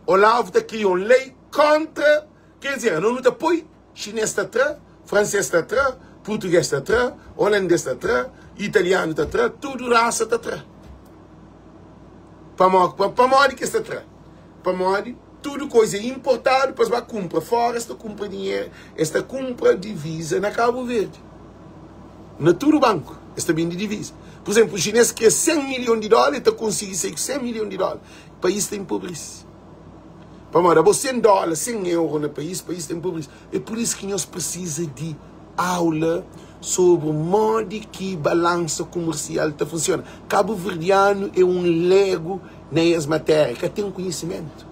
Olavo está criando uma lei contra, quer dizer, não está põe, chinês está atrás, francês está atrás, português está atrás, holandês está atrás, italiano está atrás, tudo raça está atrás. Para morrer que está atrás. Para morrer, tudo coisa importada, depois vai comprar fora, esta compra dinheiro, esta compra divisa na Cabo Verde. Não é tudo banco, esta bem de divisa. Por exemplo, o chinês quer $100 milhões, está conseguindo sair com $100 milhões. O país está empobrecido. Para morrer, $100, €100 no país, o país está empobrecido. É por isso que nós precisamos de aula sobre o modo que balança comercial está funcionando. Cabo Verdeano é um lego nas matérias, que tem um conhecimento.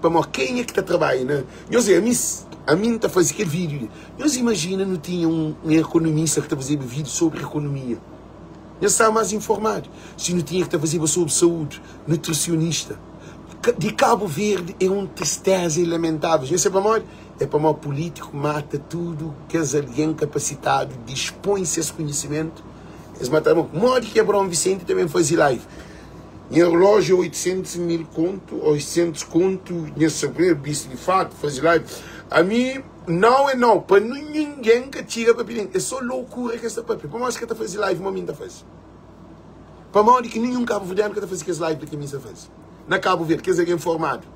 Para morrer, quem é que está trabalhando? Eu sei, a mim está fazendo aquele vídeo. Nós imagina não tinha um economista que está fazendo vídeo sobre economia. Eu estava mais informado. Se não tinha que estar fazendo sobre saúde, nutricionista. De Cabo Verde é um tristeza lamentável. Isso é para morrer. É para morrer político, mata tudo, que é alguém capacitado, dispõe-se a esse conhecimento. Eles mataram. Morre que Abraão Vicente também fazia live. Em relógio 800 mil conto, 800 conto, nesse bicho de fato, fazia live. A mim, não é não. Para ninguém que tira papilinho. É só loucura que esta papel. Para mais que está fazendo live, uma minha faz. Para mais que nenhum Cabo Verdeano que está fazendo essa live que a minha faz. Na Cabo Verde, quer dizer, alguém formado.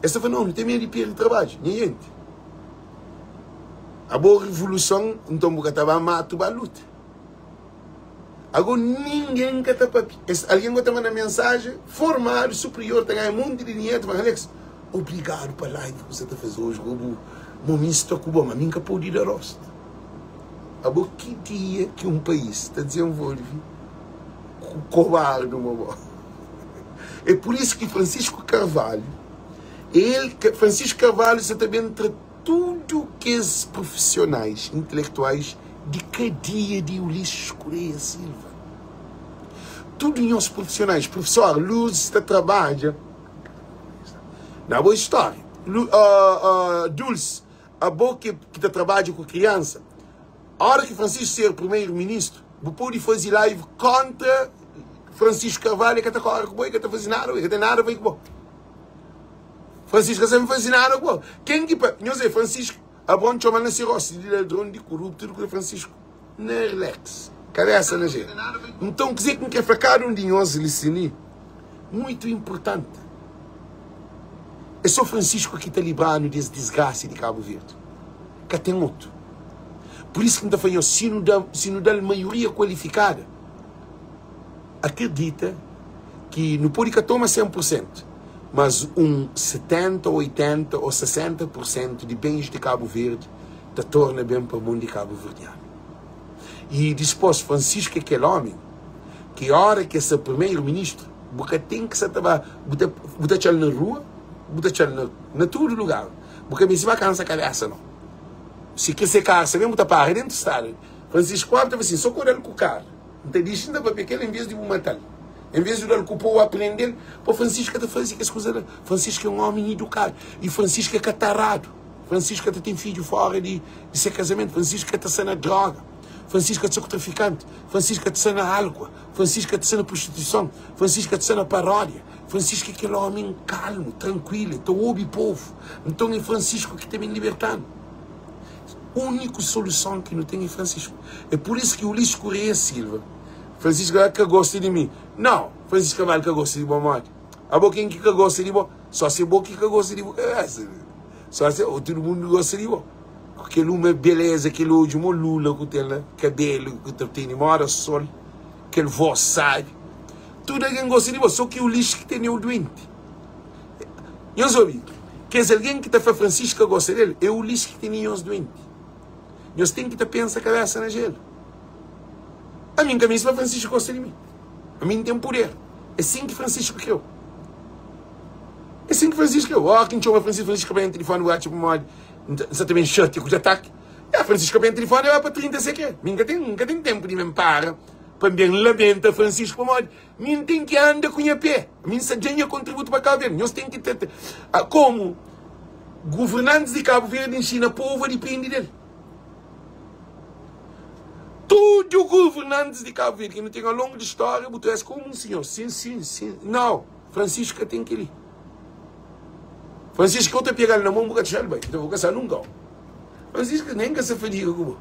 Esta fenômeno tem medo de perder trabalho. Ninguém. A boa revolução, então, porque estava a matar a luta. Agora, ninguém que está papel. Alguém que está mandando mensagem, formado, superior, está ganhando muito de dinheiro, mas Alex, obrigado pela live que você está fazendo hoje. O ministro está com mas nunca pode ir a rosto. Agora, que dia que um país está desenvolvendo com covarde no momento. É por isso que Francisco Carvalho, Francisco Carvalho está também entre tudo que os profissionais intelectuais de cadeia de Ulisses Correia Silva. Tudo em os profissionais. Professor Luz está trabalha na boa história. Dulce, a boa que trabalha com criança, a hora que Francisco ser primeiro-ministro, pode fazer live contra Francisco Carvalho, que está com a que está fazendo nada, que tem nada, vai com Francisco sempre faz nada, com quem que não sei Francisco, a bom chama na cirrose, de ladrão de corrupto, do Francisco, não relax, cabeça na gente. Então, quer dizer que ficar um dinheiro ali, muito importante. É só Francisco que está livrando desse desgraça de Cabo Verde, que tem outro. Por isso que está falando, se não dá maioria qualificada, acredita que não pode que toma 100%, mas 70, 80 ou 60% de bens de Cabo Verde te torna bem para o mundo de Cabo Verdeano. E depois, Francisco é aquele homem que a hora que é primeiro-ministro, porque tem que se botar na rua, botar na todo lugar, porque me se vai cansar a cabeça, não. Se quer ser carro, sabemos que para dentro do estado. Francisco estava assim, só com ele com o carro. Não te diz ainda para pequeno em vez de matar. Em vez de ele com o povo aprender, para Francisco está fazendo as coisas. Francisco é um homem educado. E Francisco é catarrado. Francisco tem filho fora de ser casamento. Francisco está sendo droga. Francisco está sendo traficante. Francisco está sendo álcool. Francisco está sendo prostituição. Francisco está sendo paródia. Francisco é aquele homem calmo, tranquilo, está ouve o povo. Então é Francisco que está me libertando. A única solução que não tem é Francisco. É por isso que o Ulisses Correia Silva, Francisco que gosta de mim. Não, Francisco Carvalho que gosta de bom. A boquinha que gosta de bom. Só se a boquinha que gosta de bom. Só se todo mundo gosta de bom. Aquele uma beleza, aquele olho, uma lula que tem lá, cabelo que tem, mora sol, aquele voz sabe. Tudo alguém gosta de bom, só que o Ulisses que tem o doente. Eu soube que se alguém que está para Francisco gosta dele, é o Ulisses que tem os doentes. Nós temos que pensar a cabeça na gelo. A mim, caminho, para Francisco gosta de mim. A mim tem poder. É assim que Francisco criou. É assim que Francisco criou. Oh, quem chama Francisco bem telefone, o tipo, você também chato com o ataque. É, Francisco bem telefone, é para 30 segundos. Nunca tem tempo de me parar. Para me lamenta Francisco para mim tem que andar com a pé. A mim se ganha contributo para Cabo Verde. Nós temos que ter. Como governantes de Cabo Verde ensina o povo a depender dele. Todos os governantes de Cabo Verde que não tem uma longa história, botou como um senhor. Sim. Não, Francisco tem que ir. Francisco, eu te pegar na mão, vou deixar ele bem. Então vou caçar nunca. Francisco nem que se fadiga com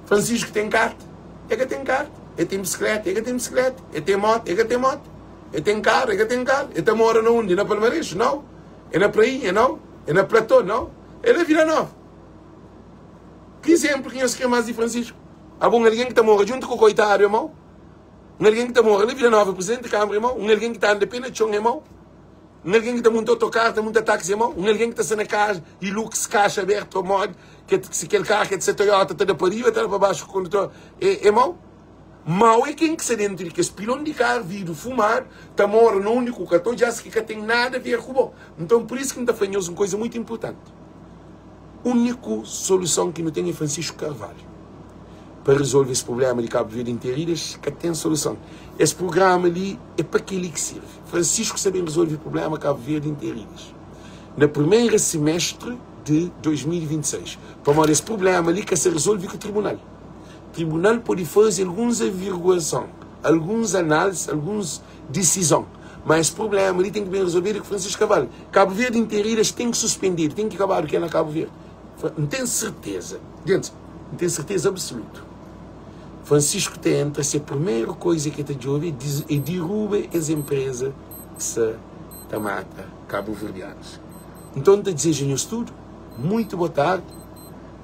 Francisco tem carta. Ele tem carta. Ele tem bicicleta. Ele tem bicicleta. Ele tem moto. Ele tem moto. Ele tem carro. Ele tem carro. Ele mora onde? Na Palmares? Não. É na Prainha? Não. É na Platô? Não. Ele é Vila Nova. Que exemplo que nós queremos mais de Francisco? Há bom alguém que está morrendo junto com o coitado, irmão? Alguém que está morrendo na Vila Nova, presidente da Câmara, irmão? Alguém que está andando pena de chão, irmão? Alguém que está muito autocarro, está muito táxi, irmão? Alguém que está sendo casa e Lux, caixa aberta, ao modo, que se aquele carro que é de ser Toyota, está para arriba, está para baixo, o condutor, irmão? Mal é quem que se dentro que esse pilão de carro vindo fumar, está morando no único cartão, já se que tem nada a ver com o bom. Então, por isso que não está fazendo uma coisa muito importante. A única solução que não tem é Francisco Carvalho. Para resolver esse problema de Cabo Verde inteiras, que tem solução. Esse programa ali é para aquele que serve. Francisco sabe resolver o problema de Cabo Verde inteiras. No primeiro semestre de 2026. Para esse problema ali que se resolve com o tribunal. O tribunal pode fazer algumas averiguações, algumas análises, algumas decisões. Mas esse problema ali tem que bem resolver com Francisco Carvalho. Cabo Verde inteiras tem que suspender, tem que acabar o que é na Cabo Verde. Não tenho certeza, gente, não tenho certeza absoluta. Francisco entra, se a primeira coisa que está de ouvir é derruba as empresas que se mata cabo-verdianos. Então, te desejo tudo, muito boa tarde,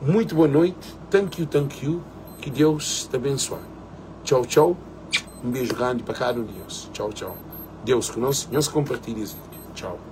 muito boa noite, thank you, que Deus te abençoe. Tchau, um beijo grande para cada um de nós. Tchau. Deus conosco, nós compartilhamos esse vídeo. Tchau.